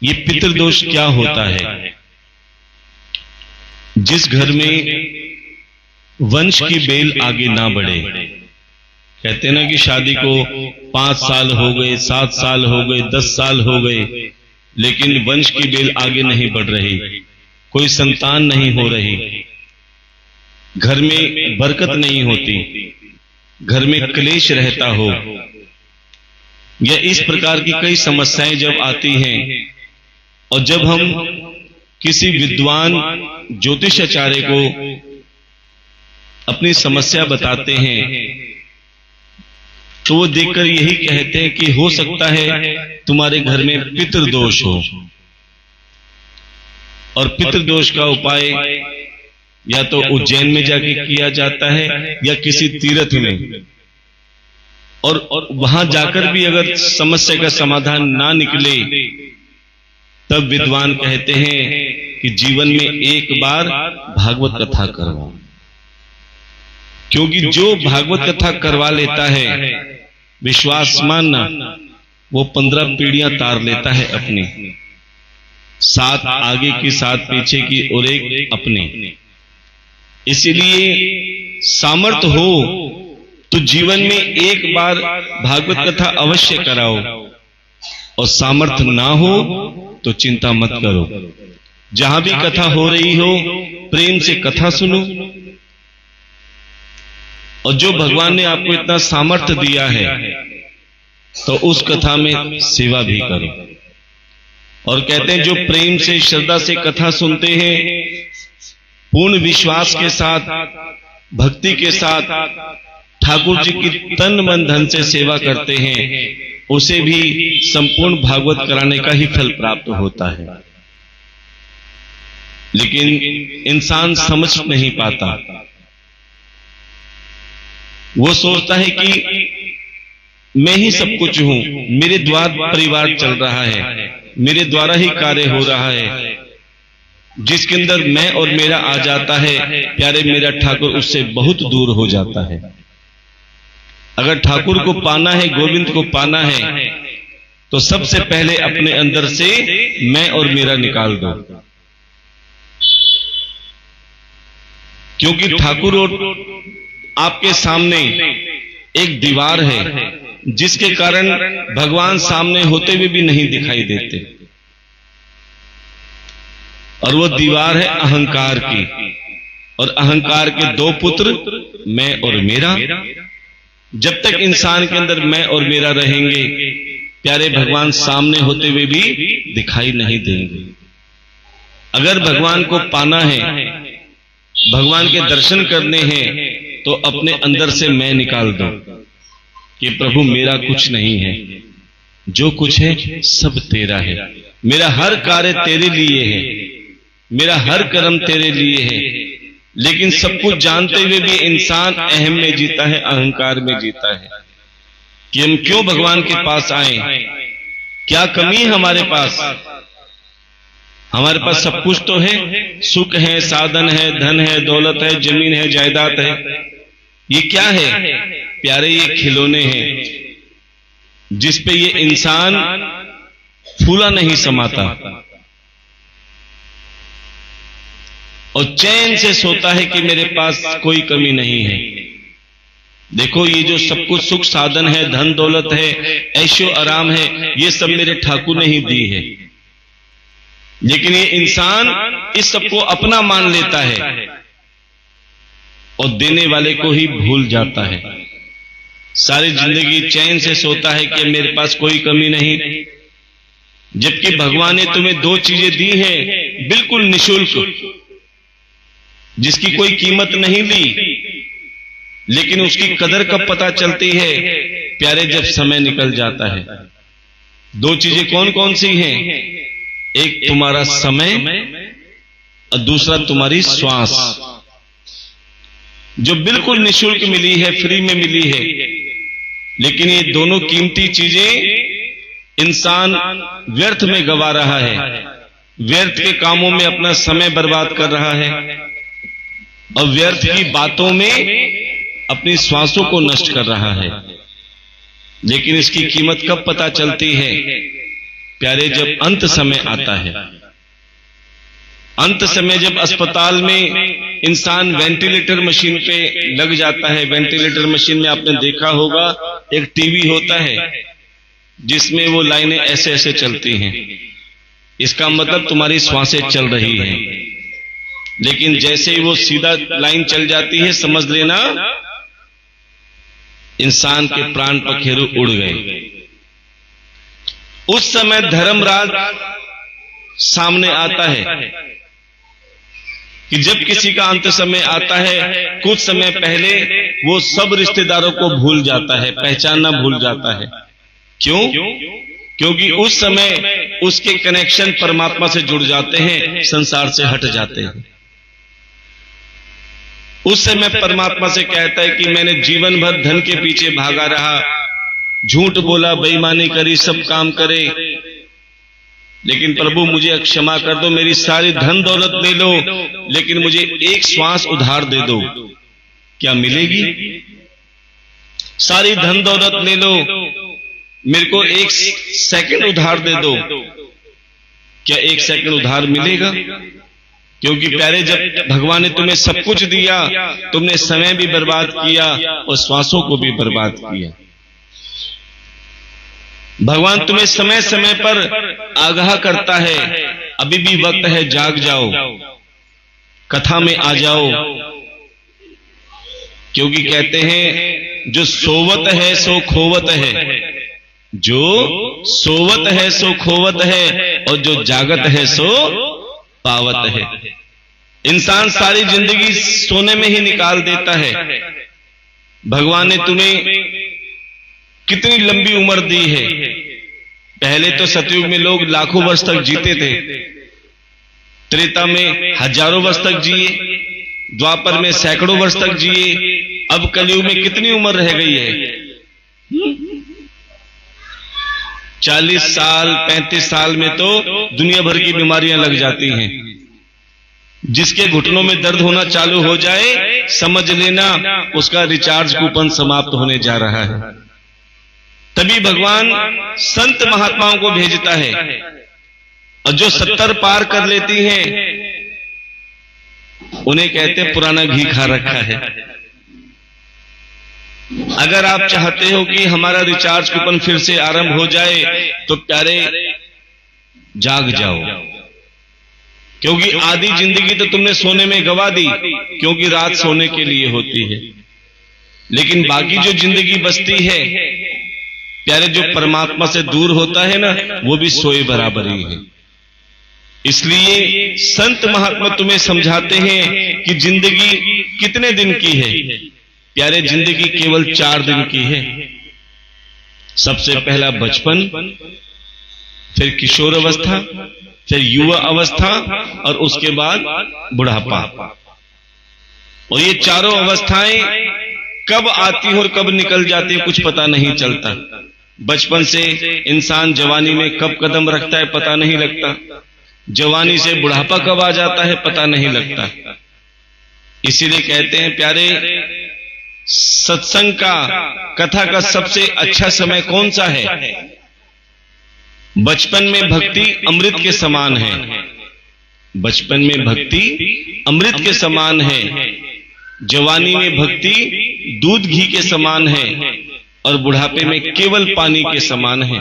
ये पितृदोष क्या होता है? जिस घर में वंश की बेल आगे ना बढ़े, कहते हैं ना कि शादी को 5 साल हो गए, 7 साल हो गए, 10 साल हो गए, लेकिन वंश की बेल आगे नहीं बढ़ रही, कोई संतान नहीं हो रही, घर में बरकत नहीं होती, घर में क्लेश रहता हो, या इस प्रकार की कई समस्याएं जब आती हैं, और जब हम किसी विद्वान ज्योतिषाचार्य को अपनी समस्या बताते हैं, तो वो देखकर यही कहते हैं कि हो सकता है तुम्हारे घर में पितृदोष हो, और पितृदोष का उपाय या तो उज्जैन में जाके किया जाता है या किसी तीर्थ में, और वहां जाकर भी अगर समस्या का समाधान ना निकले, तब विद्वान कहते हैं कि जीवन में एक बार भागवत कथा करवाओ, क्योंकि जो भागवत कथा करवा लेता है, विश्वास मानना, वो 15 पीढ़ियां तार लेता है अपनी, 7 आगे की, 7 पीछे की, और एक अपनी। इसीलिए सामर्थ्य हो तो जीवन में एक बार भागवत कथा अवश्य कराओ, और सामर्थ्य ना हो तो चिंता मत करो, जहां भी कथा हो रही हो प्रेम से कथा सुनो, और जो भगवान ने आपको इतना सामर्थ्य दिया है तो उस कथा में सेवा भी करो। और कहते हैं जो प्रेम से, श्रद्धा से कथा सुनते हैं, पूर्ण विश्वास के साथ, भक्ति के साथ ठाकुर जी की तन मन धन से सेवा करते हैं, उसे भी संपूर्ण भागवत कराने का ही फल प्राप्त होता है। लेकिन इंसान समझ नहीं पाता, वो सोचता है कि मैं ही सब कुछ हूं, मेरे द्वारा परिवार चल रहा है, मेरे द्वारा ही कार्य हो रहा है। जिसके अंदर मैं और मेरा आ जाता है, प्यारे मेरा ठाकुर उससे बहुत दूर हो जाता है। अगर ठाकुर को पाना है, गोविंद को पाना है, तो सबसे पहले अपने अंदर से मैं और मेरा निकाल दो, क्योंकि ठाकुर और आपके सामने एक दीवार है, जिसके कारण भगवान सामने होते हुए भी नहीं दिखाई देते, और वो दीवार है अहंकार की। और अहंकार के 2 पुत्र, मैं और मेरा। जब तक इंसान के अंदर मैं और मेरा रहेंगे, प्यारे भगवान सामने होते हुए भी दिखाई नहीं देंगे। अगर भगवान को पाना है, भगवान के दर्शन करने हैं, तो अपने अंदर से मैं निकाल दो कि प्रभु मेरा कुछ नहीं है, जो कुछ है सब तेरा है, मेरा हर कार्य तेरे लिए है, मेरा हर कर्म तेरे लिए है। लेकिन सब कुछ जानते हुए भी इंसान अहम में जीता है, अहंकार में जीता है कि हम क्यों भगवान के पास आए, क्या कमी है हमारे पास? हमारे पास सब कुछ तो है, सुख है, साधन है, धन है, दौलत है, जमीन है, जायदाद है। ये क्या है प्यारे? ये खिलौने हैं जिस पे ये इंसान फूला नहीं समाता, और चैन से सोता है कि मेरे पास कोई कमी नहीं है। देखो, ये जो सब कुछ सुख साधन है, धन दौलत है, ऐशो आराम है, ये सब मेरे ठाकुर ने ही दी है। लेकिन ये इंसान इस सबको अपना मान लेता है और देने वाले को ही भूल जाता है। सारी जिंदगी चैन से सोता है कि मेरे पास कोई कमी नहीं, जबकि भगवान ने तुम्हें 2 चीजें दी हैं बिल्कुल निःशुल्क, जिसकी कोई कीमत नहीं ली। लेकिन उसकी कदर कब पता चलती है प्यारे? जब समय निकल जाता है। 2 चीजें कौन कौन सी हैं? एक तुम्हारा समय और दूसरा तुम्हारी श्वास, जो बिल्कुल निःशुल्क मिली है, फ्री में मिली है। लेकिन ये दोनों कीमती चीजें इंसान व्यर्थ में गवा रहा है, व्यर्थ के कामों में अपना समय बर्बाद कर रहा है, और व्यर्थ की बातों में अपनी श्वासों को नष्ट कर रहा है। लेकिन इसकी कीमत कब पता चलती है? प्यारे, जब अंत समय आता है, अंत समय जब अस्पताल में इंसान वेंटिलेटर मशीन पे लग जाता है, वेंटिलेटर मशीन में आपने देखा होगा एक टीवी होता है जिसमें वो लाइनें ऐसे ऐसे चलती हैं। इसका मतलब तुम्हारी सांसें चल रही हैं, लेकिन जैसे ही वो सीधा लाइन चल जाती है, समझ लेना इंसान के प्राण पखेरु उड़ गए। उस समय धर्मराज सामने आता है कि जब किसी का अंत समय आता है, कुछ समय पहले वो सब रिश्तेदारों को भूल जाता है, पहचानना भूल जाता है। क्यों? क्योंकि उस समय उसके कनेक्शन परमात्मा से जुड़ जाते हैं, संसार से हट जाते हैं। उस समय परमात्मा से कहता है कि मैंने जीवन भर धन के पीछे भागा रहा, झूठ बोला, बेईमानी करी, सब काम करे, लेकिन प्रभु मुझे क्षमा कर दो, मेरी सारी धन दौलत ले लो, लेकिन मुझे एक श्वास उधार दे दो। क्या मिलेगी? सारी धन दौलत ले लो, मेरे को एक सेकंड उधार दे दो। क्या एक सेकंड उधार मिलेगा? क्योंकि प्यारे, जब भगवान ने तुम्हें सब कुछ दिया, तुमने समय भी बर्बाद किया और श्वासों को भी बर्बाद किया। भगवान तुम्हें समय समय पर आगाह करता है, अभी भी वक्त है, जाग जाओ, कथा में आ जाओ। क्योंकि कहते हैं जो सोवत है सो खोवत है, जो सोवत है सो खोवत है, और जो जागत है सो पावत है। इंसान सारी जिंदगी सोने में ही निकाल देता है। भगवान ने तुम्हें कितनी लंबी उम्र दी है। पहले तो सतयुग में लोग लाखों वर्ष तक जीते थे, त्रेता में हजारों वर्ष तक जिए, द्वापर में सैकड़ों वर्ष तक जिए, अब कलयुग में कितनी उम्र रह गई है? 40 साल 35 साल में तो दुनिया भर की बीमारियां लग जाती हैं। जिसके घुटनों में दर्द होना चालू हो जाए, समझ लेना उसका रिचार्ज कूपन समाप्त होने जा रहा है। तभी भगवान संत महात्माओं को भेजता है, और जो 70 पार कर लेती हैं उन्हें कहते हैं पुराना घी खा रखा है। अगर आप चाहते हो कि हमारा रिचार्ज कूपन फिर से आरंभ हो जाए, तो प्यारे जाग जाओ, क्योंकि आधी जिंदगी तो तुमने सोने में गवा दी, क्योंकि रात सोने के लिए होती है। लेकिन बाकी जो जिंदगी बचती है प्यारे, जो परमात्मा से दूर होता है ना, वो भी सोए बराबर ही है। इसलिए संत महात्मा तुम्हें समझाते हैं कि जिंदगी कितने दिन की है। प्यारे, जिंदगी केवल 4 दिन की है। सबसे पहला बचपन, फिर किशोर अवस्था, फिर युवा अवस्था, और उसके बाद बुढ़ापा। और ये चारों अवस्थाएं कब आती है और कब निकल जाती है कुछ पता नहीं चलता। बचपन से इंसान जवानी में कब कदम रखता है पता नहीं लगता, जवानी से बुढ़ापा कब आ जाता है पता नहीं लगता। इसीलिए कहते हैं प्यारे, सत्संग का, कथा का सबसे अच्छा समय कौन सा है? बचपन में भक्ति अमृत के समान है। बचपन में भक्ति अमृत के समान है, जवानी में भक्ति दूध घी के समान है, और बुढ़ापे में केवल पानी के समान है।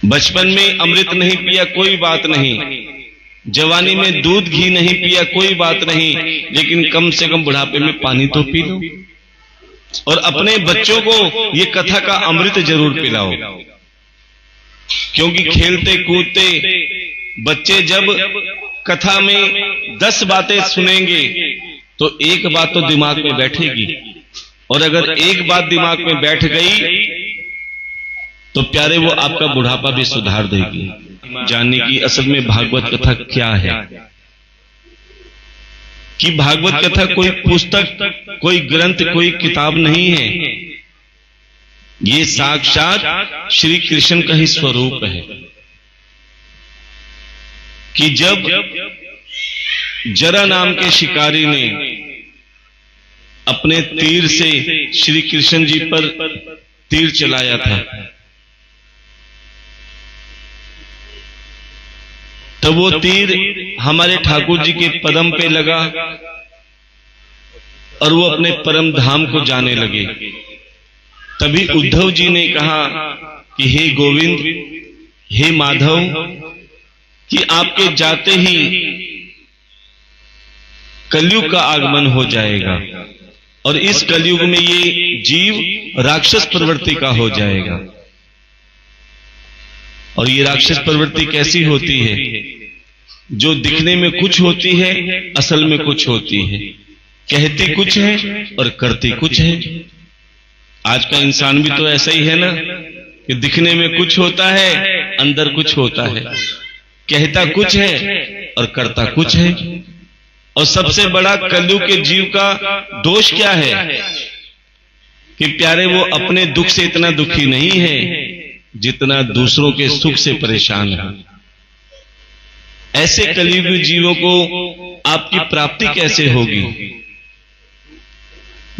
बचपन में अमृत नहीं पिया कोई बात नहीं, जवानी में दूध घी नहीं पिया कोई बात नहीं, लेकिन कम से कम बुढ़ापे में पानी तो पी लो। और अपने बच्चों को ये कथा का अमृत जरूर पिलाओ, क्योंकि खेलते कूदते बच्चे जब कथा में 10 बातें सुनेंगे तो एक बात तो दिमाग में बैठेगी, और अगर एक बात दिमाग में बैठ गई तो प्यारे वो आपका बुढ़ापा भी सुधार देगी। जानने की असल में भागवत कथा क्या है, कि भागवत कथा कोई पुस्तक, कोई ग्रंथ, कोई किताब नहीं है। ये साक्षात श्री कृष्ण का ही स्वरूप है, कि जब जरा नाम के शिकारी ने अपने तीर से श्री कृष्ण जी पर तीर चलाया था, तो वो तीर हमारे ठाकुर जी के पदम पे लगा और वो अपने परम धाम को जाने लगे। तभी उद्धव जी ने कहा कि हे गोविंद, हे माधव, कि आपके जाते ही कलयुग का आगमन हो जाएगा और इस कलयुग में ये जीव राक्षस प्रवृत्ति का हो जाएगा। और ये राक्षस प्रवृत्ति कैसी होती है? जो दिखने में कुछ होती है, असल में कुछ होती है, कहती कुछ है और करती कुछ है। आज का इंसान भी तो ऐसा ही है ना, कि दिखने में कुछ होता है, अंदर कुछ होता है, कहता कुछ है और करता कुछ है। और सबसे बड़ा कलयुग के जीव का दोष क्या है कि प्यारे वो अपने दुख से इतना दुखी नहीं है जितना दूसरों के सुख से परेशान है। ऐसे कलयुगी जीवों को आपकी प्राप्ति कैसे होगी?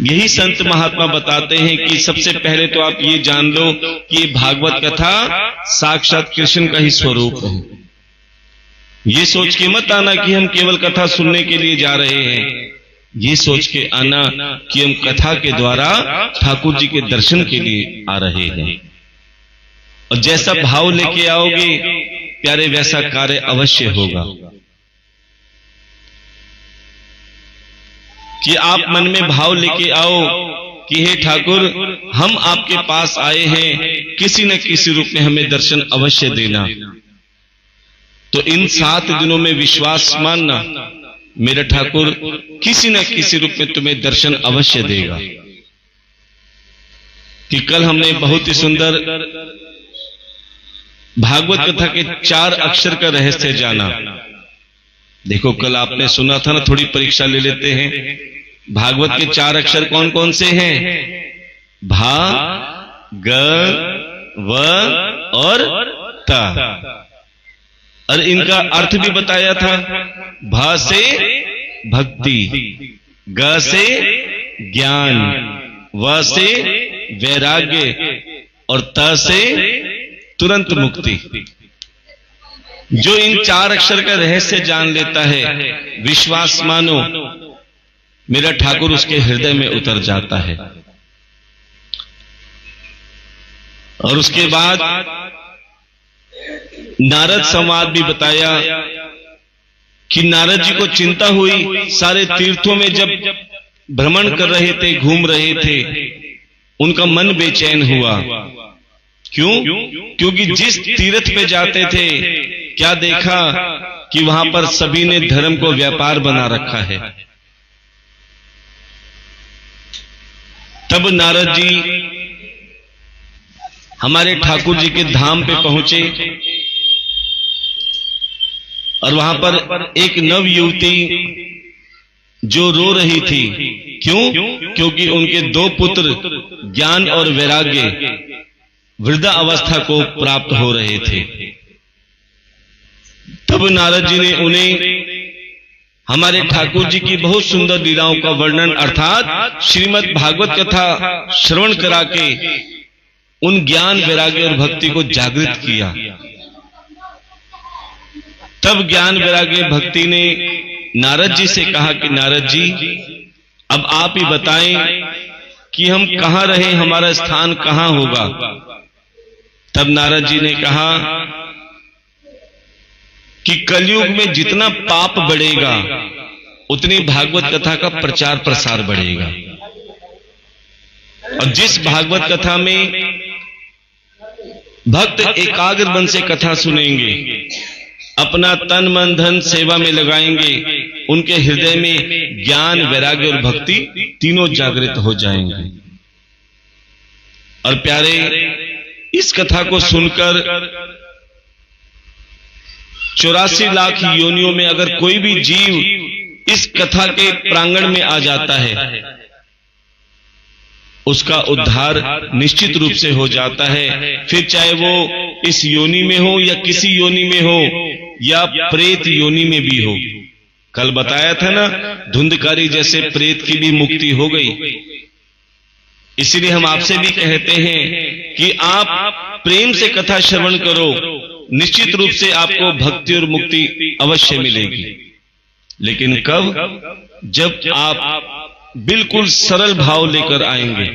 यही संत महात्मा बताते हैं कि सबसे पहले तो आप ये जान लो कि भागवत कथा साक्षात कृष्ण का ही स्वरूप है। ये सोच के मत आना कि हम केवल कथा सुनने के लिए जा रहे हैं, ये सोच के आना कि हम कथा के द्वारा ठाकुर जी के दर्शन के लिए आ रहे हैं। और जैसा भाव लेके आओगे प्यारे, वैसा कार्य अवश्य होगा। कि आप मन में भाव लेके आओ कि हे ठाकुर, हम आपके पास आए हैं, किसी न किसी रूप में हमें दर्शन अवश्य देना। तो इन 7 दिनों में विश्वास मानना, मेरा ठाकुर किसी न किसी रूप में तुम्हें दर्शन अवश्य देगा। कि कल हमने बहुत ही सुंदर भागवत कथा के 4 अक्षर का रहस्य जाना। देखो कल आपने सुना था ना, थोड़ी परीक्षा ले लेते हैं। भागवत के 4 अक्षर कौन कौन से हैं? भा, ग, व और त। और इनका अर्थ भी बताया था। भा से भक्ति, ग से ज्ञान, व से वैराग्य और त से तुरंत मुक्ति। जो इन 4 अक्षर का रहस्य जान लेता है, विश्वास मानो, मेरा ठाकुर उसके हृदय में उतर जाता है। और उसके बाद नारद संवाद भी बताया कि नारद जी को चिंता हुई, सारे तीर्थों में जब भ्रमण कर रहे थे, घूम रहे थे, उनका मन बेचैन हुआ। क्यों? क्योंकि जिस तीर्थ पे जाते थे, क्या देखा कि वहां पर सभी ने धर्म को व्यापार बना रखा है। तब नारद जी हमारे ठाकुर जी के धाम पे पहुंचे और वहां पर एक नव युवती जो रो रही थी। क्यों? क्योंकि उनके 2 पुत्र ज्ञान और वैराग्य वृद्धा अवस्था को प्राप्त हो रहे थे। तब नारद जी ने उन्हें हमारे ठाकुर जी की बहुत सुंदर लीलाओं का वर्णन अर्थात श्रीमद् भागवत कथा श्रवण करा के उन ज्ञान वैराग्य और भक्ति को जागृत किया। तब ज्ञान वैराग्य भक्ति ने नारद जी से कहा कि नारद जी, अब आप ही बताएं कि हम कहां रहे, हमारा स्थान कहां होगा। तब नारद जी ने कहा कि कलयुग में जितना पाप बढ़ेगा उतनी भागवत कथा का प्रचार प्रसार बढ़ेगा। और जिस भागवत कथा में भक्त एकाग्र मन से कथा सुनेंगे, अपना तन मन धन सेवा में लगाएंगे, उनके हृदय में ज्ञान वैराग्य और भक्ति तीनों जागृत हो जाएंगे। और प्यारे, इस कथा को सुनकर 84 लाख योनियों में अगर कोई भी जीव इस कथा के प्रांगण में आ जाता है, उसका उद्धार निश्चित रूप से हो जाता है। फिर चाहे वो इस योनि में हो या किसी योनि में हो या प्रेत योनि में भी हो। कल बताया था ना, धुंधकारी जैसे प्रेत की भी मुक्ति हो गई। इसीलिए हम आपसे भी कहते हैं कि आप प्रेम से कथा श्रवण करो, निश्चित रूप से आपको भक्ति और मुक्ति अवश्य मिलेगी। लेकिन कब? जब आप बिल्कुल सरल भाव लेकर आएंगे।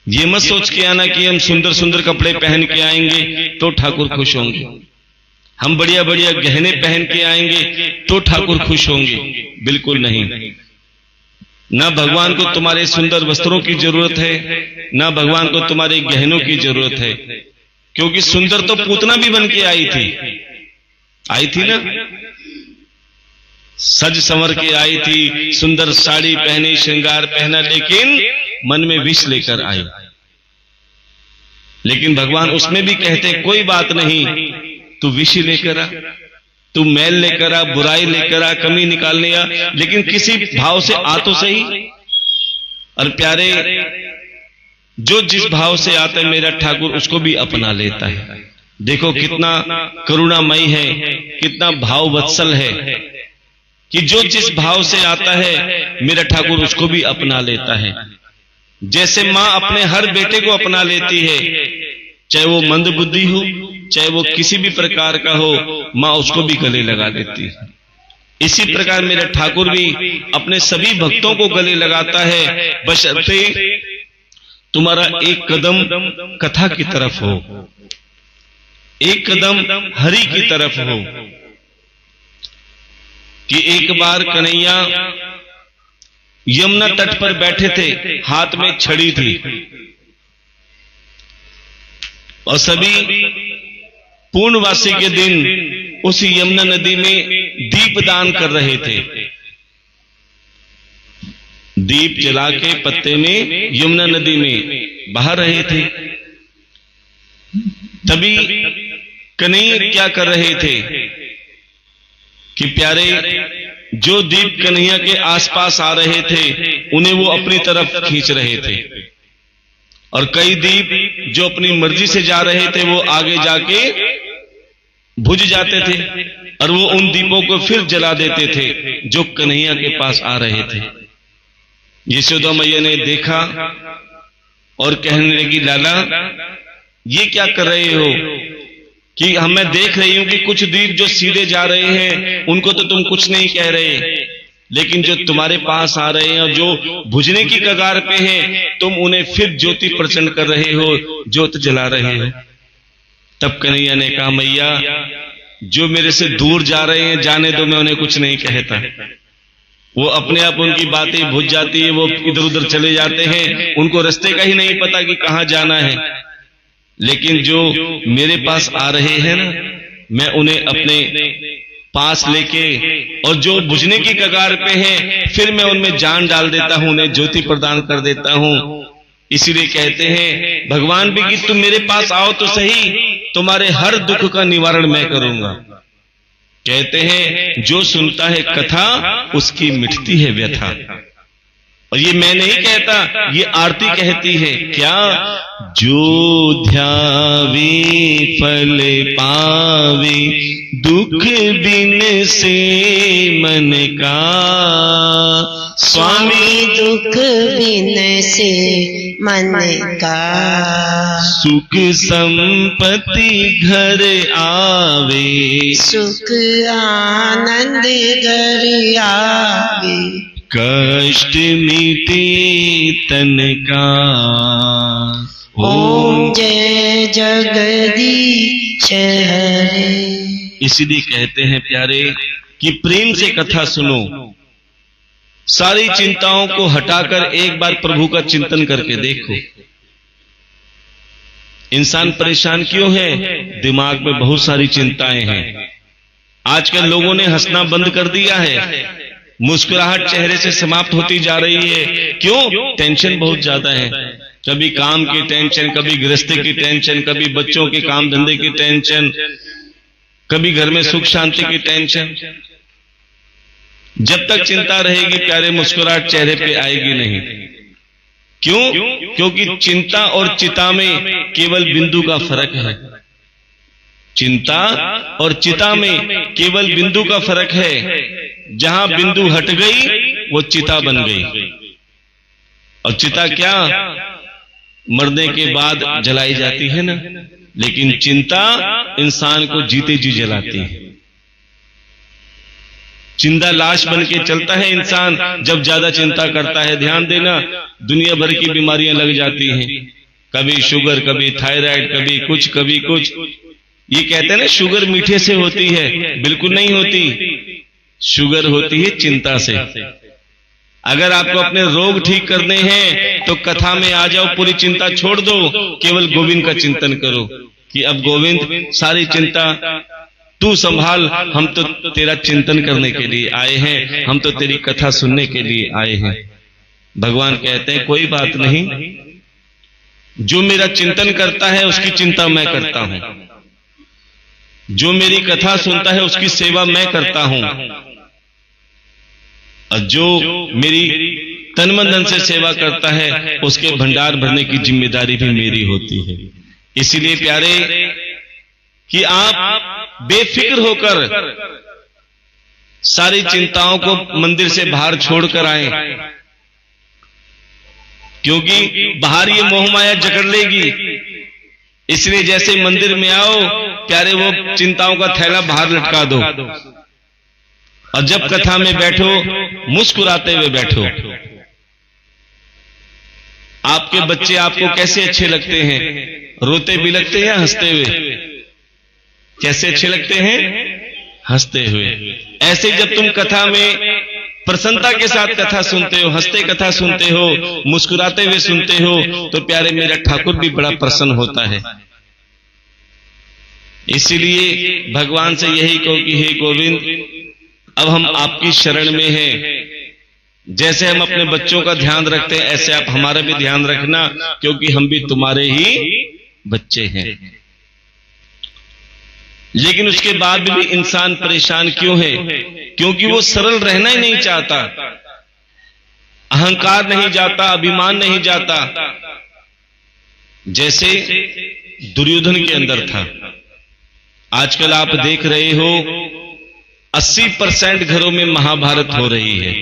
ये मत सोच के आना कि हम सुंदर सुंदर कपड़े पहन के आएंगे तो ठाकुर खुश होंगे, हम बढ़िया बढ़िया गहने पहन के आएंगे तो ठाकुर खुश होंगे। बिल्कुल नहीं। ना भगवान को तुम्हारे सुंदर वस्त्रों की जरूरत है, ना भगवान को तुम्हारे गहनों की जरूरत है, क्योंकि सुंदर तो पूतना भी बन के आई थी ना, सज संवर के आई थी, सुंदर साड़ी पहनी, श्रृंगार पहना, लेकिन मन में विष लेकर आई। लेकिन भगवान उसमें भी कहते कोई बात नहीं, तू विष लेकर आ, तू मैल लेकर आ, बुराई लेकर आ, कमी निकालने आ, लेकिन किसी भाव से आ तो सही। और प्यारे, जो जिस भाव से आता है मेरा ठाकुर उसको भी अपना लेता है। देखो कितना करुणामयी है, कितना भाव वत्सल है कि जो जिस भाव से आता है मेरा ठाकुर उसको भी अपना लेता है। जैसे मां अपने हर बेटे को अपना लेती है, चाहे वो मंद बुद्धि हो, चाहे वो किसी भी प्रकार का हो, मां उसको भी गले लगा देती है। इसी प्रकार मेरा ठाकुर भी अपने सभी भक्तों को गले लगाता है, बशर्ते तुम्हारा एक कदम कथा की तरफ हो, एक कदम हरि की तरफ हो। कि एक बार कन्हैया यमुना तट पर बैठे थे, हाथ में छड़ी थी और सभी पूर्णवासी के दिन उस यमुना नदी में दीप दान कर रहे थे। दीप जला के पत्ते में यमुना नदी में बहा रहे थे। तभी कन्हैया क्या कर रहे थे कि प्यारे, जो दीप कन्हैया के आसपास आ रहे थे उन्हें वो अपनी तरफ खींच रहे थे, और कई दीप जो अपनी मर्जी से जा रहे थे वो आगे जाके बुझ जाते थे और वो उन दीपों को फिर जला देते थे जो कन्हैया के पास आ रहे थे। यशोदा मैया ने देखा और कहने लगी, लाला ये क्या कर रहे हो? कि मैं देख रही हूं कि कुछ दीप जो सीधे जा रहे हैं उनको तो तुम कुछ नहीं कह रहे, लेकिन जो तुम्हारे पास आ रहे हैं और जो बुझने की कगार पे हैं तुम उन्हें फिर ज्योति प्रचंड कर रहे हो, ज्योत जला रहे हो। तब कन्हैया ने कहा, मैया जो मेरे से दूर जा रहे हैं जाने दो, मैं उन्हें कुछ नहीं कहता। वो अपने आप उनकी बातें बुझ जाती है, वो इधर उधर चले जाते हैं, उनको रास्ते का ही नहीं पता कि कहां जाना है। लेकिन जो मेरे पास आ रहे हैं ना, मैं उन्हें अपने पास लेके और जो बुझने की कगार पे हैं फिर मैं उनमें जान डाल देता हूं, उन्हें ज्योति प्रदान कर देता हूं। इसीलिए कहते हैं भगवान भी कि तुम मेरे पास आओ तो सही, तुम्हारे हर दुख का निवारण मैं करूंगा। कहते हैं जो सुनता है कथा उसकी मिटती है व्यथा। और ये मैं नहीं कहता, ये आरती कहती है। क्या? जो ध्यावे फल पावे, दुख बिन से मन का। स्वामी दुख बिन से मन का। सुख संपत्ति घर आवे, सुख आनंद घर आवे। कष्ट मिटे तन का। ओम जय जगदीश हरे। इसीलिए कहते हैं प्यारे कि प्रेम से कथा सुनो, सारी चिंताओं को हटाकर एक बार प्रभु का चिंतन करके देखो। इंसान परेशान क्यों है? दिमाग में बहुत सारी चिंताएं हैं। आजकल लोगों ने हंसना बंद कर दिया है, मुस्कुराहट चेहरे से समाप्त होती जा रही है। क्यों? टेंशन बहुत ज्यादा है। कभी काम की टेंशन, कभी गृहस्थी की टेंशन, कभी बच्चों के काम धंधे की टेंशन, कभी घर में सुख शांति की टेंशन। जब तक चिंता रहेगी प्यारे, मुस्कुराहट चेहरे पे आएगी नहीं। क्यों? क्योंकि चिंता और चिता में केवल बिंदु का फर्क है। चिंता और चिता में केवल बिंदु का फर्क है। जहां बिंदु हट गई वो चिता बन गई। और चिता क्या? मरने के बाद जलाई जाती है ना, लेकिन चिंता इंसान को जीते जी जलाती है। जिंदा लाश बन के चलता है इंसान जब ज्यादा चिंता करता है। ध्यान देना, दुनिया भर की बीमारियां लग जाती हैं, कभी शुगर, कभी थायराइड, कभी कुछ कभी कुछ। ये कहते हैं ना शुगर मीठे से होती है, बिल्कुल नहीं होती। शुगर होती है चिंता से। अगर आपको अपने रोग ठीक करने हैं तो कथा में आ जाओ, पूरी चिंता छोड़ दो, केवल गोविंद का चिंतन करो कि अब गोविंद सारी चिंता तू संभाल, हम तो तेरा चिंतन करने के लिए आए हैं, हम तो तेरी कथा सुनने के लिए आए हैं। भगवान कहते हैं कोई बात नहीं, जो मेरा चिंतन करता है उसकी चिंता मैं करता हूं, जो मेरी कथा सुनता है उसकी सेवा मैं करता हूं, और जो मेरी तन मन धन से सेवा करता है उसके भंडार भरने की जिम्मेदारी भी मेरी होती है। इसीलिए प्यारे कि आप बेफिक्र होकर सारी चिंताओं को मंदिर से बाहर छोड़कर आए, क्योंकि बाहर ये मोहमाया जकड़ लेगी। इसलिए जैसे मंदिर में आओ प्यारे, वो चिंताओं का थैला बाहर लटका दो, और जब कथा में बैठो मुस्कुराते हुए बैठो। आपके बच्चे आपको कैसे अच्छे लगते हैं? रोते भी लगते हैं या हंसते हुए? कैसे अच्छे लगते हैं? हंसते हुए। ऐसे जब तुम कथा में प्रसन्नता के साथ कथा सुनते हो, हंसते कथा सुनते हो, मुस्कुराते हुए सुनते हो, तो प्यारे मेरा ठाकुर भी बड़ा प्रसन्न होता है। इसीलिए भगवान से यही कहो कि हे गोविंद, अब हम आपकी शरण में हैं। जैसे हम अपने बच्चों का ध्यान रखते हैं ऐसे आप हमारा भी ध्यान रखना, क्योंकि हम भी तुम्हारे ही बच्चे हैं। लेकिन उसके बाद भी इंसान परेशान क्यों है? क्योंकि वो सरल रहना ही नहीं चाहता, अहंकार नहीं जाता, अभिमान नहीं जाता, जैसे दुर्योधन के अंदर था। आजकल आप देख रहे हो 80% घरों में महाभारत हो रही है।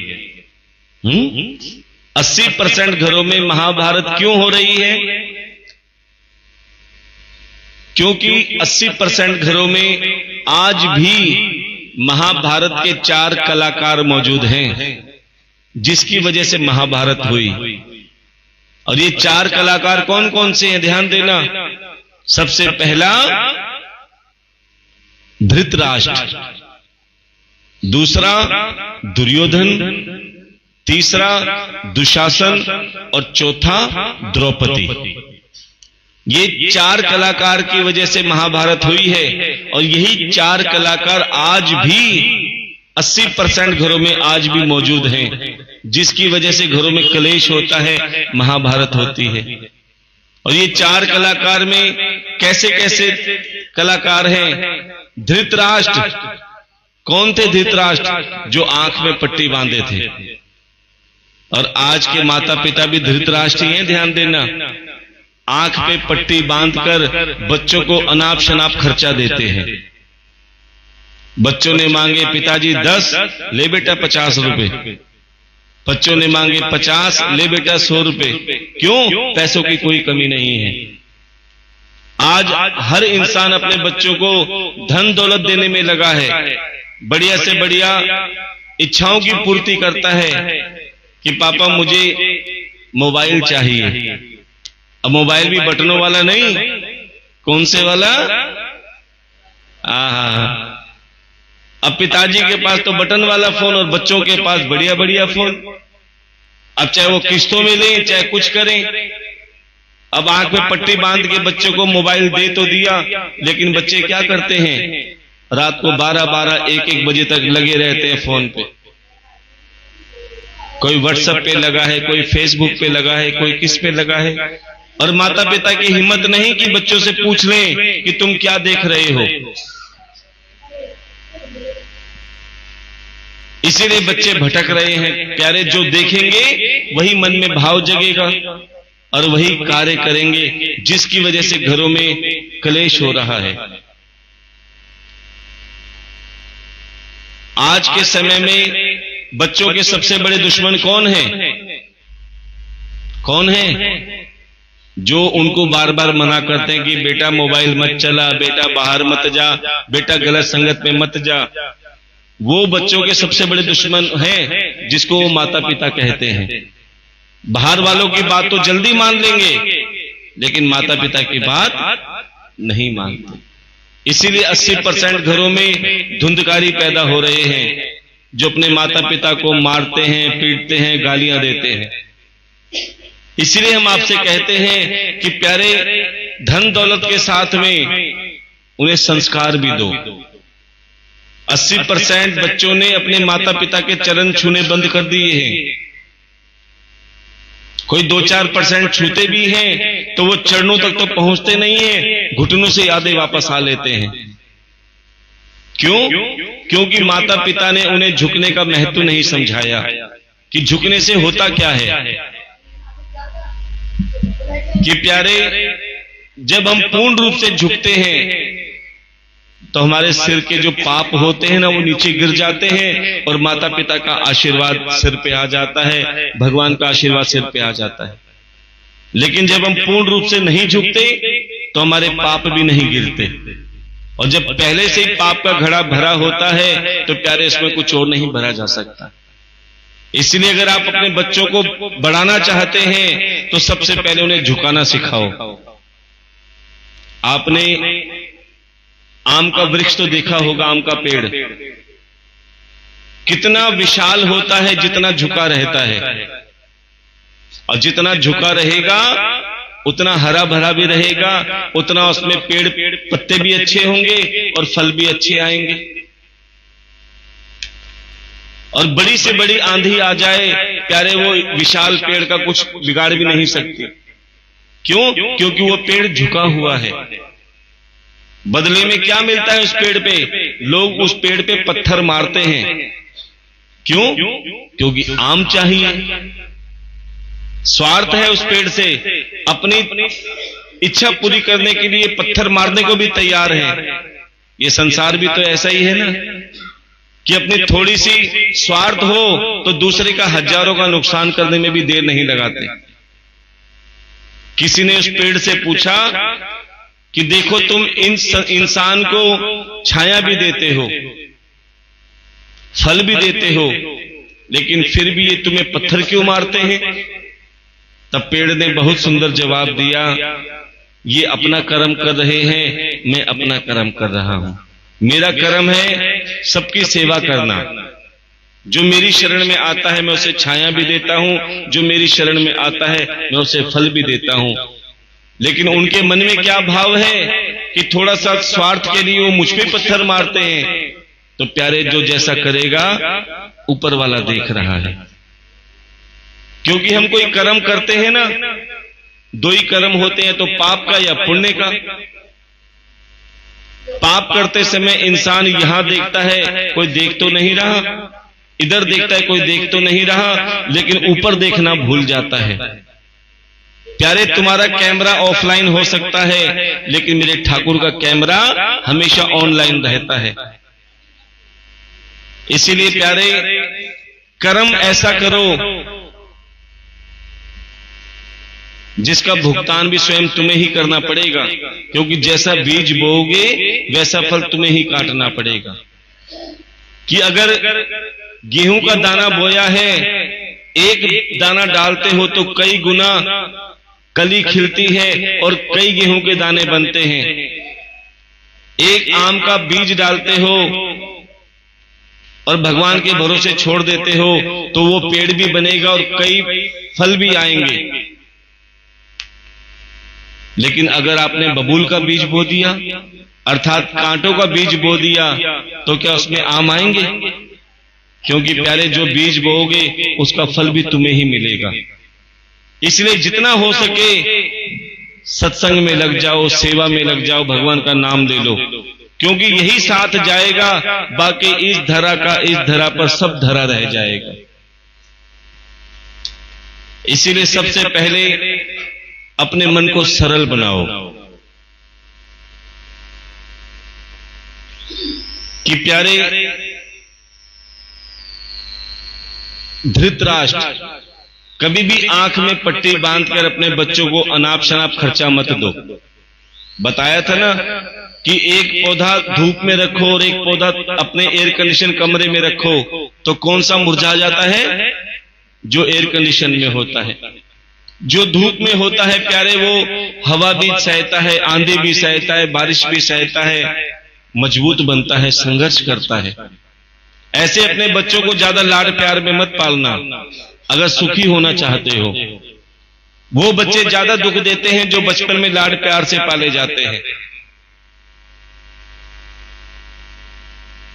80% घरों में महाभारत क्यों हो रही है? क्योंकि 80% घरों में आज भी महाभारत के 4 कलाकार मौजूद हैं, जिसकी वजह से महाभारत हुई। और ये 4 कलाकार कौन कौन से हैं? ध्यान देना। सबसे पहला धृतराष्ट्र, दूसरा दुर्योधन, तीसरा दुशासन और चौथा द्रौपदी। ये 4 कलाकार की वजह से महाभारत हुई है, और यही 4 कलाकार आज भी 80% घरों में आज भी मौजूद हैं, जिसकी वजह से घरों में कलेश होता है, महाभारत होती है। और ये 4 कलाकार में कैसे कैसे कलाकार हैं? धृतराष्ट्र, कौन थे धृतराष्ट्र? जो आंख में पट्टी बांधे थे। और आज के माता पिता भी धृतराष्ट्र ही हैं, ध्यान देना। आंख पे पट्टी बांधकर बच्चों को अनाप शनाप खर्चा देते हैं। बच्चों ने मांगे पिताजी 10, ले बेटा 50 रुपए। बच्चों ने मांगे 50, ले बेटा 100 रुपए। क्यों? पैसों की कोई कमी नहीं है। आज हर इंसान अपने बच्चों को धन दौलत देने में लगा है, बढ़िया से बढ़िया इच्छाओं की पूर्ति करता है कि पापा मुझे मोबाइल चाहिए। अब मोबाइल भी बटनों वाला नहीं, कौन से वाला? अब पिताजी के पास तो बटन वाला फोन और बच्चों के पास बढ़िया बढ़िया फोन। अब चाहे वो किस्तों में लें चाहे कुछ करें। अब आंख में पट्टी बांध के बच्चों को मोबाइल दे तो दिया, लेकिन बच्चे क्या करते हैं? रात को 12-12, 1-1 बजे तक लगे रहते हैं फोन पे। कोई व्हाट्सएप पे लगा है, कोई फेसबुक पे लगा है, कोई किस पे लगा है। और माता पिता की हिम्मत नहीं कि बच्चों से पूछ लें कि तुम क्या देख रहे हो। इसीलिए बच्चे भटक रहे हैं। प्यारे, जो देखेंगे वही मन में भाव जगेगा और वही कार्य करेंगे, जिसकी वजह से घरों में कलेश हो रहा है। आज के समय में बच्चों के सबसे बड़े दुश्मन कौन हैं? कौन है? जो उनको बार बार मना करते हैं कि बेटा मोबाइल मत चला, बेटा बाहर मत जा, बेटा गलत संगत में मत जा, वो बच्चों के सबसे बड़े दुश्मन हैं, जिसको वो माता पिता कहते हैं। बाहर वालों की बात तो जल्दी मान लेंगे, लेकिन माता पिता की बात नहीं मानते। इसीलिए 80% घरों में धुंधकारी पैदा हो रहे हैं, जो अपने माता पिता को मारते हैं, पीटते हैं, गालियां देते हैं। इसीलिए हम आपसे कहते हैं कि प्यारे, धन दौलत के साथ में उन्हें संस्कार भी दो। 80% बच्चों ने अपने माता पिता के चरण छूने बंद कर दिए हैं। कोई 2-4% छूते भी हैं तो वो चरणों तक तो पहुंचते नहीं है, घुटनों से यादें वापस आ लेते हैं। क्यों? क्योंकि माता पिता ने उन्हें झुकने का महत्व नहीं समझाया कि झुकने से होता क्या है। कि प्यारे, जब हम पूर्ण रूप से झुकते हैं तो हमारे सिर के जो पाप होते हैं ना, वो नीचे गिर जाते हैं और माता पिता का आशीर्वाद सिर पे आ जाता है, भगवान का आशीर्वाद सिर पे आ जाता है। लेकिन जब हम पूर्ण रूप से नहीं झुकते तो हमारे पाप भी नहीं गिरते, और जब पहले से ही पाप का घड़ा भरा होता है तो प्यारे, इसमें कुछ और नहीं भरा जा सकता। इसलिए अगर आप अपने बच्चों को बढ़ाना चाहते हैं तो सबसे पहले उन्हें झुकाना सिखाओ। आपने आम का वृक्ष तो देखा होगा, आम का पेड़ कितना विशाल होता है जितना झुका रहता है, और जितना झुका रहेगा उतना हरा भरा भी रहेगा, उतना उसमें पेड़ पत्ते भी अच्छे होंगे और फल भी अच्छे आएंगे। और बड़ी से बड़ी आंधी आ जाए प्यारे, वो विशाल पेड़ का कुछ बिगाड़ भी नहीं सकती। क्यों? क्योंकि वो पेड़ झुका हुआ है। बदले में क्या मिलता है उस पेड़ पे? लोग उस पेड़ पे पत्थर मारते हैं। क्यों? क्योंकि आम चाहिए। स्वार्थ है उस पेड़ से, अपनी इच्छा पूरी करने के लिए पत्थर मारने को भी तैयार है। ये संसार भी तो ऐसा ही है ना, कि अपनी थोड़ी सी स्वार्थ हो तो दूसरे का हजारों का नुकसान करने में भी देर नहीं लगाते। किसी ने उस पेड़ से पूछा कि देखो, तुम इंसान को छाया भी देते हो, फल भी देते हो, लेकिन फिर भी ये तुम्हें पत्थर क्यों मारते हैं? तब पेड़ ने बहुत सुंदर जवाब दिया, ये अपना कर्म कर रहे हैं, मैं अपना कर्म कर रहा हूं। मेरा कर्म है सबकी सेवा करना। जो मेरी शरण में आता है मैं उसे छाया भी देता हूं, जो मेरी शरण में आता है मैं उसे फल भी देता हूं। लेकिन उनके मन में क्या भाव है कि थोड़ा सा स्वार्थ के लिए वो मुझ पे पत्थर मारते हैं। तो प्यारे, जो जैसा करेगा ऊपर वाला देख रहा है। क्योंकि हम कोई कर्म करते हैं ना, दो ही कर्म होते हैं, तो पाप का या पुण्य का। पाप करते समय इंसान यहां देखता है, कोई देख तो नहीं रहा, इधर देखता है, कोई देख तो नहीं रहा, लेकिन ऊपर देखना भूल जाता है। प्यारे, तुम्हारा कैमरा ऑफलाइन हो सकता है, लेकिन मेरे ठाकुर का कैमरा हमेशा ऑनलाइन रहता है। इसीलिए प्यारे, कर्म ऐसा करो जिसका भुगतान भी स्वयं तुम्हें ही करना पड़ेगा, क्योंकि जैसा बीज बोओगे वैसा फल तुम्हें ही काटना पड़ेगा। कि अगर गेहूं का दाना बोया है, एक दाना डालते हो तो कई गुना कली खिलती है और कई गेहूं के दाने बनते हैं। एक आम का बीज डालते हो और भगवान के भरोसे छोड़ देते हो तो वो पेड़ भी बनेगा और कई फल भी आएंगे। लेकिन अगर आपने बबूल का बीज बो दिया, अर्थात कांटों का बीज बो दिया, तो क्या उसमें आम आएंगे? क्योंकि प्यारे, जो बीज बोओगे उसका फल भी तुम्हें ही मिलेगा। इसलिए जितना हो सके सत्संग में लग जाओ, सेवा में लग जाओ, भगवान का नाम ले लो, क्योंकि यही साथ जाएगा। बाकी इस धरा पर सब धरा रह जाएगा। इसीलिए सबसे पहले अपने मन को सरल बनाओ कि प्यारे, धृतराष्ट्र कभी भी आंख में पट्टी बांधकर अपने बच्चों को अनाप शनाप खर्चा मत दो। बताया था ना कि एक पौधा धूप में रखो और एक पौधा अपने एयर कंडीशन कमरे में रखो, तो कौन सा मुरझा जाता है? जो एयर कंडीशन में होता है। जो धूप में होता है प्यारे, वो हवा भी सहता है, आंधी भी सहता है, बारिश भी सहता है, मजबूत बनता है, संघर्ष करता है। ऐसे अपने बच्चों को ज्यादा लाड प्यार में मत पालना अगर सुखी होना चाहते हो। वो बच्चे ज्यादा दुख देते हैं जो बचपन में लाड प्यार से पाले जाते हैं।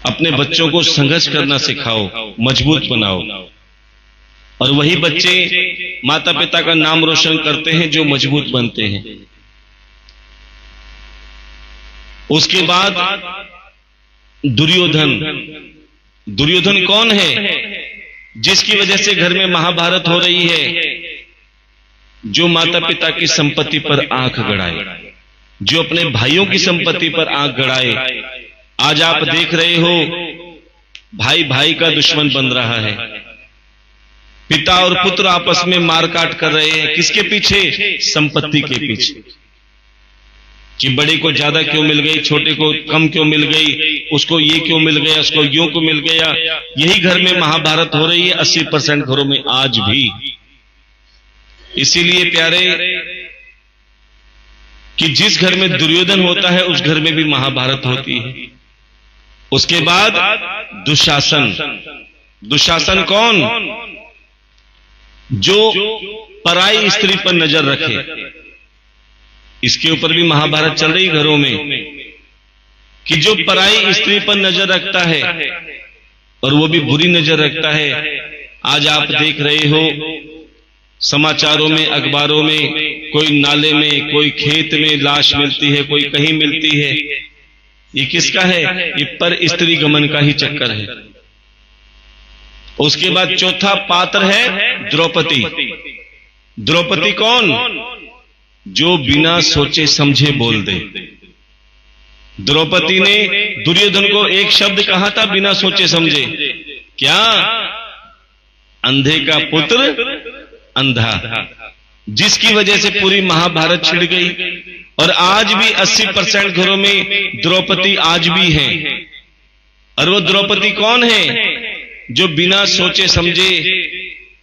अपने बच्चों को संघर्ष करना सिखाओ, मजबूत बनाओ, और वही बच्चे माता पिता का नाम रोशन करते हैं जो मजबूत बनते हैं। उसके बाद दुर्योधन। दुर्योधन कौन है? जिसकी वजह से घर में महाभारत हो रही है। जो माता पिता की संपत्ति पर आंख गड़ाए, जो अपने भाइयों की संपत्ति पर आंख गड़ाए। आज आप देख रहे हो भाई भाई का दुश्मन बन रहा है। पिता और पुत्र आपस में मारकाट कर रहे हैं। किसके पीछे? संपत्ति के पीछे। कि बड़े को ज्यादा क्यों मिल गई, छोटे को कम क्यों मिल गई, उसको ये क्यों मिल गया, उसको यूं क्यों मिल गया। यही घर में महाभारत हो रही है 80% घरों में आज भी। इसीलिए प्यारे कि जिस घर में दुर्योधन होता है उस घर में भी महाभारत होती है। उसके बाद दुशासन। दुशासन कौन? जो पराई स्त्री पर नजर रखे। इसके ऊपर भी महाभारत चल रही घरों में कि जो पराई स्त्री पर नजर रखता है और वो भी बुरी नजर रखता है। आज आप देख रहे हो समाचारों में, अखबारों में, कोई नाले में, कोई खेत में लाश मिलती है, कोई कहीं मिलती है। ये किसका है? ये पर स्त्री गमन का ही चक्कर है। उसके बाद चौथा पात्र है द्रौपदी। द्रौपदी कौन? जो बिना सोचे समझे बोल दे। द्रौपदी ने दुर्योधन को एक शब्द कहा था बिना सोचे समझे। क्या? अंधे का पुत्र अंधा। जिसकी वजह से पूरी महाभारत छिड़ गई। और आज भी 80% घरों में द्रौपदी आज भी है। और वो द्रौपदी कौन है? जो बिना सोचे समझे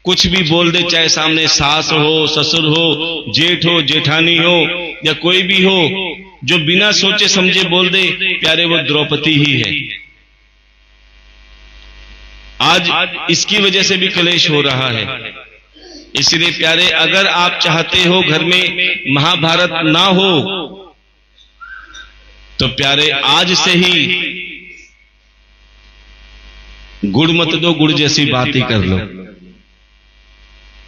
कुछ भी बोल दे, चाहे सामने सास हो, ससुर हो, जेठ हो, जेठानी हो या कोई भी हो, जो बिना सोचे समझे बोल दे, प्यारे वो द्रौपदी ही है। आज इसकी वजह से भी कलेश हो रहा है। इसलिए प्यारे अगर आप चाहते हो घर में महाभारत ना हो तो प्यारे आज से ही गुड़ मत दो, गुड़ जैसी बात ही कर लो।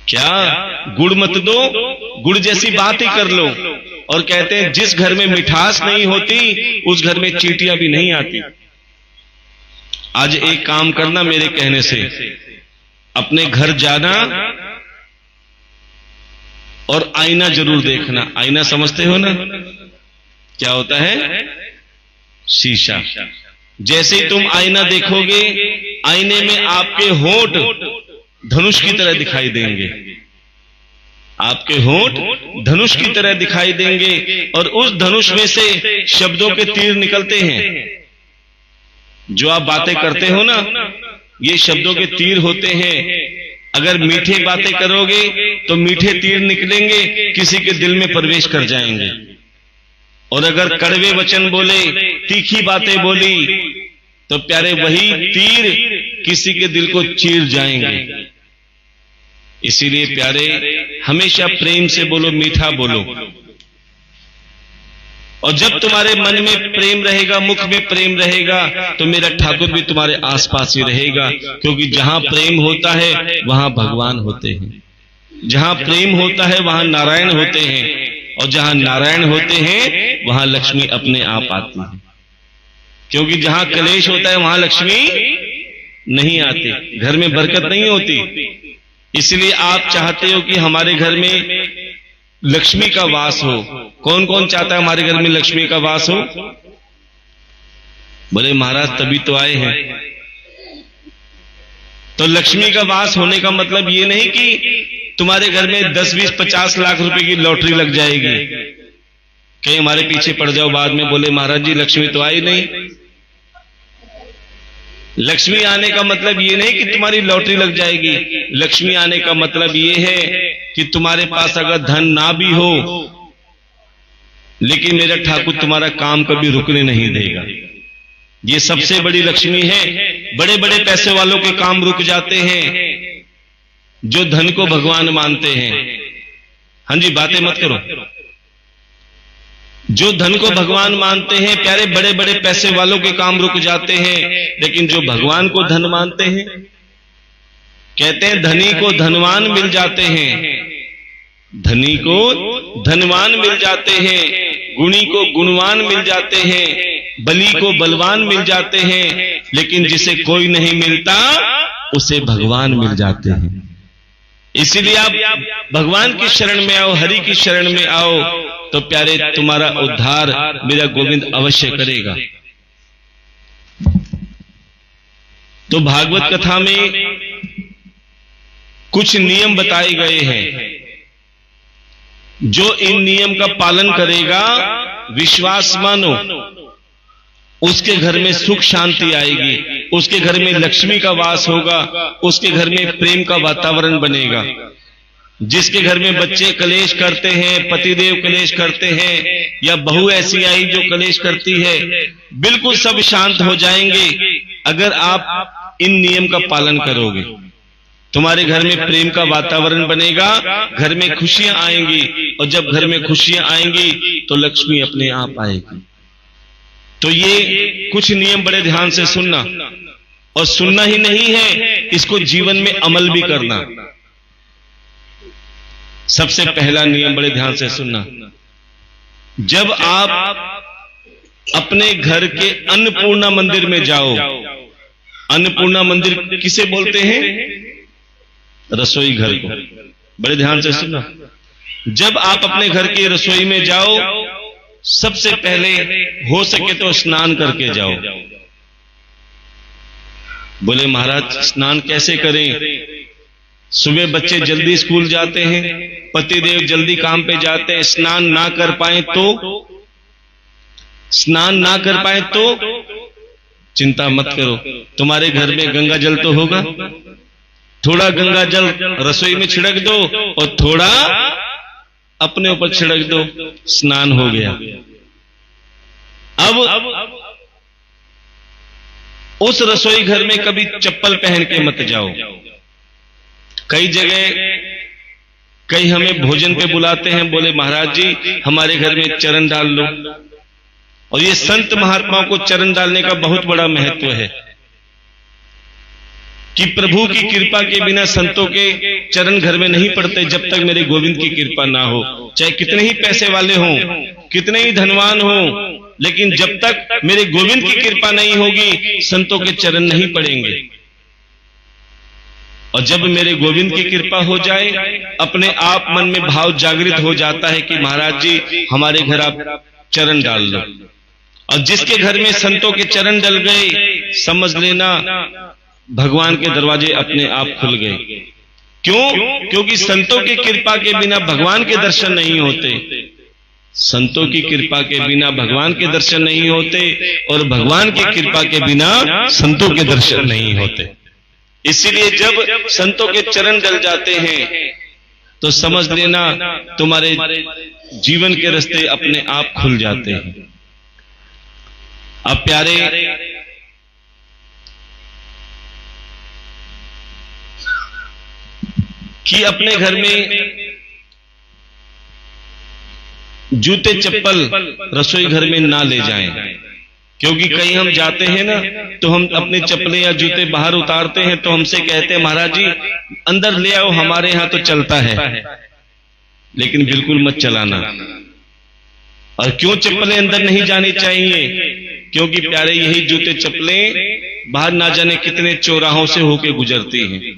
क्या? गुड़ मत दो, गुड़ जैसी बात ही कर लो। और कहते हैं जिस घर में मिठास नहीं होती उस घर में चींटियां भी नहीं आती। आज एक काम करना मेरे कहने से, अपने घर जाना और आईना जरूर देखना। आईना समझते हो ना? क्या होता है? शीशा। जैसे ही तुम आईना देखोगे, आईने में आपके होंठ धनुष की तरह दिखाई देंगे। आपके होंठ धनुष की तरह दिखाई देंगे और उस धनुष में से शब्दों के तीर निकलते हैं। जो आप बातें करते हो ना, ये शब्दों के तीर होते हैं। अगर मीठे बातें करोगे तो मीठे तीर निकलेंगे, किसी के दिल में प्रवेश कर जाएंगे। और अगर कड़वे वचन बोले, तीखी बातें बोली, तो प्यारे वही तीर किसी के दिल को चीर जाएंगे। इसीलिए प्यारे हमेशा प्रेम से बोलो, मीठा बोलो। और जब तुम्हारे मन में प्रेम रहेगा, मुख में प्रेम रहेगा, तो मेरा ठाकुर भी तुम्हारे आसपास ही रहेगा। क्योंकि जहां प्रेम होता है वहां भगवान होते हैं। जहां प्रेम होता है वहां नारायण होते हैं। और जहां नारायण होते हैं वहां लक्ष्मी अपने आप आती है। क्योंकि जहां कलेश होता है वहां लक्ष्मी नहीं आती, घर में बरकत नहीं होती। इसलिए आप चाहते हो कि हमारे घर में लक्ष्मी का वास हो। कौन कौन चाहता है हमारे घर में लक्ष्मी का वास हो? बोले महाराज तभी तो आए हैं। तो लक्ष्मी का वास होने का मतलब ये नहीं कि तुम्हारे घर में 10, 20, 50 लाख रुपए की लॉटरी लग जाएगी, कहीं हमारे पीछे पड़ जाओ बाद में बोले महाराज जी लक्ष्मी तो आई नहीं। लक्ष्मी आने का मतलब ये नहीं कि तुम्हारी लॉटरी लग जाएगी, लक्ष्मी आने का मतलब ये है कि तुम्हारे पास अगर धन ना भी हो लेकिन मेरा ठाकुर तुम्हारा काम कभी रुकने नहीं देगा। ये सबसे बड़ी लक्ष्मी है। बड़े बड़े पैसे वालों के काम रुक जाते हैं जो धन को भगवान मानते हैं। हाँ जी, बातें मत करो। जो धन को भगवान मानते हैं प्यारे, बड़े बड़े पैसे वालों के काम रुक जाते हैं, लेकिन जो भगवान को धन मानते हैं, कहते हैं धनी को धनवान मिल जाते हैं, धनी को धनवान मिल जाते हैं, गुणी को गुणवान मिल जाते हैं, बली को बलवान मिल जाते हैं, लेकिन जिसे कोई नहीं मिलता उसे भगवान मिल जाते हैं। इसीलिए आप भगवान की शरण में आओ, हरि की शरण में आओ, तो प्यारे तुम्हारा उद्धार मेरा गोविंद अवश्य करेगा। तो भागवत कथा में कुछ नियम बताए गए हैं, जो इन नियम का पालन करेगा, विश्वास मानो, उसके घर में सुख शांति आएगी, उसके घर में लक्ष्मी का वास होगा, उसके घर में प्रेम का वातावरण बनेगा। जिसके घर में बच्चे कलेश करते हैं, पतिदेव कलेश करते हैं, या बहू ऐसी आई जो कलेश करती है, बिल्कुल सब शांत हो जाएंगे अगर आप इन नियम का पालन करोगे। तुम्हारे घर में प्रेम का वातावरण बनेगा, घर में खुशियां आएंगी, और जब घर में खुशियां आएंगी तो लक्ष्मी अपने आप आएगी। तो ये कुछ नियम बड़े ध्यान से सुनना, और सुनना ही नहीं है, इसको जीवन में अमल भी करना। सबसे पहला नियम बड़े ध्यान से सुनना, जब आप अपने घर के अन्नपूर्णा मंदिर में जाओ, अन्नपूर्णा मंदिर किसे बोलते हैं? रसोई घर को। बड़े ध्यान से सुनना, जब आप अपने घर की रसोई में जाओ, सबसे पहले हो सके तो स्नान करके जाओ। बोले महाराज स्नान कैसे करें? सुबह बच्चे जल्दी स्कूल जाते हैं, पतिदेव जल्दी काम पे जाते हैं, स्नान ना कर पाए तो चिंता मत करो, तुम्हारे घर में गंगा जल तो होगा, थोड़ा गंगा जल रसोई में छिड़क दो और थोड़ा अपने ऊपर छिड़क दो, स्नान हो गया। अब उस रसोई घर में कभी चप्पल पहन के मत जाओ। कई जगह कई हमें भोजन पे बुलाते हैं, बोले महाराज जी हमारे घर में चरण डाल लो, और ये संत महात्माओं को चरण डालने का बहुत बड़ा महत्व है कि प्रभु की कृपा के बिना संतों के चरण घर में नहीं पड़ते जब तक मेरे गोविंद की कृपा ना हो। चाहे कितने ही पैसे वाले हों, कितने ही धनवान हों, लेकिन जब तक मेरे गोविंद की कृपा नहीं होगी संतों के चरण नहीं पड़ेंगे। और जब मेरे गोविंद की कृपा हो जाए, अपने आप मन में भाव जागृत हो जाता है कि महाराज जी हमारे घर आप चरण डाल लो, और जिसके घर में संतों के चरण डल गए, समझ लेना भगवान के दरवाजे अपने आप खुल गए। क्यों? क्योंकि संतों की कृपा के बिना भगवान के दर्शन नहीं होते, संतों की कृपा के बिना भगवान के दर्शन नहीं होते, और भगवान की कृपा के बिना संतों के दर्शन नहीं होते। इसीलिए जब संतों के चरण डल जाते हैं तो समझ लेना तुम्हारे जीवन के रास्ते अपने आप खुल जाते हैं। अब प्यारे, कि अपने घर में जूते चप्पल रसोई घर में ना ले जाएं, क्योंकि कहीं हम जाते हैं ना तो हम अपने चप्पलें या जूते बाहर उतारते हैं तो हमसे कहते हैं महाराज जी अंदर ले आओ, हमारे यहां तो चलता है, लेकिन बिल्कुल मत चलाना। और क्यों चप्पलें अंदर नहीं जानी चाहिए? क्योंकि प्यारे यही जूते चप्पलें बाहर ना जाने कितने चौराहों से होके गुजरती हैं।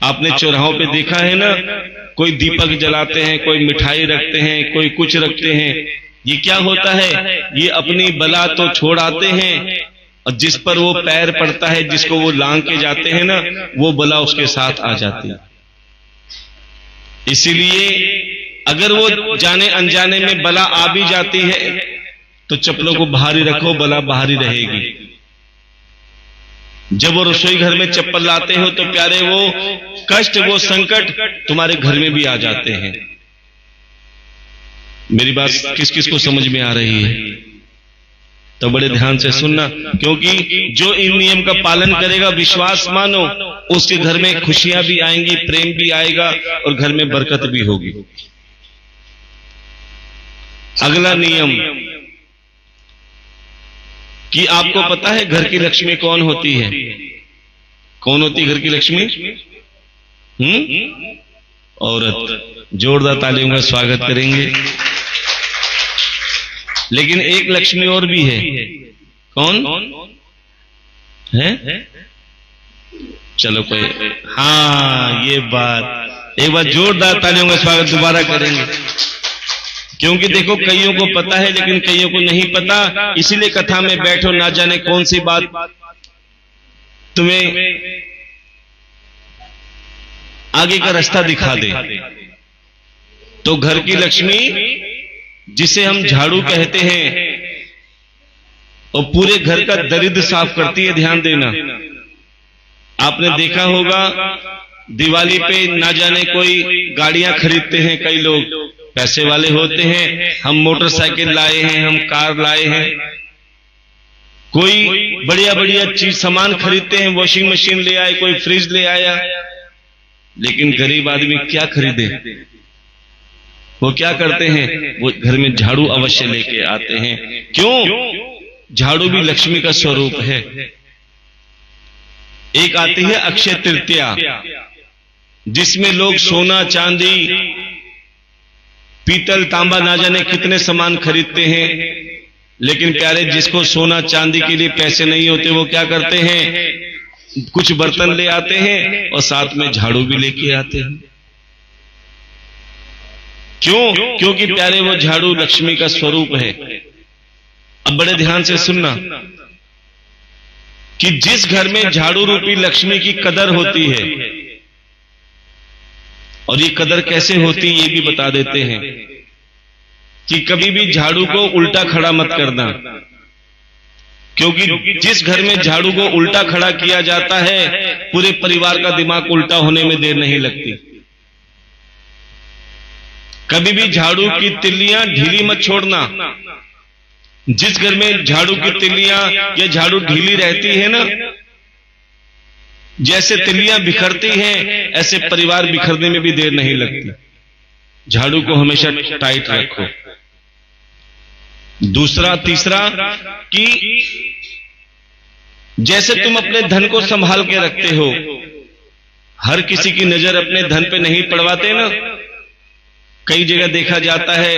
आपने चौराहों पे देखा है ना, कोई दीपक जलाते हैं, कोई मिठाई रखते हैं, कोई कुछ रखते हैं। ये क्या होता है? ये अपनी बला तो छोड़ आते हैं, और जिस पर वो पैर पड़ता है, जिसको वो लांग के जाते हैं ना, वो बला उसके साथ आ जाती है। इसीलिए अगर वो जाने अनजाने में बला आ भी जाती है तो चप्पलों को बाहर ही रखो, बला बाहर ही रहेगी। जब वो रसोई घर में चप्पल लाते हो तो प्यारे वो कष्ट, वो संकट तुम्हारे घर में भी आ जाते हैं। मेरी बात किस किस को समझ में आ रही है? तो बड़े ध्यान से सुनना, क्योंकि जो इन नियम का पालन करेगा, विश्वास मानो, उसके घर में खुशियां भी आएंगी, प्रेम भी आएगा और घर में बरकत भी होगी। अगला नियम कि आपको पता है घर की लक्ष्मी कौन होती है? कौन होती है घर की लक्ष्मी? औरत। जोरदार तालियों का स्वागत करेंगे। लेकिन एक लक्ष्मी और भी है। कौन है? चलो कोई, हाँ ये बात, एक बार जोरदार तालियों का स्वागत दोबारा करेंगे। क्योंकि देखो कईयों को पता है लेकिन कईयों को नहीं पता, इसीलिए कथा में बैठो, ना जाने कौन सी बात तुम्हें आगे का रास्ता दिखा दे। तो घर की लक्ष्मी जिसे हम झाड़ू कहते हैं और पूरे घर का दरिद्र साफ करती है। ध्यान देना, आपने देखा होगा दिवाली पे ना जाने कोई गाड़ियां खरीदते हैं, कई लोग पैसे वाले होते हैं, हम मोटरसाइकिल लाए हैं, हम कार लाए हैं, कोई बढ़िया बढ़िया चीज सामान खरीदते हैं, वॉशिंग मशीन ले आए, कोई फ्रिज ले आया। लेकिन गरीब आदमी क्या खरीदे? वो क्या करते हैं? वो घर में झाड़ू अवश्य लेके आते हैं। क्यों? झाड़ू भी लक्ष्मी का स्वरूप है। एक आती है अक्षय तृतीया, जिसमें लोग सोना चांदी पीतल तांबा ना जाने कितने सामान खरीदते हैं। लेकिन प्यारे, जिसको सोना चांदी के लिए पैसे नहीं होते वो क्या करते हैं? कुछ बर्तन ले आते हैं और साथ में झाड़ू भी लेके आते हैं। क्यों? क्योंकि प्यारे वो झाड़ू लक्ष्मी का स्वरूप है। अब बड़े ध्यान से सुनना कि जिस घर में झाड़ू रूपी लक्ष्मी की कदर होती है, और ये कदर कैसे होती ये भी बता देते हैं कि कभी भी झाड़ू को उल्टा खड़ा मत करना, क्योंकि जिस घर में झाड़ू को उल्टा खड़ा किया जाता है पूरे परिवार का दिमाग उल्टा होने में देर नहीं लगती। कभी भी झाड़ू की तिल्लियां ढीली मत छोड़ना। जिस घर में झाड़ू की तिल्लियां या झाड़ू ढीली रहती है ना, जैसे तिल्लियां बिखरती हैं ऐसे परिवार बिखरने में भी देर नहीं लगती। झाड़ू को हमेशा टाइट रखो। दूसरा, तीसरा कि जैसे तुम अपने धन को संभाल के रखते हो, हर किसी की नजर अपने धन पे नहीं पड़वाते ना। कई जगह देखा जाता है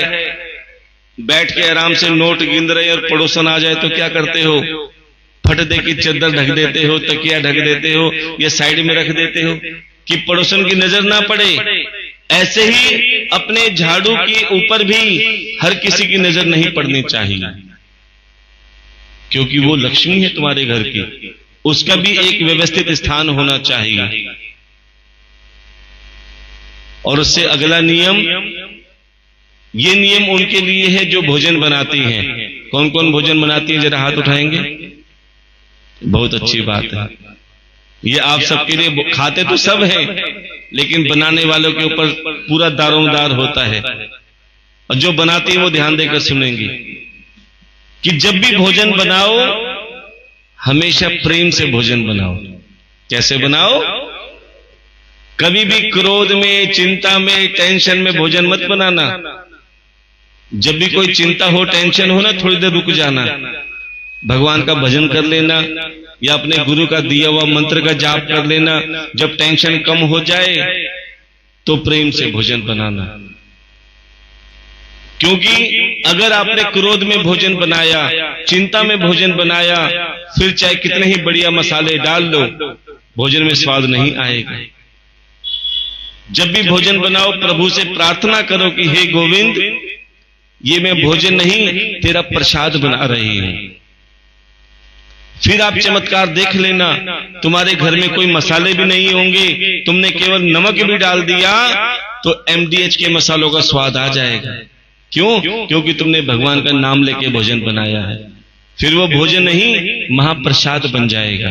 बैठ के आराम से नोट गिन रहे और पड़ोसन आ जाए तो क्या करते हो? फट दे की चादर ढक देते हो, तकिया ढक देते हो या साइड में रख देते हो कि पड़ोसन की नजर ना पड़े। ऐसे ही अपने झाड़ू के ऊपर भी हर किसी की नजर नहीं पड़नी चाहिए, क्योंकि वो लक्ष्मी है तुम्हारे घर की, उसका भी एक व्यवस्थित स्थान होना चाहिए। और उससे अगला नियम, ये नियम उनके लिए है जो भोजन बनाती हैं। कौन कौन भोजन बनाती है? जरा हाथ उठाएंगे। बहुत अच्छी बात है। ये आप सबके लिए, खाते तो सब हैं लेकिन बनाने वालों के ऊपर पूरा दारोमदार होता है। और जो बनाती है वो ध्यान देकर सुनेंगी कि जब भी भोजन बनाओ हमेशा प्रेम से भोजन बनाओ। कैसे बनाओ? कभी भी क्रोध में, चिंता में, टेंशन में भोजन मत बनाना। जब भी कोई चिंता हो, टेंशन हो ना, थोड़ी देर रुक जाना, भगवान का भजन कर लेना या अपने गुरु का दिया हुआ मंत्र का जाप कर लेना। जब टेंशन कम हो जाए तो प्रेम से भोजन बनाना। क्योंकि अगर आपने क्रोध में भोजन बनाया, चिंता में भोजन बनाया, फिर चाहे कितने ही बढ़िया मसाले डाल लो, भोजन में स्वाद नहीं आएगा। जब भी भोजन बनाओ प्रभु से प्रार्थना करो कि हे गोविंद, ये मैं भोजन नहीं तेरा प्रसाद बना रही हूं। फिर आप चमत्कार देख लेना, तुम्हारे घर में कोई मसाले भी नहीं होंगे, तुमने केवल नमक भी डाल दिया तो MDH के मसालों का स्वाद आ जाएगा। क्यों? क्योंकि तुमने भगवान का नाम लेके भोजन बनाया है। फिर वो भोजन नहीं महाप्रसाद बन जाएगा।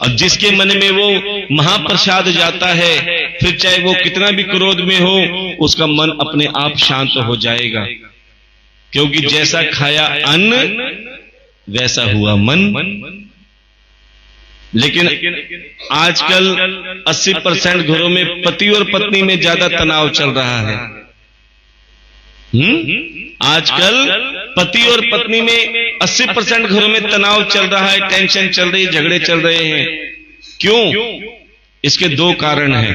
और जिसके मन में वो महाप्रसाद जाता है, फिर चाहे वो कितना भी क्रोध में हो, उसका मन अपने आप शांत हो जाएगा। क्योंकि जैसा खाया अन्न वैसा हुआ मन। लेकिन आजकल 80% घरों में पति और पत्नी में ज्यादा तनाव चल रहा है। आजकल पति और पत्नी में 80% घरों में तनाव चल रहा है, टेंशन चल रही है, झगड़े चल रहे हैं। क्यों? इसके दो कारण हैं।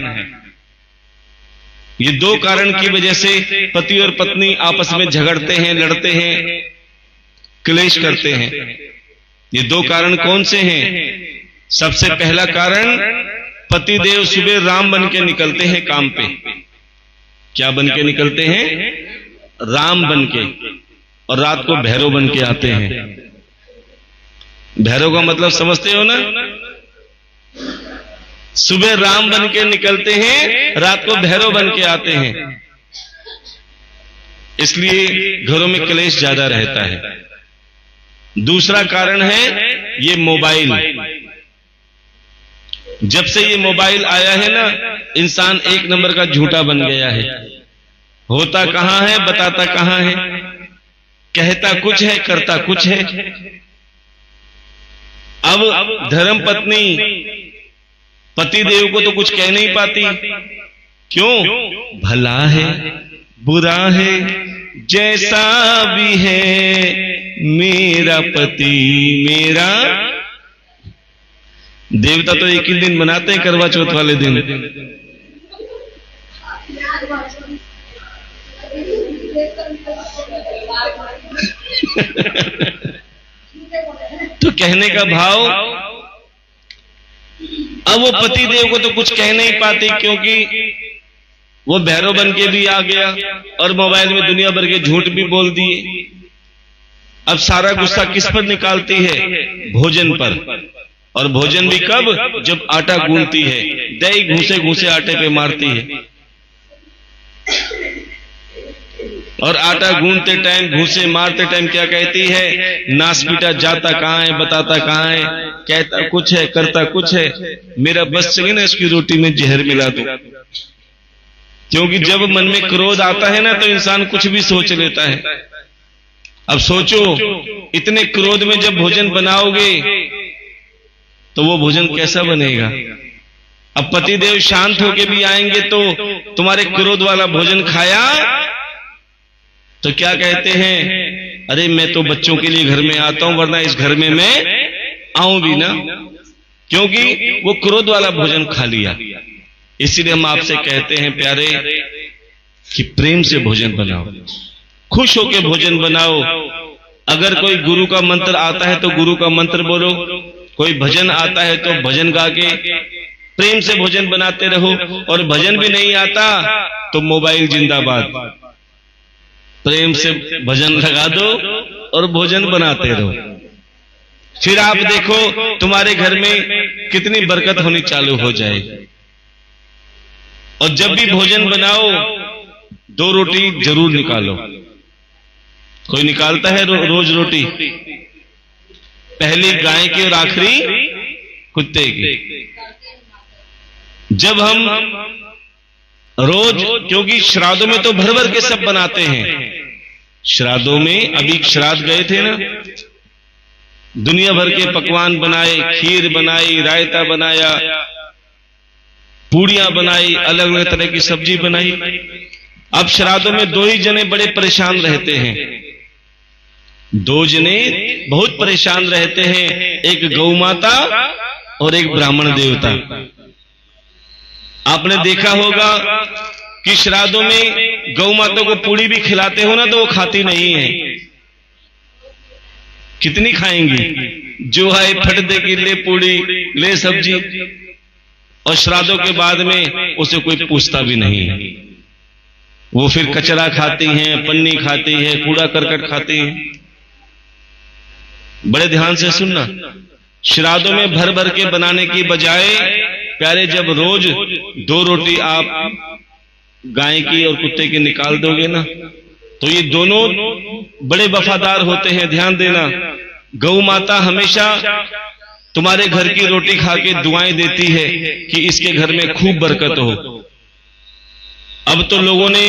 ये दो कारण की वजह से पति और पत्नी आपस में झगड़ते हैं, लड़ते हैं, क्लेश करते हैं। ये दो कारण कौन से हैं? सबसे पहला कारण, पति देव सुबह राम बन के निकलते हैं काम पे। क्या बन के निकलते हैं? राम बन के, और रात को भैरव बन के आते हैं। भैरव का मतलब समझते हो ना? सुबह राम बन के निकलते हैं, रात को भैरव बन के आते हैं। इसलिए घरों में क्लेश ज्यादा रहता है। दूसरा कारण है ये मोबाइल। जब से ये मोबाइल आया है ना, इंसान एक नंबर का झूठा बन गया है। होता कहां है, बताता कहां है, कहता कुछ है, करता कुछ है। अब धर्म पत्नी पति देव को तो कुछ कह नहीं पाती। क्यों? भला है, बुरा है, जैसा भी है मेरा पति मेरा। देवता तो एक ही दिन मनाते हैं, करवा चौथ वाले दिन। तो कहने का भाव, अब वो पति देव को तो कुछ कह नहीं पाती, क्योंकि वो भैरव बन के भी आ गया और मोबाइल में दुनिया भर के झूठ भी बोल दिए। अब सारा गुस्सा किस पर निकालती है? भोजन पर। और भोजन भी कब? जब आटा गूंथती है, दही घूसे घूसे आटे पे मारती है। और आटा गूंथते टाइम, घूसे मारते टाइम क्या कहती है? नासपीटा जाता कहां है, बताता कहां है, कहता कुछ है, करता कुछ है। मेरा बस चले ना, इसकी रोटी में जहर मिला दूं। क्योंकि जब मन में क्रोध आता है ना, तो इंसान कुछ भी सोच लेता है। अब सोचो, इतने क्रोध में जब भोजन बनाओगे तो वो भोजन कैसा बनेगा? अब पति देव शांत होके भी आएंगे तो तुम्हारे क्रोध वाला भोजन खाया तो क्या कहते हैं? अरे मैं तो बच्चों के लिए घर में आता हूं, वरना इस घर में मैं आऊं भी ना। क्योंकि वो क्रोध वाला भोजन खा लिया। इसीलिए हम आपसे कहते हैं प्यारे कि प्रेम से भोजन बनाओ, खुश होके भोजन बनाओ। अगर कोई गुरु का मंत्र आता है तो गुरु का मंत्र बोलो, कोई भजन आता है तो भजन गा के प्रेम से भोजन बनाते रहो। और भजन भी नहीं आता तो मोबाइल जिंदाबाद, प्रेम से भजन लगा दो और भोजन बनाते रहो। फिर आप देखो तुम्हारे घर में कितनी बरकत होनी चालू हो जाएगी। और जब भी भोजन बनाओ 2 रोटी जरूर निकालो। कोई निकालता है रोज रोटी? पहली गाय की और आखिरी कुत्ते की। जब हम रोज, क्योंकि श्राद्धों में तो भर भर के सब बनाते हैं। श्राद्धों में, अभी श्राद्ध गए थे ना, दुनिया भर के पकवान बनाए, खीर बनाई, रायता बनाया, पूड़ियां बनाई, अलग अलग तरह की सब्जी बनाई। अब श्राद्धों में 2 ही जने बड़े परेशान रहते हैं। 2 जने बहुत परेशान रहते हैं, एक गौ माता और एक ब्राह्मण देवता। आपने देखा होगा कि श्राद्धों में गौ माता को पूड़ी भी खिलाते हो ना, तो वो खाती नहीं है। कितनी खाएंगी? जो है फट देगी, ले पूड़ी, ले सब्जी। और श्राद्धों के बाद में उसे कोई पूछता भी नहीं है। वो फिर कचरा खाती हैं, पन्नी खाती है, कूड़ा करकट खाती हैं। बड़े ध्यान से सुनना, श्राद्धों में भर भर के बनाने की बजाय प्यारे, जब रोज 2 रोटी आप गाय की और कुत्ते की निकाल दोगे ना, तो ये दोनों बड़े वफादार होते हैं। ध्यान देना, गौ माता हमेशा तुम्हारे घर की रोटी खा के दुआएं देती है कि इसके घर में खूब बरकत हो। अब तो लोगों ने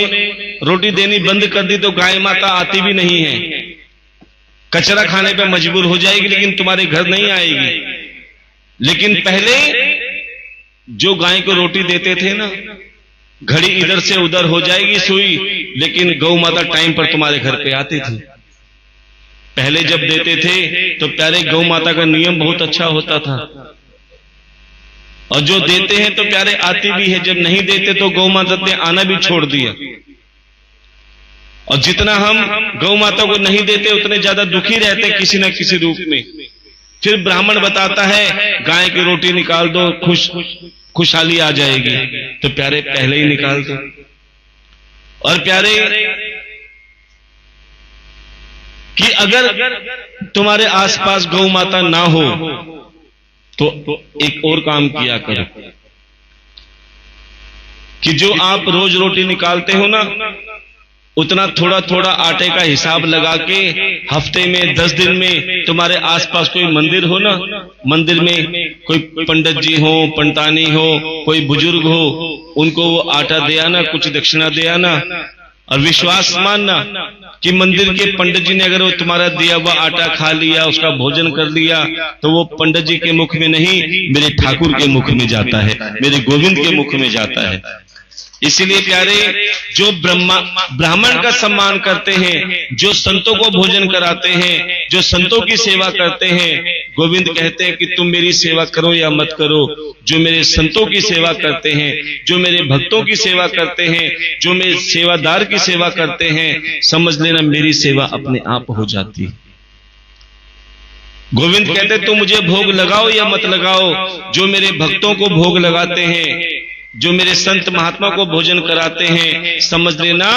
रोटी देनी बंद कर दी तो गाय माता आती भी नहीं है, कचरा खाने पे मजबूर हो जाएगी, लेकिन तुम्हारे घर नहीं आएगी। लेकिन पहले जो गाय को रोटी देते थे ना, घड़ी इधर से उधर हो जाएगी सुई, लेकिन गौ माता टाइम पर तुम्हारे घर पे आती थी। पहले जब देते थे तो प्यारे गौ माता का नियम बहुत अच्छा होता था, और जो देते हैं तो प्यारे आती भी है, जब नहीं देते तो गौ माता ने आना भी छोड़ दिया। और जितना हम गौ माता को नहीं देते उतने ज्यादा दुखी रहते किसी न किसी रूप में। फिर ब्राह्मण बताता है गाय की रोटी निकाल दो, खुशहाली आ जाएगी, तो प्यारे पहले ही निकाल दो। और प्यारे कि अगर तुम्हारे आसपास गौ माता ना हो तो एक और काम किया करो कि जो आप रोज रोटी निकालते हो ना, उतना थोड़ा थोड़ा आटे का हिसाब लगा के हफ्ते में 10 दिन में तुम्हारे आसपास कोई मंदिर हो ना, मंदिर में कोई पंडित जी हो, पंडितानी हो, कोई बुजुर्ग हो, उनको वो आटा दे आना, कुछ दक्षिणा दे आना। और विश्वास मानना कि मंदिर के पंडित जी ने अगर वो तुम्हारा दिया हुआ आटा खा लिया, उसका भोजन कर लिया, तो वो पंडित जी के मुख में नहीं, मेरे ठाकुर के मुख में जाता है, मेरे गोविंद के मुख में जाता है। इसीलिए प्यारे जो ब्राह्मण का सम्मान करते हैं, जो संतों को भोजन कराते हैं, जो संतों की सेवा करते हैं, गोविंद कहते हैं कि तुम मेरी सेवा करो या मत करो, जो मेरे संतों की सेवा करते हैं, जो मेरे भक्तों की सेवा करते हैं, जो मेरे सेवादार की सेवा करते हैं, समझ लेना मेरी सेवा अपने आप हो जाती है। गोविंद कहते तुम मुझे भोग लगाओ या मत लगाओ, जो मेरे भक्तों को भोग लगाते हैं, जो मेरे संत महात्मा को भोजन कराते हैं, समझ लेना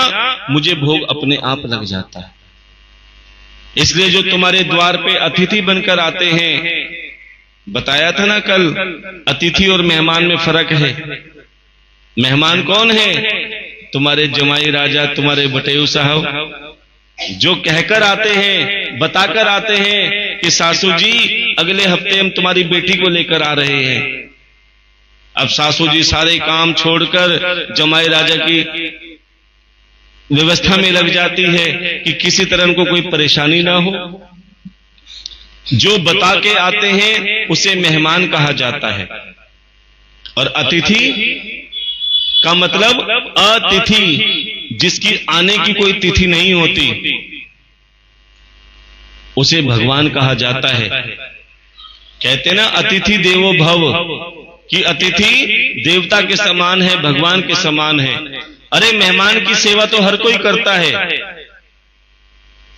मुझे भोग अपने आप लग जाता है। इसलिए जो तुम्हारे द्वार पे अतिथि बनकर आते हैं, बताया था ना कल, अतिथि और मेहमान में फर्क है। मेहमान कौन है? तुम्हारे जमाई राजा, तुम्हारे बटेऊ साहब, जो कहकर आते हैं, बताकर आते हैं कि सासू जी अगले हफ्ते हम तुम्हारी बेटी को लेकर आ रहे हैं। अब सासू जी सारे काम छोड़कर जमाई राजा की व्यवस्था में लग जाती है कि किसी तरह उनको कोई परेशानी ना हो। जो बता के आते हैं उसे मेहमान कहा जाता है, और अतिथि का मतलब अतिथि, जिसकी आने की कोई तिथि नहीं होती, उसे भगवान कहा जाता है। कहते ना अतिथि देवो भव, कि अतिथि देवता के समान है, भगवान के समान है। अरे मेहमान की सेवा तो हर कोई करता है,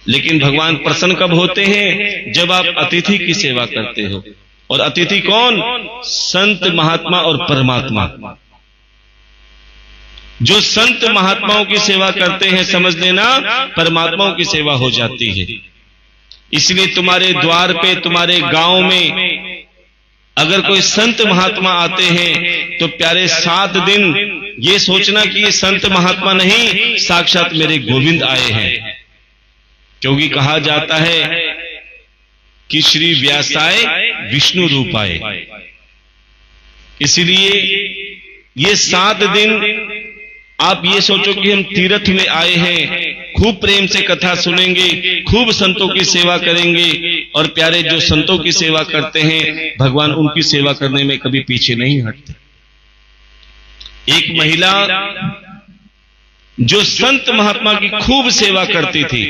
लेकिन भगवान प्रसन्न कब होते हैं? जब आप अतिथि की सेवा करते हो। और अतिथि कौन? संत महात्मा और परमात्मा। जो संत महात्माओं की सेवा करते हैं, समझ लेना परमात्माओं की सेवा हो जाती है। इसलिए तुम्हारे द्वार पे, तुम्हारे गांव में अगर कोई संत महात्मा आते हैं तो प्यारे 7 दिन ये सोचना कि ये संत महात्मा नहीं, साक्षात मेरे गोविंद आए हैं। क्योंकि कहा जाता है कि श्री व्यासाय विष्णु रूपाय। इसलिए ये 7 दिन आप ये सोचो कि हम तीर्थ में आए हैं, खूब प्रेम से कथा सुनेंगे, खूब संतों की सेवा करेंगे। और प्यारे जो संतों की सेवा करते हैं, भगवान उनकी सेवा करने में कभी पीछे नहीं हटते। एक महिला जो संत महात्मा की खूब सेवा करती थी,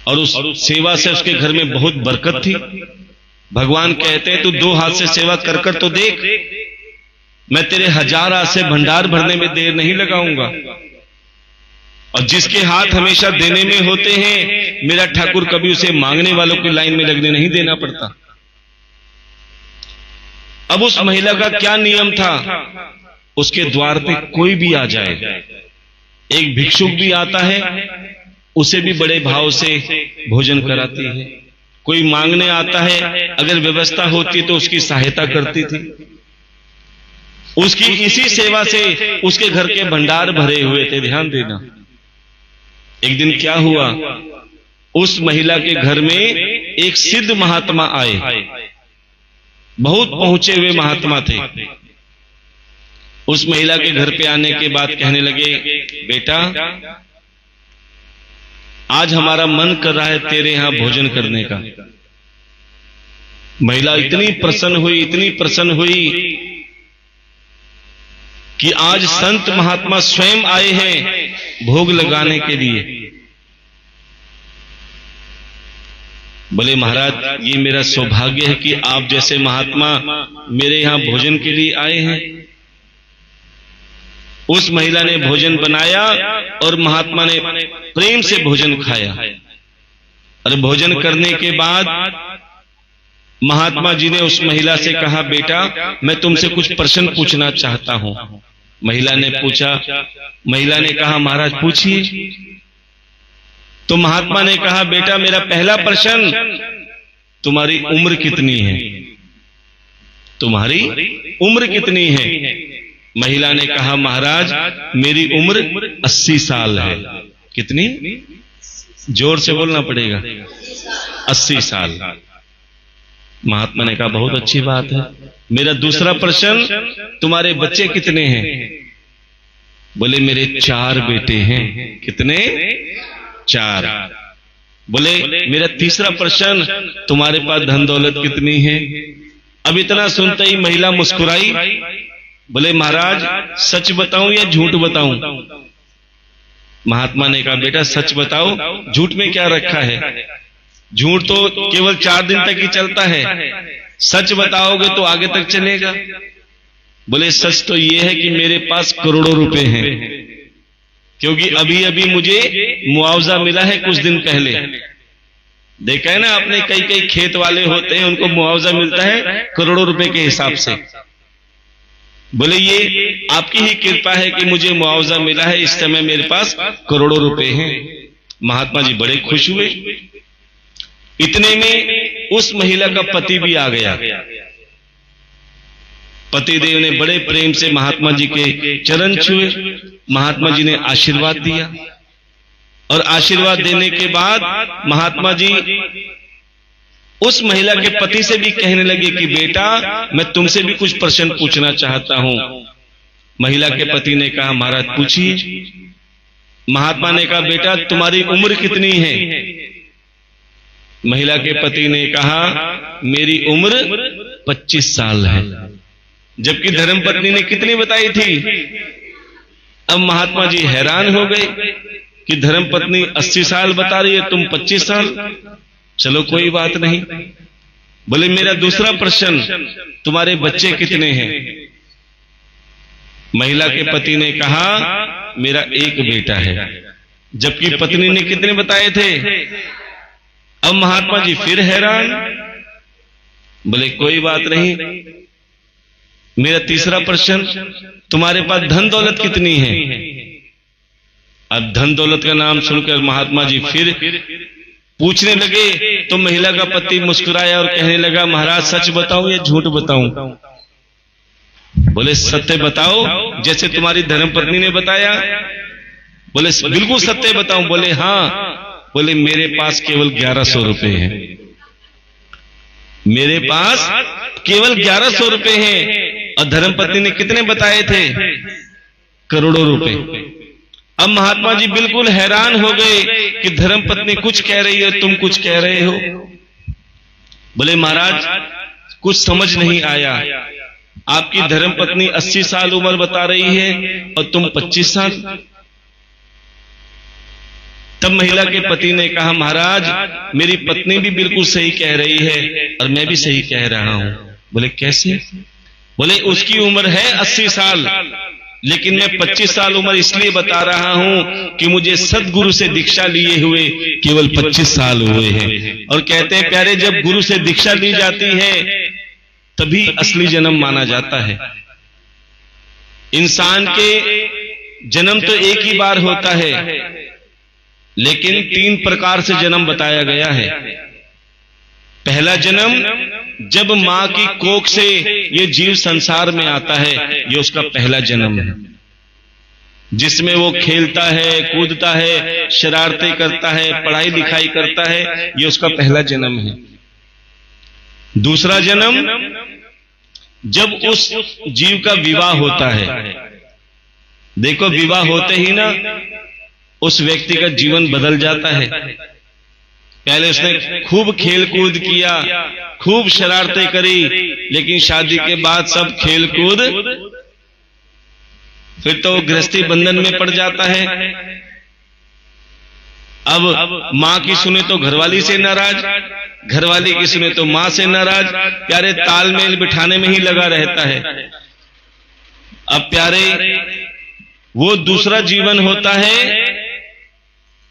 और उस सेवा से उसके घर में बहुत बरकत थी। भगवान कहते हैं तू 2 हाथ से सेवा कर कर तो देख, मैं तेरे 1000 हाथ से भंडार भरने में देर नहीं लगाऊंगा। और जिसके हाथ हमेशा देने में होते हैं, मेरा ठाकुर कभी उसे मांगने वालों की लाइन में लगने नहीं देना पड़ता। अब उस महिला का क्या नियम था? उसके द्वार पे कोई भी आ जाए, एक भिक्षुक भी आता है, उसे भी बड़े भाव से भोजन कराती है। कोई मांगने आता है, अगर व्यवस्था होती तो उसकी सहायता करती थी। उसकी इसी सेवा से उसके घर के भंडार भरे हुए थे। ध्यान देना, एक दिन क्या हुआ, उस महिला के घर में एक सिद्ध महात्मा आए, बहुत पहुंचे हुए महात्मा थे। उस महिला के घर पे आने के बाद कहने लगे, बेटा आज हमारा मन कर रहा है तेरे यहां भोजन करने का। महिला इतनी प्रसन्न हुई कि आज संत महात्मा स्वयं आए हैं भोग लगाने के लिए। बोले महाराज ये मेरा सौभाग्य है कि आप जैसे महात्मा मेरे यहां भोजन के लिए आए हैं। उस महिला ने भोजन बनाया और महात्मा ने प्रेम से भोजन खाया। और भोजन करने के बाद महात्मा जी ने उस महिला से कहा, बेटा मैं तुमसे कुछ प्रश्न पूछना चाहता हूं। महिला ने पूछा, महिला ने कहा महाराज पूछिए। तो महात्मा ने कहा, बेटा मेरा पहला प्रश्न, तुम्हारी उम्र कितनी है? तुम्हारी उम्र कितनी है? महिला ने कहा, महाराज मेरी उम्र 80 साल है। कितनी? जोर से बोलना पड़ेगा। 80 साल। महात्मा ने कहा बहुत अच्छी बात है। मेरा दूसरा प्रश्न, तुम्हारे बच्चे कितने हैं? बोले मेरे 4 बेटे हैं। कितने? 4। बोले मेरा तीसरा प्रश्न, तुम्हारे पास धन दौलत कितनी है? अब इतना सुनते ही महिला मुस्कुराई। बोले महाराज सच बताऊं या झूठ बताऊं? महात्मा ने कहा बेटा सच बताओ, झूठ में क्या रखा है? झूठ तो केवल 4 दिन तक ही चलता है, सच बताओगे तो आगे तक चलेगा। बोले सच तो ये है कि मेरे पास करोड़ों रुपए हैं, क्योंकि अभी अभी मुझे मुआवजा मिला है कुछ दिन पहले। देखा है ना आपने, कई कई खेत वाले होते हैं उनको मुआवजा मिलता है करोड़ों रुपए के हिसाब से। बोले ये आपकी ही कृपा है कि मुझे मुआवजा मिला है, इस समय मेरे पास करोड़ों रुपए हैं। महात्मा जी बड़े खुश हुए। इतने में उस महिला का पति भी आ गया। पतिदेव ने बड़े प्रेम से महात्मा जी के चरण छुए। महात्मा जी ने आशीर्वाद दिया और आशीर्वाद देने के बाद महात्मा जी उस महिला के पति से भी कहने लगे कि बेटा मैं तुमसे भी कुछ प्रश्न पूछना चाहता हूं। महिला के पति ने कहा महाराज पूछिए। महात्मा ने कहा बेटा तुम्हारी उम्र कितनी है? महिला के पति ने कहा मेरी उम्र 25 साल है। जबकि धर्मपत्नी ने कितनी बताई थी? अब महात्मा जी हैरान हो गए कि धर्मपत्नी 80 साल बता रही है, तुम 25 साल। चलो कोई बात नहीं। बोले मेरा दूसरा प्रश्न, तुम्हारे बच्चे कितने हैं? महिला के पति ने कहा मेरा एक बेटा है। जबकि पत्नी ने कितने बताए थे? अब महात्मा जी फिर हैरान। बोले कोई बात नहीं। मेरा तीसरा प्रश्न, तुम्हारे पास धन दौलत कितनी है? अब धन दौलत का नाम सुनकर महात्मा जी फिर पूछने लगे तो महिला का पति मुस्कुराया और कहने लगा महाराज सच बताऊं या झूठ बताऊं? बोले सत्य बताओ जैसे तुम्हारी धर्मपत्नी ने बताया। बोले बिल्कुल सत्य बताऊं? बोले हाँ। बोले मेरे पास केवल 1100 रुपए हैं। मेरे पास केवल 1100 रुपए हैं। और धर्मपत्नी ने कितने बताए थे? करोड़ों रुपए। अब महात्मा जी बिल्कुल हैरान हो गए कि धर्मपत्नी कुछ कह रही है, तुम कुछ कह रहे हो। बोले महाराज कुछ समझ नहीं आया। आपकी धर्मपत्नी 80 साल उम्र बता रही है और तुम 25 साल। तब महिला के पति ने कहा महाराज मेरी पत्नी भी बिल्कुल सही कह रही है और मैं भी सही कह रहा हूं। बोले कैसे? बोले उसकी उम्र है 80 साल, लेकिन मैं 25 साल उम्र इसलिए बता रहा हूं कि मुझे सदगुरु से दीक्षा लिए हुए केवल 25 साल हुए हैं। और कहते हैं प्यारे जब गुरु से दीक्षा ली जाती है तभी असली जन्म माना जाता है। इंसान के जन्म तो एक ही बार होता है, लेकिन 3 प्रकार से जन्म बताया गया है। पहला जन्म जब मां की कोख से ये जीव संसार में आता है, ये उसका पहला जन्म है, जिसमें वो खेलता है, कूदता है, शरारतें करता है, पढ़ाई लिखाई करता है, ये उसका पहला जन्म है। दूसरा जन्म, जब उस जीव का विवाह होता है। देखो, विवाह होते ही ना उस व्यक्ति का जीवन बदल जाता है। पहले उसने खूब खेल कूद किया, खूब शरारतें करी, लेकिन शादी के बाद सब खेल कूद फिर तो गृहस्थी बंधन में पड़ जाता है। अब मां की सुने तो घरवाली से नाराज, घरवाली की सुने तो मां से नाराज, प्यारे तालमेल बिठाने में ही लगा रहता है। अब प्यारे, वो दूसरा जीवन होता है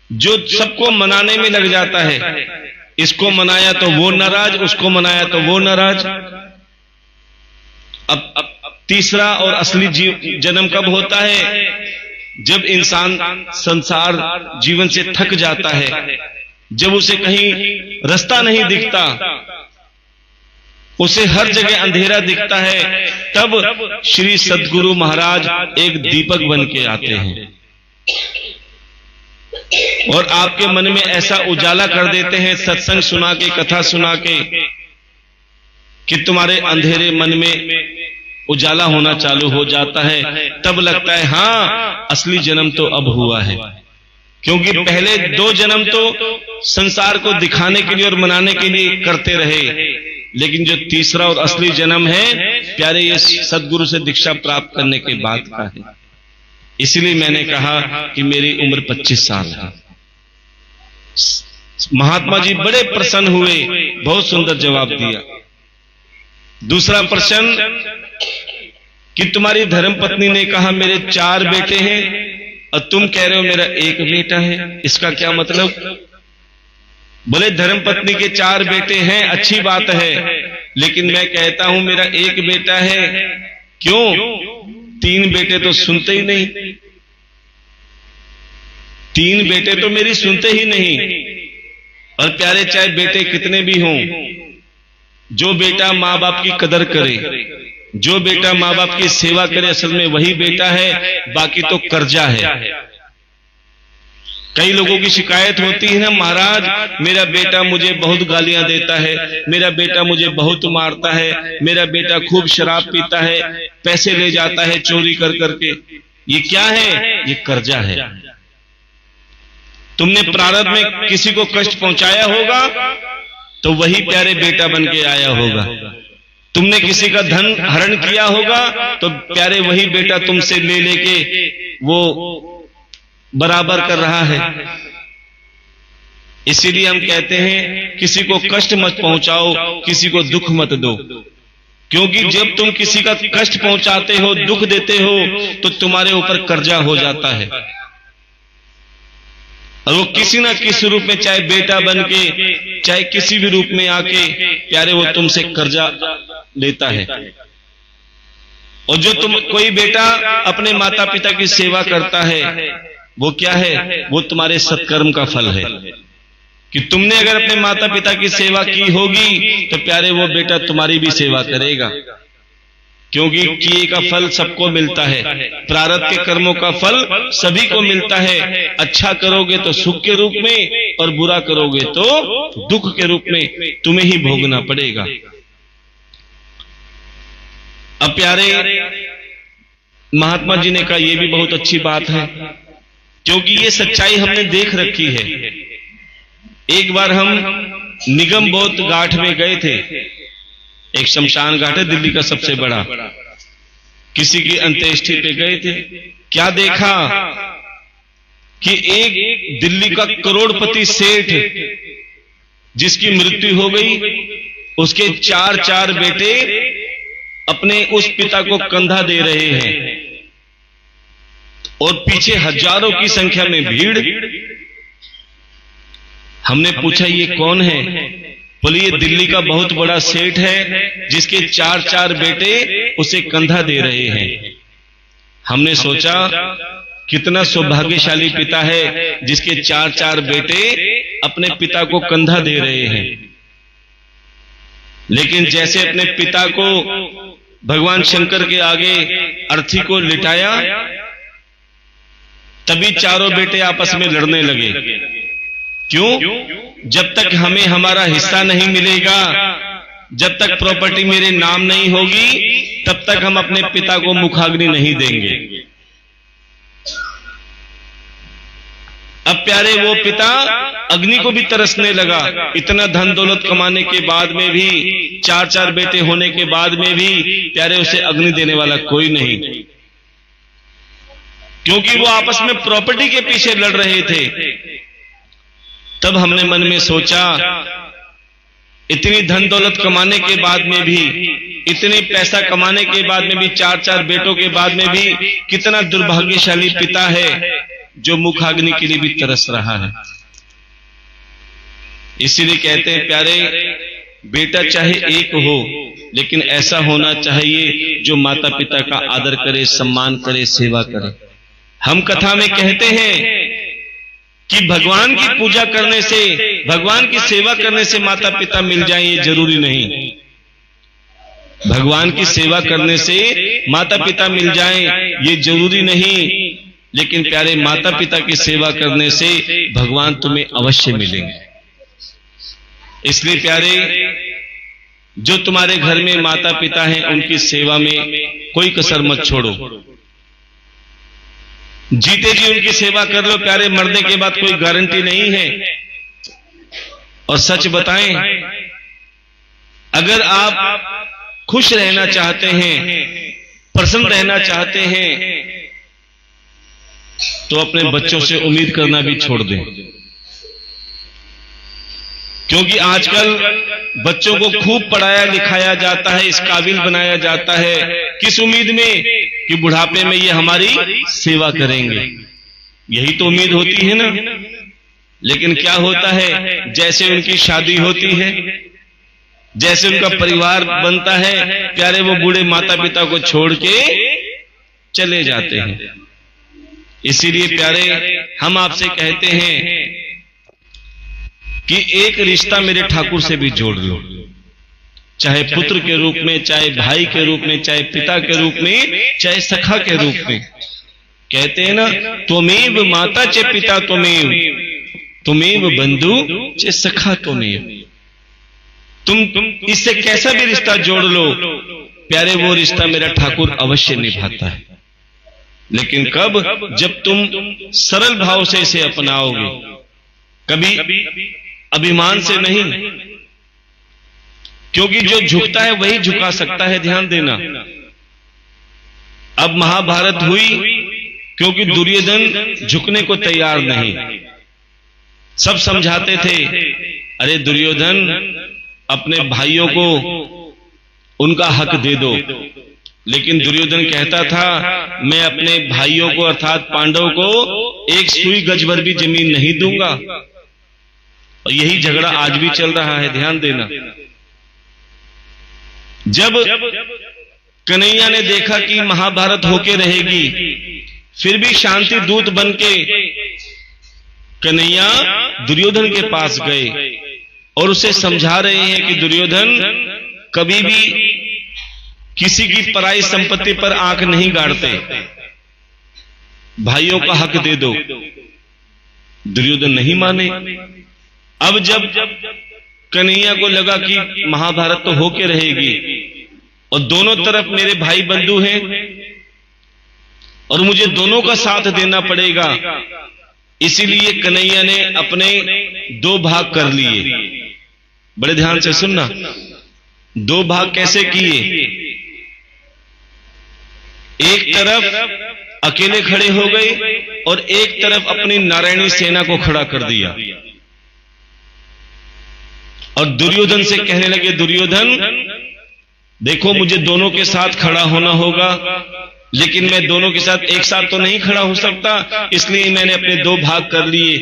जो सबको मनाने में लग जाता है। इसको मनाया तो वो नाराज, उसको मनाया तो वो नाराज। अब तीसरा और असली जन्म कब होता है? जब इंसान संसार जीवन से थक जाता है, जब उसे कहीं रास्ता नहीं दिखता, उसे हर जगह अंधेरा दिखता है, तब श्री सद्गुरु महाराज एक दीपक बन के आते हैं और आपके मन में ऐसा उजाला कर देते हैं, सत्संग सुना के, कथा सुना के, कि तुम्हारे अंधेरे मन में उजाला होना चालू हो जाता है। तब लगता है हाँ, असली जन्म तो अब हुआ है। क्योंकि पहले 2 जन्म तो संसार को दिखाने के लिए और मनाने के लिए करते रहे, लेकिन जो तीसरा और असली जन्म है प्यारे, ये सद्गुरु से दीक्षा प्राप्त करने के बाद का है। इसलिए मैंने कहा कि मेरी उम्र 25 साल है। महात्मा जी बड़े प्रसन्न हुए, बहुत सुंदर जवाब दिया। दूसरा प्रश्न कि तुम्हारी धर्मपत्नी ने कहा मेरे 4 बेटे हैं और तुम कह रहे हो मेरा 1 बेटा है, इसका क्या मतलब? बोले धर्मपत्नी के 4 बेटे हैं, अच्छी बात है, लेकिन मैं कहता हूं मेरा 1 बेटा है। क्यों? 3 बेटे तो सुनते ही नहीं, 3 बेटे तो मेरी सुनते ही नहीं। और प्यारे, चाहे बेटे कितने भी हों, जो बेटा माँ बाप की कदर करे, जो बेटा माँ बाप की सेवा करे, असल में वही बेटा है, बाकी तो कर्जा है। कई लोगों की शिकायत होती है ना, महाराज मेरा बेटा मुझे बहुत गालियां देता है, मेरा बेटा मुझे बहुत मारता है, मेरा बेटा खूब शराब पीता है, पैसे ले जाता है चोरी कर करके। ये क्या है? ये कर्जा है। तुमने प्रारब्ध में किसी को कष्ट पहुंचाया होगा तो वही प्यारे बेटा बन के आया होगा। तुमने किसी का धन हरण किया होगा तो प्यारे वही बेटा तुमसे ले लेके वो बराबर कर रहा है। इसीलिए हम कहते हैं किसी को कष्ट मत पहुंचाओ, किसी को दुख मत दो, क्योंकि जब तुम किसी का कष्ट पहुंचाते हो, दुख देते हो, तो तुम्हारे ऊपर कर्जा हो जाता है। और वो किसी ना किसी रूप में, चाहे बेटा बन के, चाहे किसी भी रूप में आके प्यारे वो तुमसे कर्जा लेता है। और जो कोई बेटा अपने माता पिता की सेवा करता है, वो क्या है? वो तुम्हारे सत्कर्म का फल है कि तुमने अगर अपने माता पिता की सेवा की होगी तो प्यारे वो बेटा तुम्हारी भी सेवा करेगा, क्योंकि किए का फल सबको मिलता है। प्रारब्ध के कर्मों का फल सभी को मिलता है। अच्छा करोगे तो सुख के रूप में और बुरा करोगे तो दुख के रूप में तुम्हें ही भोगना पड़ेगा। अब प्यारे, महात्मा जी ने कहा यह भी बहुत अच्छी बात है, क्योंकि ये सच्चाई हमने देख रखी है। एक बार हम निगम बोध घाट में गए थे, एक शमशान घाट है दिल्ली का सबसे बड़ा, किसी की अंत्येष्टि पे गए थे। क्या देखा कि एक दिल्ली का करोड़पति सेठ जिसकी मृत्यु हो गई, उसके 4 बेटे अपने उस पिता को कंधा दे रहे हैं और पीछे हजारों की संख्या में भीड़। हमने पूछा ये कौन है? बोले ये दिल्ली का बहुत बड़ा सेठ है जिसके 4 बेटे उसे कंधा दे रहे हैं। हमने सोचा कितना सौभाग्यशाली पिता है जिसके 4 बेटे अपने पिता को कंधा दे रहे हैं। लेकिन जैसे अपने पिता को भगवान शंकर के आगे अर्थी को लिटाया, तभी चारों बेटे आपस में लड़ने लगे। क्यों? जब तक हमें हमारा हिस्सा नहीं मिलेगा, जब तक प्रॉपर्टी मेरे नाम नहीं होगी, तब तक हम अपने पिता को मुखाग्नि नहीं देंगे। अब प्यारे वो पिता अग्नि को भी तरसने लगा। इतना धन दौलत कमाने के बाद में भी, चार चार बेटे होने के बाद में भी प्यारे उसे अग्नि देने वाला कोई नहीं, क्योंकि वो आपस में प्रॉपर्टी के पीछे लड़ रहे थे। तब हमने मन में सोचा, इतनी धन दौलत कमाने के बाद में भी, इतनी पैसा कमाने के बाद में भी, चार चार बेटों के बाद में भी कितना दुर्भाग्यशाली पिता है जो मुखाग्नि के लिए भी तरस रहा है। इसीलिए कहते हैं प्यारे, बेटा चाहे एक हो, लेकिन ऐसा होना चाहिए जो माता पिता का आदर करे, सम्मान करे, सेवा करे। हम कथा में कहते हैं कि भगवान की पूजा करने से, भगवान की सेवा करने से माता पिता मिल जाएं, ये जरूरी नहीं। भगवान की सेवा करने से माता पिता मिल जाएं, ये जरूरी नहीं, लेकिन प्यारे माता पिता की सेवा करने से भगवान तुम्हें अवश्य मिलेंगे। इसलिए प्यारे, जो तुम्हारे घर में माता पिता हैं, उनकी सेवा में कोई कसर मत छोड़ो। जीते जी उनकी सेवा कर लो प्यारे, मरने के बाद कोई गारंटी नहीं है। और सच बताएं, अगर आप खुश रहना चाहते हैं, प्रसन्न रहना चाहते हैं, तो अपने बच्चों से उम्मीद करना भी छोड़ दें। क्योंकि आजकल बच्चों को खूब पढ़ाया लिखाया जाता है, इस काबिल बनाया जाता है, किस उम्मीद में? कि बुढ़ापे में ये हमारी सेवा करेंगे, यही तो उम्मीद होती है ना। लेकिन क्या होता है, जैसे उनकी शादी होती है, जैसे उनका परिवार बनता है, प्यारे वो बूढ़े माता पिता को छोड़ के चले जाते हैं। इसीलिए प्यारे, हम आपसे कहते हैं कि एक रिश्ता मेरे ठाकुर से भी जोड़ लो, चाहे पुत्र के रूप में, चाहे भाई के रूप में, चाहे पिता के रूप में, चाहे सखा के रूप में। कहते हैं ना, त्वमेव माता चे पिता त्वमेव, त्वमेव बंधु चे सखा त्वमेव। तुम इससे कैसा भी रिश्ता जोड़ लो प्यारे, वो रिश्ता मेरा ठाकुर अवश्य निभाता है। लेकिन कब? जब तुम सरल भाव से इसे अपनाओगे, कभी अभिमान से नहीं। क्योंकि जो झुकता है वही झुका सकता है, ध्यान देना। अब महाभारत हुई क्योंकि दुर्योधन झुकने को तैयार नहीं। सब समझाते थे, अरे दुर्योधन, अपने भाइयों को उनका हक दे दो। लेकिन दुर्योधन कहता था, मैं अपने भाइयों को अर्थात पांडव को एक सुई गज भर भी जमीन नहीं दूंगा। और यही झगड़ा आज भी चल रहा है, ध्यान देना। जब कन्हैया ने देखा कि महाभारत होके रहेगी, फिर भी शांति दूत बनके कन्हैया दुर्योधन के पास गए और उसे समझा रहे हैं कि दुर्योधन, कभी भी किसी की पराई संपत्ति पर आंख नहीं गाड़ते, भाइयों का हक दे दो। दुर्योधन नहीं माने। अब जब कन्हैया को लगा कि महाभारत तो होके रहेगी और दोनों तरफ मेरे भाई बंधु हैं और मुझे दोनों का साथ देना पड़ेगा, इसीलिए कन्हैया ने अपने दो भाग कर लिए। बड़े ध्यान से सुनना, दो भाग कैसे किए? एक तरफ अकेले खड़े हो गए और एक तरफ अपनी नारायणी सेना को खड़ा कर दिया। और दुर्योधन से कहने लगे, दुर्योधन देखो, मुझे दोनों के साथ खड़ा होना होगा, लेकिन मैं दोनों के साथ एक साथ तो नहीं खड़ा हो सकता, इसलिए मैंने अपने दो भाग कर लिए।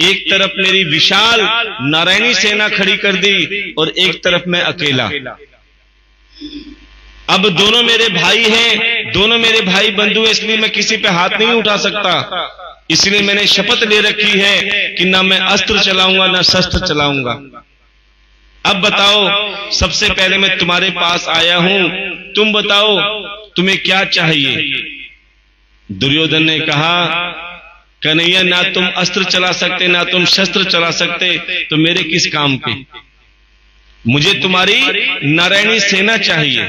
एक तरफ मेरी विशाल नारायणी सेना खड़ी कर दी और एक तरफ मैं अकेला। अब दोनों मेरे भाई हैं, दोनों मेरे भाई बंधु हैं, इसलिए मैं किसी पे हाथ नहीं उठा सकता। इसलिए मैंने शपथ ले रखी है कि ना मैं अस्त्र चलाऊंगा ना शस्त्र चलाऊंगा। अब बताओ, सबसे पहले मैं तुम्हारे पास आया हूं, तुम बताओ तुम्हें क्या चाहिए। दुर्योधन ने कहा, कन्हैया ना तुम अस्त्र चला सकते ना तुम शस्त्र चला सकते, तो मेरे किस काम के। मुझे तुम्हारी नारायणी सेना चाहिए,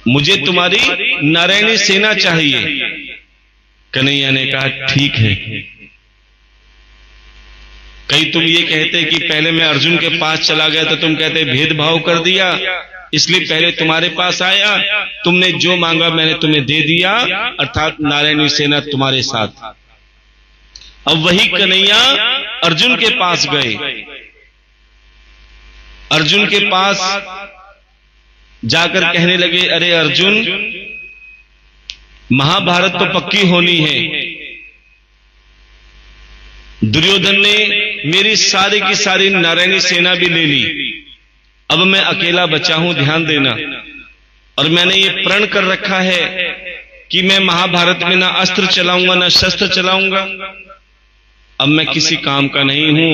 मुझे तुम्हारी नारायणी सेना चाहिए। कन्हैया ने कहा, ठीक है। कहीं तुम ये कहते कि पहले मैं अर्जुन के पास चला गया तो तुम कहते भेदभाव कर दिया, इसलिए पहले तुम्हारे पास आया, तुमने जो मांगा मैंने तुम्हें दे दिया, अर्थात नारायणी सेना तुम्हारे साथ। अब वही कन्हैया अर्जुन के पास गए। अर्जुन के पास जाकर कहने लगे, अरे अर्जुन, महाभारत तो पक्की होनी है। दुर्योधन ने मेरी सारी की सारी नारायणी सेना भी ले ली, अब मैं अकेला बचा हूं, ध्यान देना। और मैंने ये प्रण कर रखा है कि मैं महाभारत में ना अस्त्र चलाऊंगा ना शस्त्र चलाऊंगा, अब मैं किसी काम का नहीं हूं।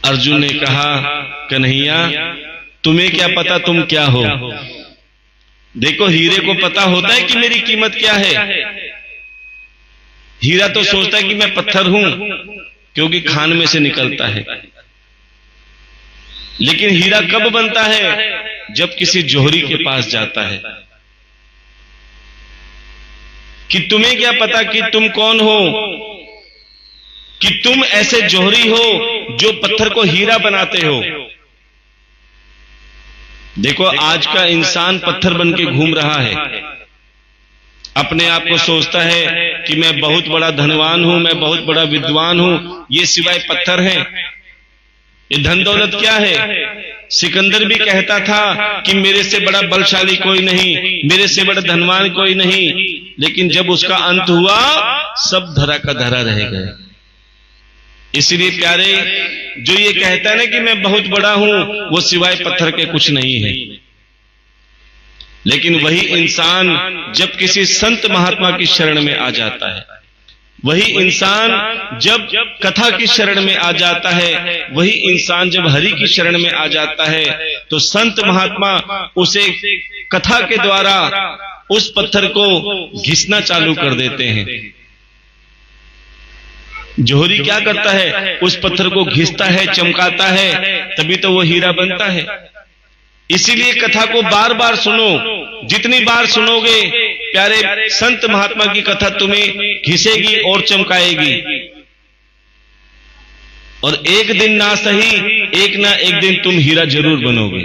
अर्जुन ने कहा, कन्हैया तुम्हें क्या पता तुम क्या हो। देखो, हीरे को पता होता है कि मेरी कीमत क्या है। हीरा तो सोचता है कि मैं पत्थर हूं, क्योंकि खान में से निकलता है। लेकिन हीरा कब बनता है? जब किसी जोहरी के पास जाता है। कि तुम्हें क्या पता कि तुम कौन हो, कि तुम ऐसे जोहरी हो जो पत्थर को हीरा बनाते हो। देखो, आज का इंसान पत्थर बन के घूम रहा है, अपने आप को सोचता है कि मैं बहुत बड़ा धनवान हूं, मैं बहुत बड़ा विद्वान हूं, ये सिवाय पत्थर है। ये धन दौलत क्या है? सिकंदर भी कहता था कि मेरे से बड़ा बलशाली कोई नहीं, मेरे से बड़ा धनवान कोई नहीं, लेकिन जब उसका अंत हुआ सब धरा का धरा रह गए। इसलिए प्यारे, जो ये कहता है ना कि मैं बहुत बड़ा हूं, वो सिवाय पत्थर के कुछ नहीं है। लेकिन वही इंसान जब किसी संत महात्मा की शरण में आ जाता है, वही इंसान जब कथा की शरण में आ जाता है, वही इंसान जब हरि की शरण में आ जाता है, तो संत महात्मा उसे कथा के द्वारा उस पत्थर को घिसना चालू कर देते हैं। जोहरी क्या करता है? उस पत्थर को घिसता है, चमकाता है, तभी तो वो हीरा बनता है। इसीलिए कथा को बार बार सुनो, जितनी बार सुनोगे प्यारे, संत महात्मा की कथा तुम्हें घिसेगी और चमकाएगी। और एक दिन ना सही, एक ना एक दिन तुम हीरा जरूर बनोगे।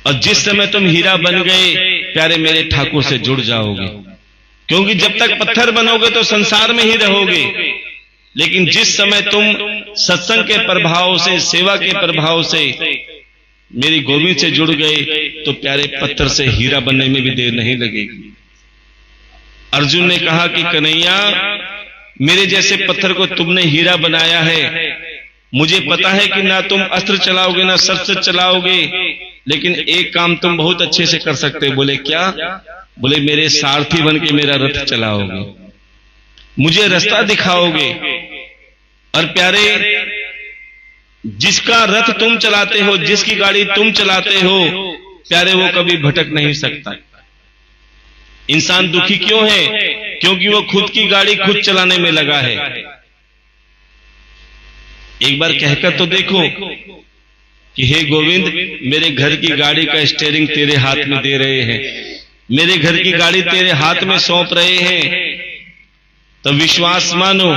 और जिस समय तुम हीरा बन गए प्यारे मेरे ठाकुर से जुड़ जाओगे, क्योंकि जब तक पत्थर बनोगे तो संसार में ही रहोगे। लेकिन जिस समय तुम सत्संग के प्रभाव से, सेवा के प्रभाव से मेरी गोविंद से जुड़ गए, तो प्यारे पत्थर से हीरा बनने में भी देर नहीं लगेगी। अर्जुन ने कहा कि कन्हैया, मेरे जैसे पत्थर को तुमने हीरा बनाया है, मुझे पता है कि ना तुम अस्त्र चलाओगे ना शस्त्र चलाओगे, लेकिन एक काम तुम बहुत अच्छे से कर सकते हो। बोले क्या? बोले मेरे सारथी बन के मेरा रथ चलाओगे, मुझे रास्ता दिखाओगे। और प्यारे, जिसका रथ तुम चलाते हो, जिसकी गाड़ी तुम चलाते हो प्यारे, वो कभी भटक नहीं सकता। इंसान दुखी क्यों है? क्योंकि वो खुद की गाड़ी खुद चलाने में लगा है। एक बार कहकर तो देखो कि हे गोविंद, मेरे घर की गाड़ी का स्टीयरिंग तेरे हाथ में दे रहे हैं, मेरे घर की गाड़ी तेरे हाथ में सौंप रहे हैं, तो विश्वास मानो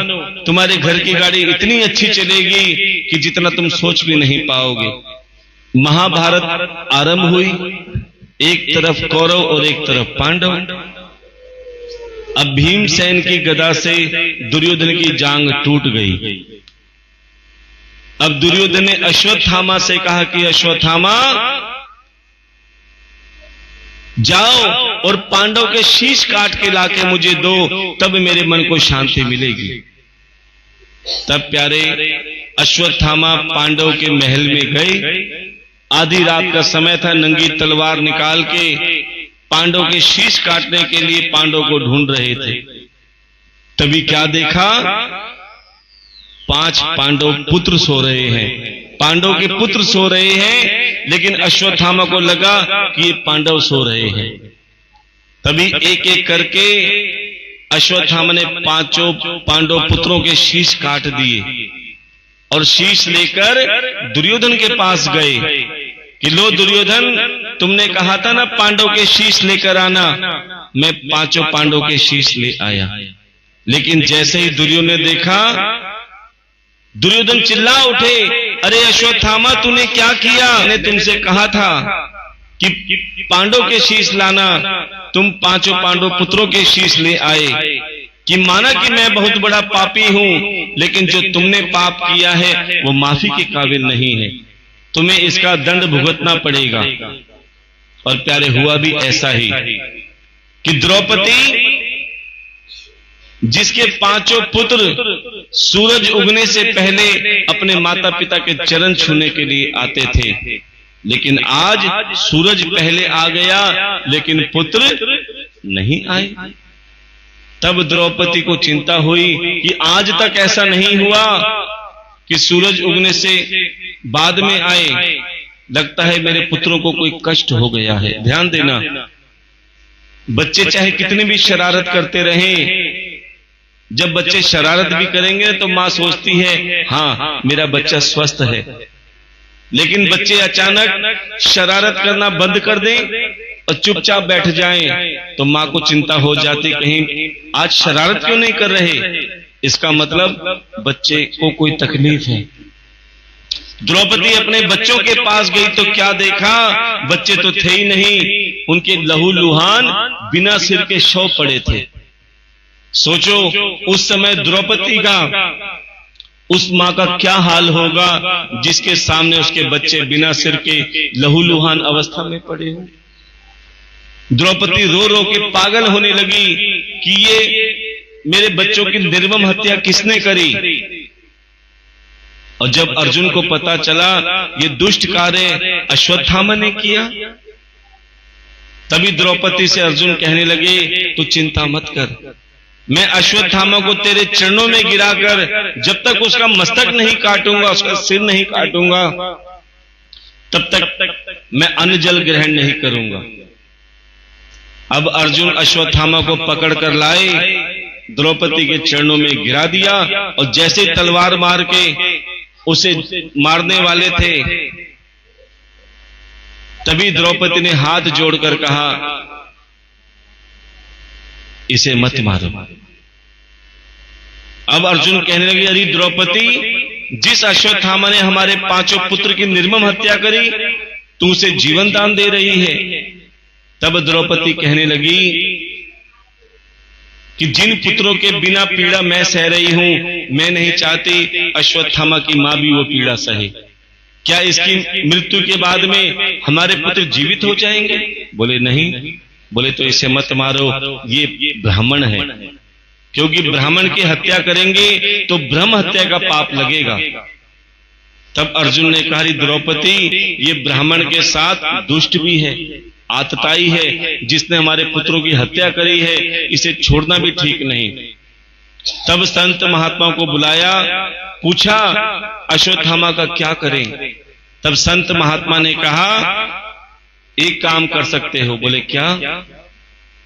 तुम्हारे घर की गाड़ी इतनी अच्छी चलेगी कि जितना तुम सोच भी नहीं पाओगे। महाभारत आरंभ हुई, एक तरफ कौरव और एक तरफ पांडव। अब भीमसेन की गदा से दुर्योधन की जांग टूट गई। अब दुर्योधन ने अश्वत्थामा से कहा कि अश्वत्थामा जाओ और पांडव के शीश काट के लाके मुझे दो, तब मेरे मन को शांति मिलेगी। तब प्यारे अश्वत्थामा पांडव के महल में गए। आधी रात का समय था, नंगी तलवार निकाल के पांडव के शीश काटने के लिए पांडव को ढूंढ रहे थे। तभी क्या देखा? 5 पांडव पुत्र सो रहे हैं, पांडव के पुत्र सो रहे हैं, लेकिन अश्वत्थामा को लगा कि ये पांडव सो रहे हैं। तभी एक एक करके अश्वत्थामा ने 5 पांडव पुत्रों के शीश काट दिए और शीश लेकर दुर्योधन के पास गए कि लो दुर्योधन, तुमने कहा था ना पांडव के शीश लेकर आना, मैं 5 पांडव के शीश ले आया। लेकिन जैसे ही दुर्योधन ने देखा, दुर्योधन चिल्ला उठे, अरे अश्वत्थामा तूने क्या किया? मैंने तुमसे कहा था कि पांडव के शीश लाना, तुम 5 पांडव पुत्रों के शीश ले आए। कि माना कि मैं बहुत बड़ा पापी हूं, लेकिन जो तुमने पाप किया है वो माफी के काबिल नहीं है, तुम्हें इसका दंड भुगतना पड़ेगा। और प्यारे हुआ भी ऐसा ही कि द्रौपदी, जिसके 5 पुत्र सूरज उगने से पहले अपने माता पिता के चरण छूने के लिए आते थे, लेकिन आज सूरज पहले आ गया लेकिन पुत्र नहीं आए। तब द्रौपदी को चिंता हुई कि आज तक ऐसा नहीं हुआ कि सूरज उगने से बाद में आए, लगता है मेरे पुत्रों को कोई कष्ट हो गया है। ध्यान देना, बच्चे चाहे कितनी भी शरारत करते रहें, जब बच्चे शरारत भी करेंगे तो मां सोचती है हाँ मेरा बच्चा स्वस्थ है, लेकिन बच्चे अचानक शरारत करना बंद कर दें और चुपचाप बैठ जाएं तो मां को चिंता हो जाती, कहीं आज शरारत क्यों नहीं कर रहे, इसका मतलब बच्चे को कोई तकलीफ है। द्रौपदी अपने बच्चों के पास गई तो क्या देखा, बच्चे तो थे ही नहीं, उनके लहूलुहान बिना सिर के शव पड़े थे। सोचो उस समय द्रौपदी का, उस मां का क्या हाल होगा जिसके सामने उसके बच्चे बिना सिर के लहूलुहान अवस्था में पड़े हो। द्रौपदी रो रो के पागल होने लगी कि ये मेरे बच्चों की निर्मम हत्या किसने करी। और जब अर्जुन को पता चला ये दुष्ट कार्य अश्वत्थामा ने किया, तभी द्रौपदी से अर्जुन कहने लगे तू चिंता मत कर, मैं अश्वत्थामा को तेरे चरणों में गिराकर जब तक उसका मस्तक नहीं काटूंगा, उसका सिर नहीं काटूंगा, तब तक मैं अन्न जल ग्रहण नहीं करूंगा। अब अर्जुन अश्वत्थामा को पकड़कर लाए, द्रौपदी के चरणों में गिरा दिया और जैसे तलवार मार के उसे मारने वाले थे, तभी द्रौपदी ने हाथ जोड़कर कहा इसे मत मारो। अब अर्जुन कहने लगे अरे द्रौपदी, जिस अश्वत्थामा ने हमारे 5 पुत्र की निर्मम हत्या करी, तू उसे जीवन दान दे रही है। तब द्रौपदी कहने लगी कि जिन पुत्रों के बिना पीड़ा मैं सह रही हूं, मैं नहीं चाहती अश्वत्थामा की मां भी वो पीड़ा सहे। क्या इसकी मृत्यु के बाद में हमारे पुत्र जीवित हो जाएंगे? बोले नहीं। बोले तो इसे मत मारो, ये ब्राह्मण है, क्योंकि ब्राह्मण की हत्या करेंगे तो ब्रह्म हत्या का पाप लगेगा। तब अर्जुन ने कहा द्रौपदी, ये ब्राह्मण के साथ दुष्ट भी है, आतताई है, जिसने हमारे पुत्रों की हत्या करी है, इसे छोड़ना भी ठीक नहीं। तब संत महात्माओं को बुलाया, पूछा अश्वत्थामा का क्या करें। तब संत महात्मा ने कहा एक काम कर सकते हो। बोले क्या?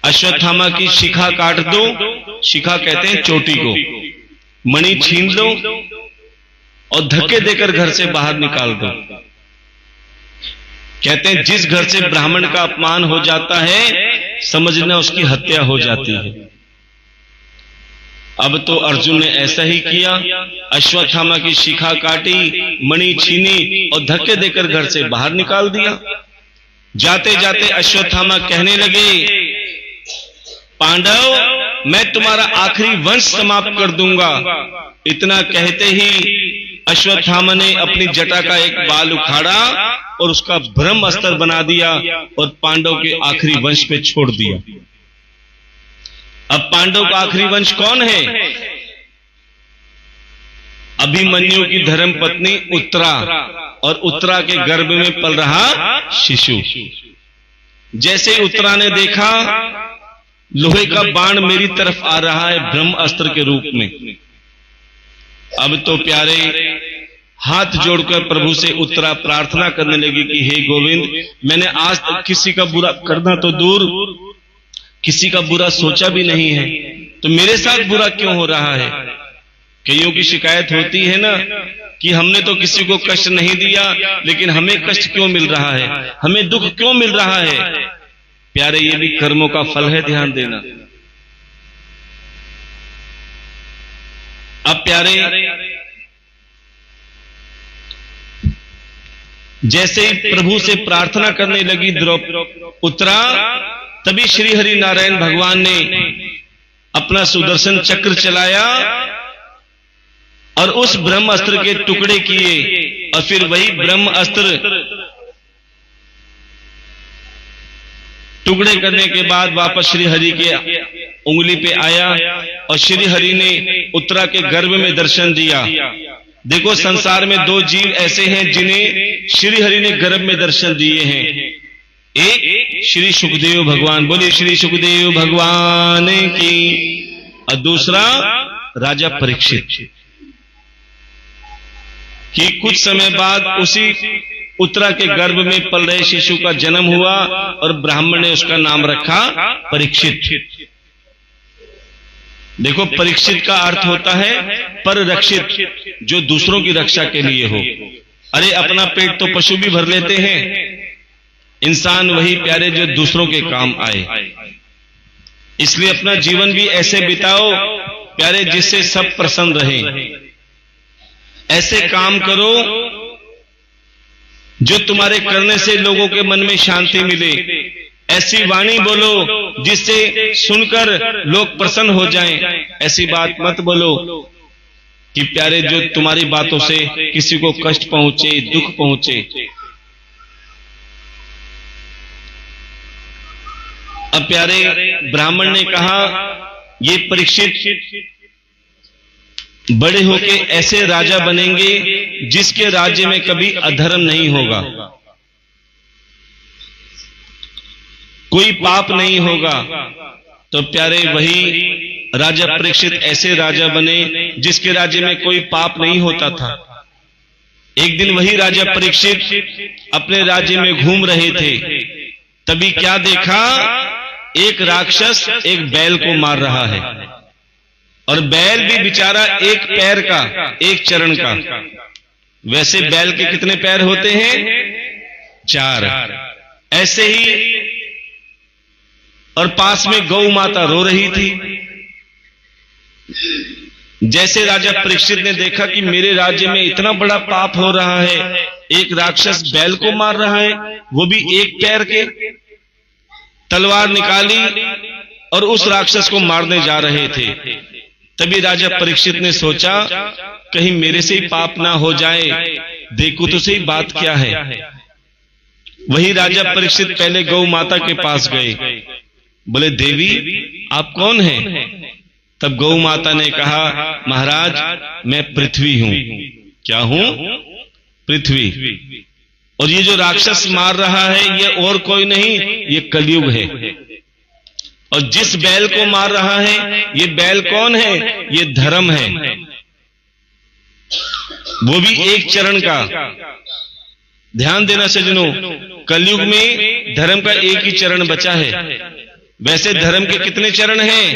अश्वत्थामा की शिखा काट दो, शिखा कहते हैं चोटी को, मणि छीन लो और धक्के देकर घर से बाहर निकाल दो। कहते हैं जिस घर से ब्राह्मण का अपमान हो जाता है, समझना उसकी हत्या हो जाती है। अब तो अर्जुन ने ऐसा ही किया, अश्वत्थामा की शिखा काटी, मणि छीनी और धक्के देकर घर से बाहर निकाल दिया। जाते जाते अश्वत्थामा कहने लगे, पांडव मैं तुम्हारा आखिरी वंश समाप्त कर दूंगा। इतना कहते ही अश्वत्थामा ने अपनी जटा का एक बाल उखाड़ा और उसका ब्रह्म अस्त्र बना दिया और पांडव के आखिरी वंश पे छोड़ दिया। अब पांडव का आखिरी वंश कौन है? अभिमन्यु की धर्म पत्नी उत्तरा, और उत्तरा के गर्भ में पल रहा शिशु। जैसे ही उत्तरा ने देखा लोहे का बाण मेरी तरफ आ रहा है ब्रह्म अस्त्र के रूप में, अब तो प्यारे हाथ जोड़कर प्रभु से उत्तरा प्रार्थना करने लगी कि हे गोविंद, मैंने आज तक किसी का बुरा करना तो दूर, किसी का बुरा सोचा भी नहीं है, तो मेरे साथ बुरा क्यों हो रहा है? कईयों की शिकायत होती है ना कि हमने तो किसी को कष्ट नहीं दिया, लेकिन हमें कष्ट क्यों मिल रहा है, हमें दुख क्यों मिल रहा है? प्यारे, ये भी कर्मों का फल है, ध्यान देना। अब प्यारे, जैसे ही प्रभु से प्रार्थना करने लगी उत्तरा, तभी श्री हरि नारायण भगवान ने अपना सुदर्शन चक्र चलाया और उस ब्रह्म अस्त्र के टुकड़े किए, और फिर वही ब्रह्म अस्त्र टुकड़े करने के बाद वापस श्री हरि के उंगली पे आया और श्री हरि ने उत्तरा के गर्भ में दर्शन दिया। देखो, संसार में दो जीव ऐसे हैं जिन्हें श्री हरि ने गर्भ में दर्शन दिए हैं। एक श्री सुखदेव भगवान, बोले श्री सुखदेव भगवान की, और दूसरा राजा परीक्षित, कि कुछ समय बाद उसी उत्तरा के गर्भ में पल रहे शिशु का जन्म हुआ और ब्राह्मण ने उसका नाम रखा परीक्षित। देखो, परीक्षित का अर्थ होता है पररक्षित, जो दूसरों की रक्षा के लिए हो। अरे, अपना पेट तो पशु भी भर लेते हैं, इंसान वही प्यारे जो दूसरों के काम आए। इसलिए अपना जीवन भी ऐसे बिताओ प्यारे जिससे सब प्रसन्न रहे। ऐसे काम करो जो तुम्हारे करने से लोगों के मन में शांति मिले। ऐसी वाणी बोलो जिससे सुनकर लोग प्रसन्न हो जाएं। ऐसी बात मत बोलो कि प्यारे जो तुम्हारी बातों से किसी को कष्ट पहुंचे, दुख पहुंचे। अब प्यारे, ब्राह्मण ने कहा, ये परीक्षित बड़े होके ऐसे राजा बनेंगे जिसके राज्य में कभी अधर्म नहीं होगा, कोई पाप नहीं होगा। तो प्यारे, वही राजा परीक्षित ऐसे राजा बने जिसके राज्य में कोई पाप नहीं होता था। एक दिन वही राजा परीक्षित अपने राज्य में घूम रहे थे, तभी क्या देखा, एक राक्षस एक बैल को मार रहा है, और बैल भी बेचारा एक पैर का, एक चरण का। वैसे बैल के कितने पैर होते हैं? 4। ऐसे ही, और पास में गौ माता रो रही थी। जैसे राजा परीक्षित ने देखा कि मेरे राज्य में इतना बड़ा पाप हो रहा है, एक राक्षस बैल को मार रहा है, वो भी एक पैर के, तलवार निकाली और उस राक्षस को मारने जा रहे थे। तभी राजा परीक्षित ने सोचा, कहीं मेरे से ही पाप ना हो जाए, देखो तो सही बात क्या है। वही राजा परीक्षित पहले गौ माता के पास गए, बोले, देवी आप कौन हैं? तब गौ माता ने कहा, महाराज मैं पृथ्वी हूं। क्या हूं? पृथ्वी। और ये जो राक्षस मार रहा है ये और कोई नहीं, ये कलयुग है। और जिस बैल को मार रहा है, ये बैल कौन है? ये धर्म है, वो भी एक चरण का। ध्यान देना सज्जनों, कलयुग में धर्म का एक ही चरण बचा है। वैसे धर्म के कितने चरण हैं?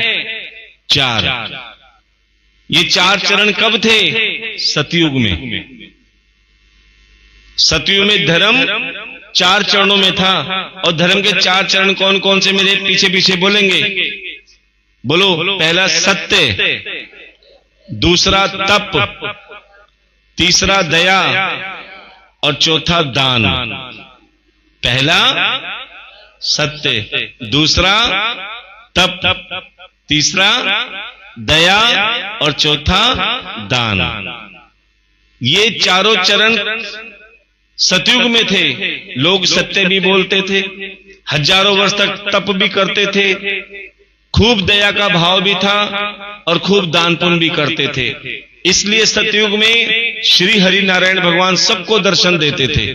4। ये 4 चरण कब थे? सतयुग में। सतयुग में धर्म 4 चरणों में था। और धर्म के 4 चरण कौन कौन से मेरे पीछे पीछे बोलेंगे? बोलो, पहला सत्य, दूसरा तप, तीसरा दया और चौथा दान। पहला सत्य, दूसरा तप, तीसरा दया और चौथा दान। ये चारों चरण सतयुग में थे। लोग सत्य भी बोलते थे, हजारों वर्ष तक तप भी करते थे, खूब दया का भाव भी था और खूब दान पुण्य भी करते थे। इसलिए सतयुग में श्री हरि नारायण भगवान सबको दर्शन देते थे,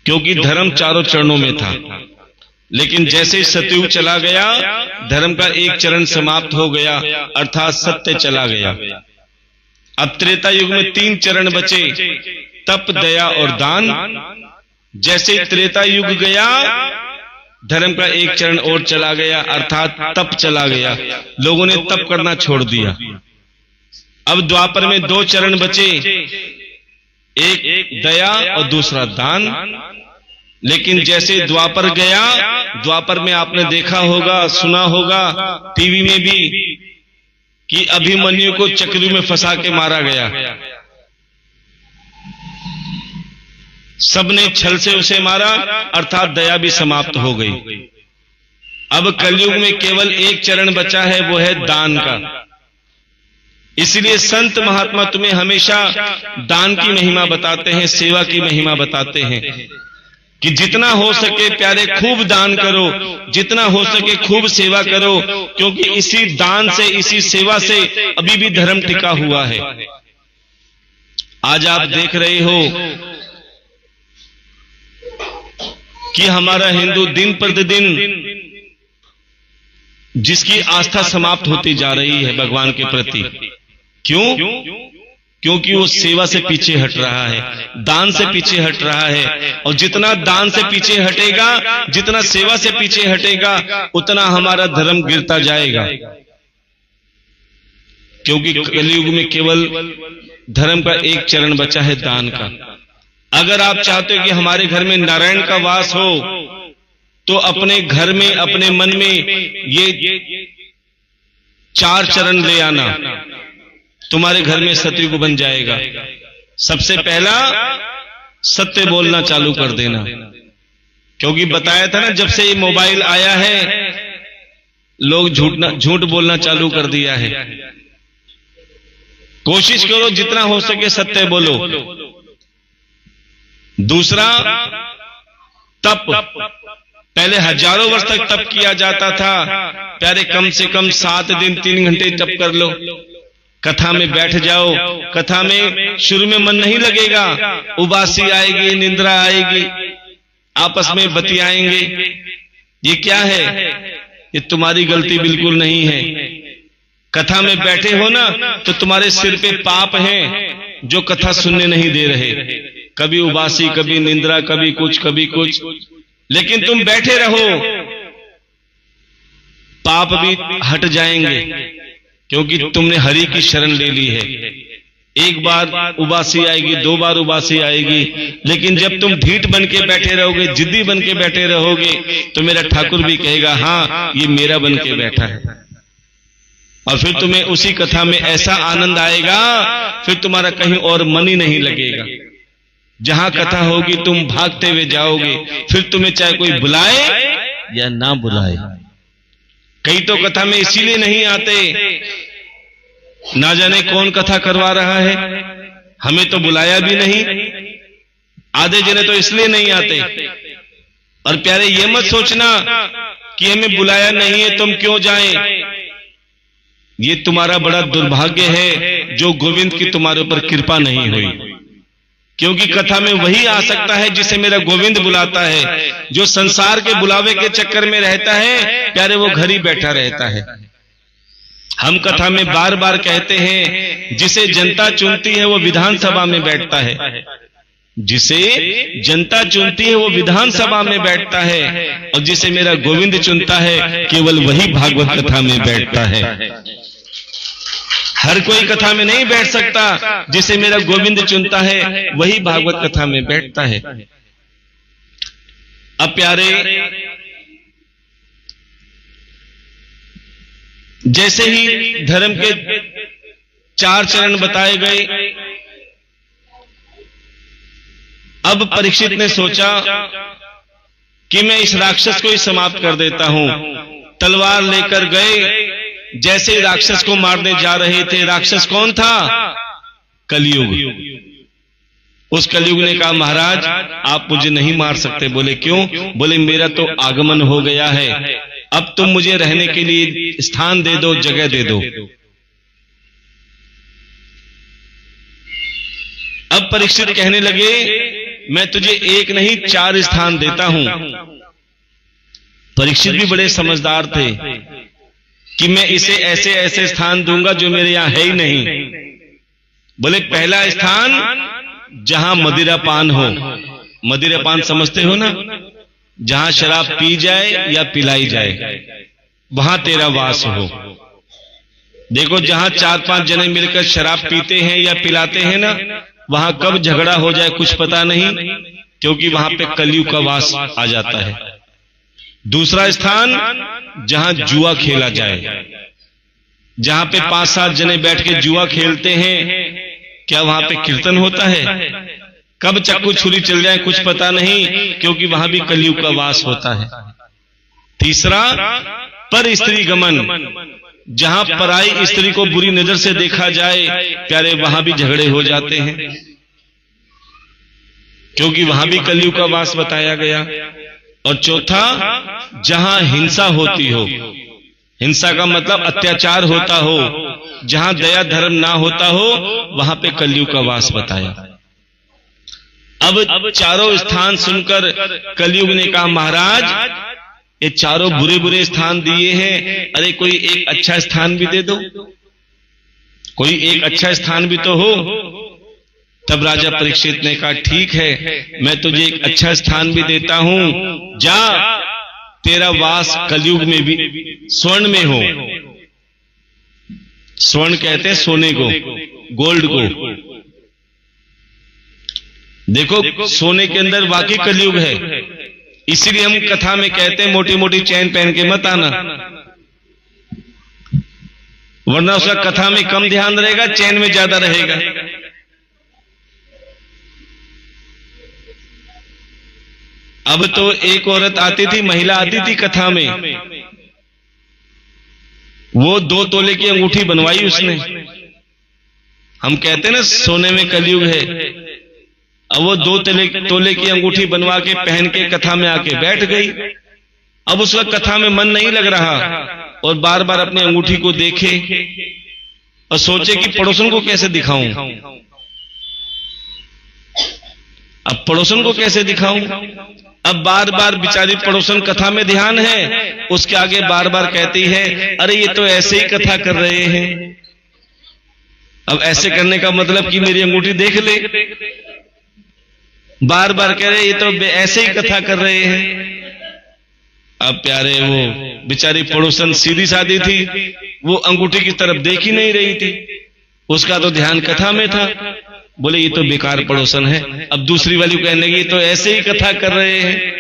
क्योंकि धर्म चारों चरणों में था। लेकिन जैसे ही सतयुग चला गया, धर्म का एक चरण समाप्त हो गया, अर्थात सत्य चला गया। अब त्रेता युग में 3 चरण बचे, तप, दया और दान। जैसे त्रेता युग गया, धर्म का एक चरण और चला गया, अर्थात तप चला गया। लोगों ने तप करना छोड़ दिया। अब द्वापर में 2 चरण बचे, एक दया और दूसरा दान। लेकिन जैसे द्वापर गया, द्वापर में आपने देखा होगा, सुना होगा टीवी में भी कि अभिमन्यु को चक्रू में फंसा के मारा गया। सबने छल से उसे मारा, अर्थात दया भी समाप्त हो गई। अब कलयुग में केवल एक चरण बचा है, वो है दान का। इसलिए संत महात्मा तुम्हें हमेशा दान की महिमा बताते हैं, सेवा की महिमा बताते हैं कि जितना हो सके प्यारे खूब दान करो, जितना हो सके खूब सेवा करो, क्योंकि इसी दान से, इसी सेवा से अभी भी धर्म टिका हुआ है। आज आप देख रहे हो कि हमारा हिंदू दिन प्रतिदिन जिसकी आस्था समाप्त होती जा रही है भगवान के प्रति। क्यों? क्योंकि वो सेवा से पीछे हट रहा है, दान से पीछे हट रहा है। और जितना दान से पीछे हटेगा, जितना सेवा से पीछे हटेगा, उतना हमारा धर्म गिरता जाएगा। क्योंकि कलयुग में केवल धर्म का एक चरण बचा है, दान का। अगर आप चाहते हो कि हमारे घर में नारायण का वास हो, तो अपने घर में, अपने मन में ये 4 चरण ले आना, तुम्हारे घर में सतयुग बन जाएगा। सबसे पहला, सत्य बोलना चालू कर देना। क्योंकि बताया था ना, जब से ये मोबाइल आया है, लोग झूठ बोलना चालू कर दिया है। कोशिश करो जितना हो सके सत्य बोलो। दूसरा, तप। पहले हजारों वर्ष तक तप किया जाता था, प्यारे कम से कम 7 दिन 3 घंटे तप कर लो। कथा में बैठ जाओ, कथा में शुरू में मन नहीं लगेगा, उबासी आएगी, निंद्रा आएगी, आपस में बतियाएंगे। ये क्या है? ये तुम्हारी गलती बिल्कुल नहीं है। कथा में बैठे हो ना, तो तुम्हारे सिर पे पाप हैं जो कथा सुनने नहीं दे रहे। कभी उबासी, कभी निंद्रा, कभी कुछ, कभी कुछ। लेकिन तुम बैठे रहो, पाप भी हट जाएंगे, क्योंकि तुमने हरि की शरण ले ली है। एक बार उबासी आएगी, 2 बार उबासी आएगी, लेकिन जब तुम ढीठ बन के बैठे रहोगे, जिद्दी बन के बैठे रहोगे, तो मेरा ठाकुर भी कहेगा हाँ ये मेरा बन के बैठा है। और फिर तुम्हें उसी कथा में ऐसा आनंद आएगा, फिर तुम्हारा कहीं और मन ही नहीं लगेगा। जहां कथा होगी तुम भागते हुए जाओगे, फिर तुम्हें चाहे कोई बुलाए या ना बुलाए। कई तो कथा में इसीलिए नहीं आते, ना जाने कौन कथा करवा रहा है, हमें तो बुलाया भी नहीं। आधे जने तो इसलिए नहीं आते। और प्यारे ये मत सोचना कि हमें बुलाया नहीं है तुम क्यों जाएं। ये तुम्हारा बड़ा दुर्भाग्य है जो गोविंद की तुम्हारे ऊपर कृपा नहीं हुई। क्योंकि कथा में वही आ सकता है जिसे मेरा गोविंद बुलाता है। जो संसार के बुलावे के चक्कर में रहता है, प्यारे वो घर ही बैठा रहता है। हम कथा में बार बार कहते हैं, जिसे जनता चुनती है वो विधानसभा में बैठता है। जिसे जनता चुनती है वो विधानसभा में बैठता है, और जिसे मेरा गोविंद चुनता है केवल वही भागवत कथा में बैठता है। हर कोई कथा में नहीं बैठ सकता, जिसे मेरा गोविंद चुनता है वही भागवत कथा में बैठता है। अब प्यारे, जैसे ही धर्म के 4 चरण बताए गए, अब परीक्षित ने सोचा कि मैं इस राक्षस को ही समाप्त कर देता हूं। तलवार लेकर गए, जैसे राक्षस को मारने जा रहे थे। राक्षस कौन था? कलयुग। उस कलयुग ने कहा महाराज आप मुझे नहीं मार सकते। बोले क्यों? बोले मेरा तो आगमन हो गया है, अब तुम मुझे रहने के लिए स्थान दे दो, जगह दे दो। अब परीक्षित कहने लगे मैं तुझे 1 नहीं 4 स्थान देता हूं। परीक्षित भी बड़े समझदार थे कि मैं इसे ऐसे ऐसे स्थान दूंगा जो मेरे यहां है ही नहीं। बोले पहला स्थान जहां मदिरापान हो, मदिरापान समझते हो ना, जहां शराब पी जाए या पिलाई जाए, वहां तेरा वास हो। देखो जहां 4-5 जने मिलकर शराब पीते हैं या पिलाते हैं ना, वहां कब झगड़ा हो जाए कुछ पता नहीं, क्योंकि वहां पे कलयुग का वास आ जाता है। दूसरा स्थान जहां जुआ खेला जाए, जहां पे 5-7 जने बैठ के जुआ खेलते हैं, क्या वहां पे कीर्तन होता है? कब चक्कू छुरी चल जाए कुछ पता नहीं, क्योंकि वहां भी कलयुग का वास होता है। तीसरा पर स्त्री गमन, जहां पराई स्त्री को बुरी नजर से देखा जाए, प्यारे वहां भी झगड़े हो जाते हैं, क्योंकि वहां भी कलयुग का वास बताया गया। और चौथा जहां हिंसा होती हो, हिंसा का मतलब अत्याचार होता हो, जहां दया धर्म ना होता हो, वहां पे कलयुग का वास बताया। अब चारों स्थान सुनकर कलयुग ने कहा महाराज ये चारों बुरे बुरे स्थान दिए हैं, अरे कोई एक अच्छा स्थान भी दे दो, कोई एक अच्छा स्थान भी तो हो। तब राजा परीक्षित ने कहा ठीक है, मैं तुझे एक अच्छा स्थान भी देता हूं, जा तेरा वास कलयुग में भी स्वर्ण में हो। स्वर्ण कहते हैं सोने को, गोल्ड को। देखो सोने के अंदर वाकई कलयुग है, इसीलिए हम कथा में कहते हैं मोटी मोटी चैन पहन के मत आना, वरना उसका कथा में कम ध्यान रहेगा, चैन में ज्यादा रहेगा। अब तो एक औरत आती थी, महिला आती थी कथा में, वो 2 तोले की अंगूठी बनवाई उसने। हम कहते हैं ना सोने में कलयुग है, अब वो 2 तोले की अंगूठी बनवा के पहन के कथा में आके बैठ गई। अब उसका कथा में मन नहीं लग रहा और बार बार अपनी अंगूठी को देखे और सोचे कि पड़ोसन को कैसे दिखाऊं, अब पड़ोसन को कैसे दिखाऊं। अब बार बार बेचारी पड़ोसन कथा में ध्यान है, उसके आगे बार बार कहती है अरे ये तो ऐसे ही कथा कर रहे हैं। अब ऐसे करने का मतलब कि मेरी अंगूठी देख ले, बार बार कह रहे ये तो ऐसे ही कथा कर रहे हैं। अब प्यारे वो बेचारी पड़ोसन सीधी सादी थी, वो अंगूठी की तरफ देख ही नहीं रही थी, उसका तो ध्यान कथा में था। बोले ये तो बेकार पड़ोसन है। अब दूसरी वाली कहने लगी ये तो ऐसे ही कथा कर रहे हैं।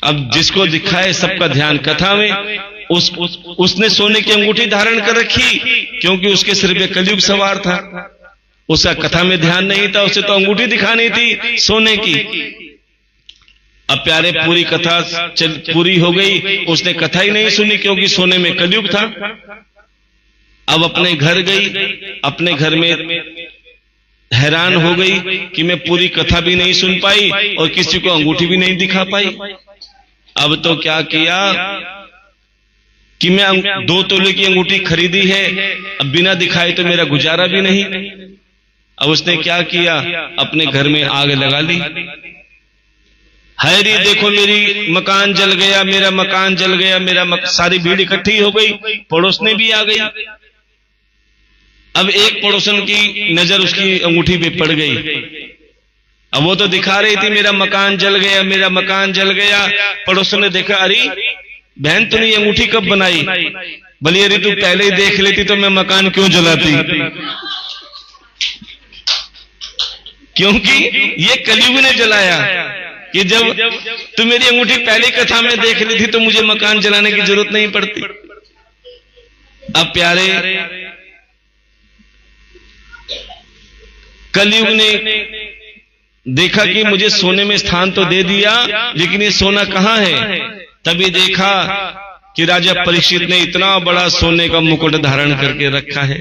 अब जिसको दिखाए सबका ध्यान कथा में, उसने सोने की अंगूठी धारण कर रखी, क्योंकि उसके सिर पे कलयुग सवार था, उसका कथा में ध्यान नहीं था, उसे तो अंगूठी दिखानी थी सोने की। अब प्यारे पूरी कथा पूरी हो गई, उसने कथा ही नहीं सुनी, क्योंकि सोने में कलयुग था। अब अपने घर गई, अपने घर में हैरान हो गई कि मैं पूरी कथा भी नहीं सुन पाई और किसी को अंगूठी भी नहीं दिखा पाई। अब तो क्या किया कि मैं 2 तोले की अंगूठी खरीदी है, अब बिना दिखाए तो मेरा गुजारा भी नहीं। अब उसने क्या किया, अपने घर में आग लगा ली। हैरी देखो मेरी मकान जल गया, मेरा मकान जल गया, सारी भीड़ इकट्ठी हो गई, पड़ोसने भी आ गई। अब एक पड़ोसन की नजर उसकी अंगूठी पे पड़ गई। अब वो तो दिखा रही थी मेरा मकान जल गया, मेरा मकान जल गया। पड़ोसन ने देखा अरे बहन तूने ये अंगूठी कब बनाई? बोली अरे तू पहले ही देख लेती तो मैं मकान क्यों जलाती, क्योंकि ये कलयुग ने जलाया कि जब तू मेरी अंगूठी पहले कथा में देख ली थी तो मुझे मकान जलाने की जरूरत नहीं पड़ती। अब प्यारे कलयुग ने देखा कि मुझे सोने में स्थान तो दे दिया, लेकिन ये सोना कहां है। तभी देखा कि राजा परीक्षित ने इतना बड़ा सोने का मुकुट धारण करके रखा है।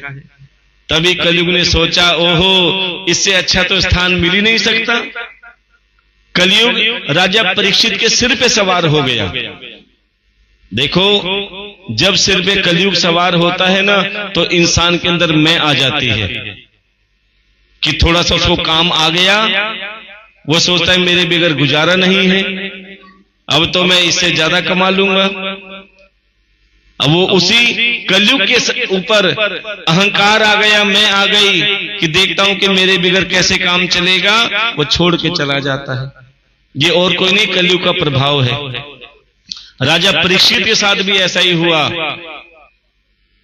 तभी कलयुग ने सोचा ओहो इससे अच्छा तो स्थान मिल ही नहीं सकता। कलयुग राजा परीक्षित के सिर पे सवार हो गया। देखो जब सिर पे कलयुग सवार होता है ना, तो इंसान के अंदर मैं आ जाती है कि थोड़ा सा उसको काम आ गया, वो सोचता है मेरे बगैर गुजारा नहीं है, अब तो मैं इससे ज्यादा कमा लूंगा। अब वो उसी कलयुग के ऊपर अहंकार आ गया, मैं आ गई कि देखता हूं कि मेरे बिगड़ कैसे काम चलेगा, वो छोड़ के चला जाता है। ये और कोई नहीं, कलयुग का प्रभाव है। राजा परीक्षित के साथ भी ऐसा ही हुआ।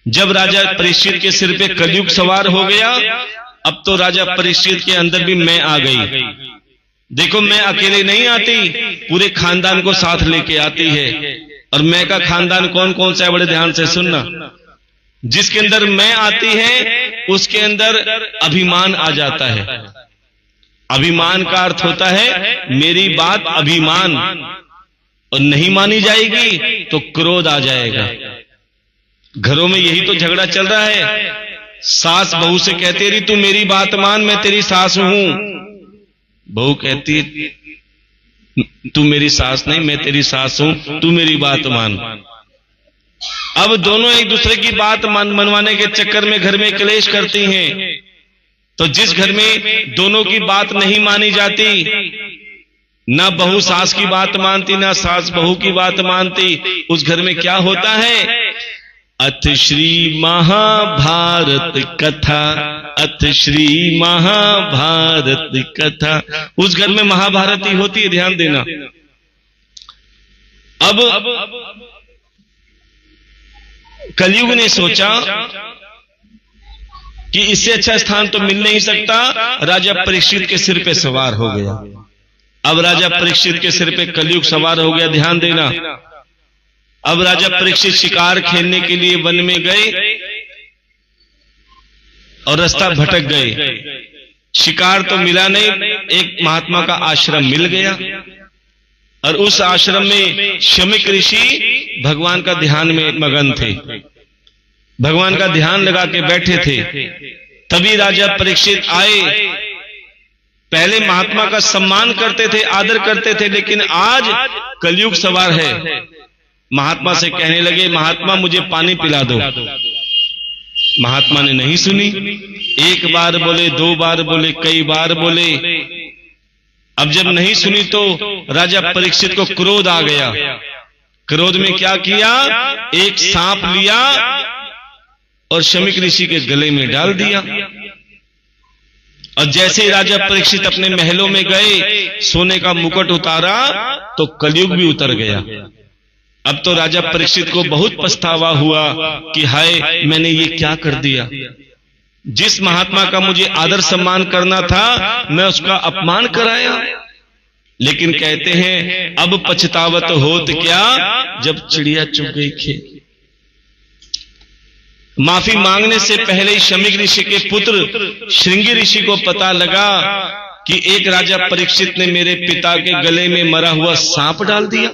जब राजा परीक्षित के सिर पे कलयुग सवार हो गया, अब तो राजा परीक्षित के अंदर भी मैं आ गई। देखो, मैं अकेले नहीं आती, पूरे खानदान को साथ लेके आती है। और मैं का खानदान कौन कौन सा है, बड़े ध्यान से सुनना। जिसके अंदर मैं आती है उसके अंदर अभिमान आ जाता है। अभिमान का अर्थ होता है मेरी बात अभिमान, और नहीं मानी जाएगी तो क्रोध आ जाएगा। घरों में यही तो झगड़ा चल रहा है। सास बहू से कहती रही तू मेरी बात मान, मैं तेरी सास हूं। बहू कहती तू मेरी सास नहीं, मैं तेरी सास हूं, तू मेरी बात मान। अब दोनों एक दूसरे की बात मनवाने के चक्कर में घर में क्लेश करती हैं। तो जिस घर में दोनों की बात नहीं मानी जाती, ना बहू सास की बात मानती, ना सास बहू की बात मानती, उस घर में क्या होता है? अथ श्री महाभारत कथा, अथ श्री महाभारत कथा। उस घर में महाभारत ही होती है, ध्यान देना। अब कलयुग ने सोचा कि इससे अच्छा स्थान तो मिल नहीं सकता, राजा परीक्षित के सिर पे सवार हो गया। अब राजा परीक्षित के सिर पे कलयुग सवार हो गया, ध्यान देना। अब राजा परीक्षित शिकार खेलने के लिए वन में गए और रास्ता भटक गए। शिकार तो मिला नहीं, एक महात्मा का आश्रम मिल गया और उस आश्रम में शमीक ऋषि भगवान का ध्यान में मगन थे, भगवान का ध्यान लगा के बैठे थे। तभी राजा परीक्षित आए। पहले महात्मा का सम्मान करते थे, आदर करते थे, लेकिन आज कलयुग सवार है। महात्मा से कहने लगे महात्मा मुझे पानी पिला दो। महात्मा ने नहीं सुनी। एक बार बोले, दो बार बोले, कई बार बोले। अब जब नहीं सुनी तो राजा परीक्षित को क्रोध आ गया। क्रोध में क्या किया? एक सांप लिया और शमीक ऋषि के गले में डाल दिया। और जैसे ही राजा परीक्षित अपने महलों में गए, सोने का मुकुट उतारा तो कलयुग भी उतर गया। अब तो राजा परीक्षित को बहुत पछतावा हुआ कि हाय मैंने ये क्या कर दिया। जिस महात्मा का मुझे आदर सम्मान करना था, मैं उसका अपमान कराया। लेकिन कहते हैं अब पछतावत होत क्या, जब चिड़िया चुग गई खेत। माफी मांगने से पहले ही शमीक ऋषि के पुत्र श्रृंगी ऋषि को पता लगा कि एक राजा परीक्षित ने मेरे पिता के गले में मरा हुआ सांप डाल दिया।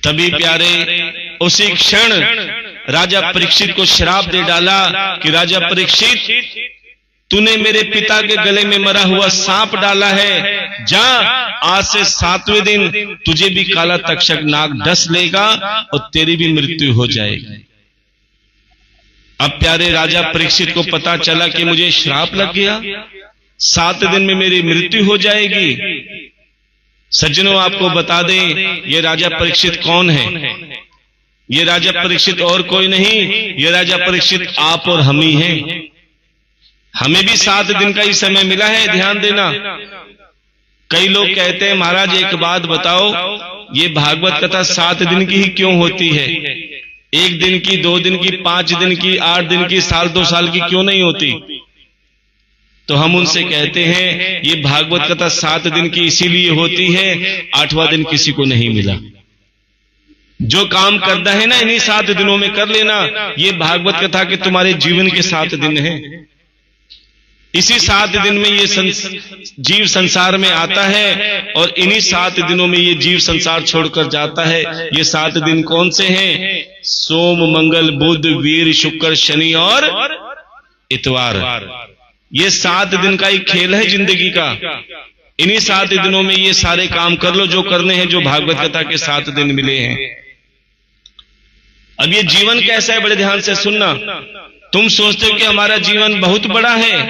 तभी प्यारे उसी क्षण राजा परीक्षित को श्राप दे डाला कि राजा परीक्षित तूने मेरे पिता के गले में मरा हुआ सांप डाला है, जा आज से 7वें दिन तुझे भी काला तक्षक नाग डस लेगा और तेरी भी मृत्यु हो जाएगी। अब प्यारे राजा परीक्षित को पता चला कि मुझे श्राप लग गया, 7 दिन में मेरी मृत्यु हो जाएगी। सज्जनों आपको बता दें ये राजा परीक्षित कौन है? ये राजा परीक्षित और कोई नहीं, ये राजा परीक्षित आप और हम ही हैं। हमें भी 7 दिन का ही समय मिला है, ध्यान देना। कई लोग कहते हैं महाराज एक बात बताओ, ये भागवत कथा 7 दिन की ही क्यों होती है? 1 दिन की, 2 दिन की, 5 दिन की, 8 दिन की, साल 2 साल की क्यों नहीं होती? तो हम उनसे कहते हैं ये भागवत कथा 7 दिन की इसीलिए होती है, 8वां दिन किसी को नहीं मिला। जो काम करना है ना इन्हीं 7 दिनों में कर लेना। ये भागवत कथा के तुम्हारे जीवन के 7 दिन हैं। इसी 7 दिन में ये जीव संसार में आता है और इन्हीं 7 दिनों में ये जीव संसार छोड़कर जाता है। ये 7 दिन कौन से हैं? सोम, मंगल, बुध, वीर, शुक्र, शनि और इतवार। ये 7 दिन का ही खेल है जिंदगी का। इन्हीं 7 दिनों में ये सारे काम कर लो जो करने हैं, जो भागवत कथा के 7 दिन मिले हैं। अब ये जीवन कैसा है, बड़े ध्यान से सुनना। तुम सोचते हो कि हमारा जीवन बहुत बड़ा है,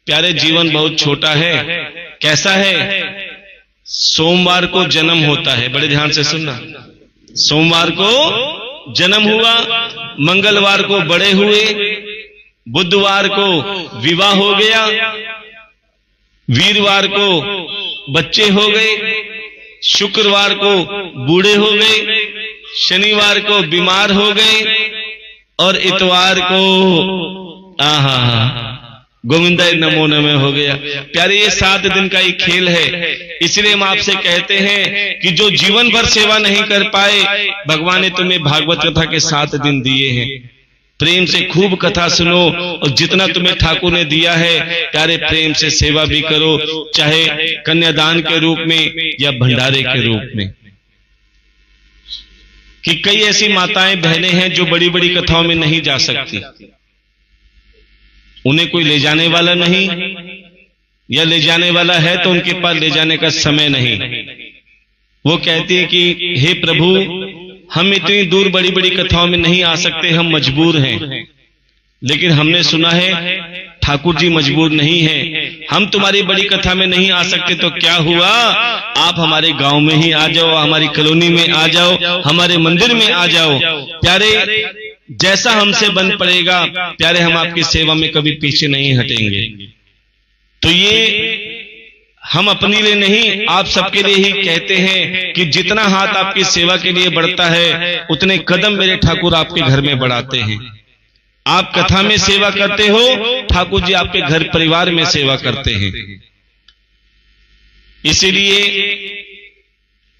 प्यारे जीवन बहुत छोटा है। कैसा है? सोमवार को जन्म होता है, बड़े ध्यान से सुनना। सोमवार को जन्म हुआ, मंगलवार को बड़े हुए, बुधवार को विवाह हो गया, वीरवार को बच्चे हो गए, शुक्रवार को बूढ़े हो गए, शनिवार को बीमार हो गए और इतवार को गोविंदा नमो नमः हो गया। प्यारे ये 7 दिन का ही खेल है। इसलिए हम आपसे कहते हैं कि जो जीवन भर सेवा नहीं कर पाए, भगवान ने तुम्हें भागवत कथा के 7 दिन दिए हैं। प्रेम से खूब कथा सुनो और जितना तुम्हें ठाकुर ने दिया है प्यारे प्रेम से सेवा भी करो, चाहे कन्यादान के रूप में या भंडारे के रूप में। कि कई ऐसी माताएं बहनें हैं जो बड़ी बड़ी कथाओं में नहीं जा सकती, उन्हें कोई ले जाने वाला नहीं, या ले जाने वाला है तो उनके पास ले जाने का समय नहीं। वो कहती है कि हे प्रभु, हम इतनी दूर बड़ी बड़ी कथाओं में नहीं आ सकते, हम मजबूर हैं। लेकिन हमने सुना है ठाकुर जी मजबूर नहीं है। हम तुम्हारी बड़ी कथा में नहीं आ सकते तो क्या हुआ, आप हमारे गांव में ही आ जाओ, हमारी कॉलोनी में आ जाओ, हमारे मंदिर में आ जाओ। प्यारे जैसा हमसे बन पड़ेगा प्यारे, हम आपकी सेवा में कभी पीछे नहीं हटेंगे। तो ये हम अपने लिए नहीं, आप सबके लिए ही कहते हैं कि जितना हाथ आपकी सेवा के लिए बढ़ता है उतने कदम मेरे ठाकुर आपके घर में बढ़ाते हैं। आप कथा में सेवा करते हो, ठाकुर जी आपके घर परिवार में सेवा करते हैं। इसीलिए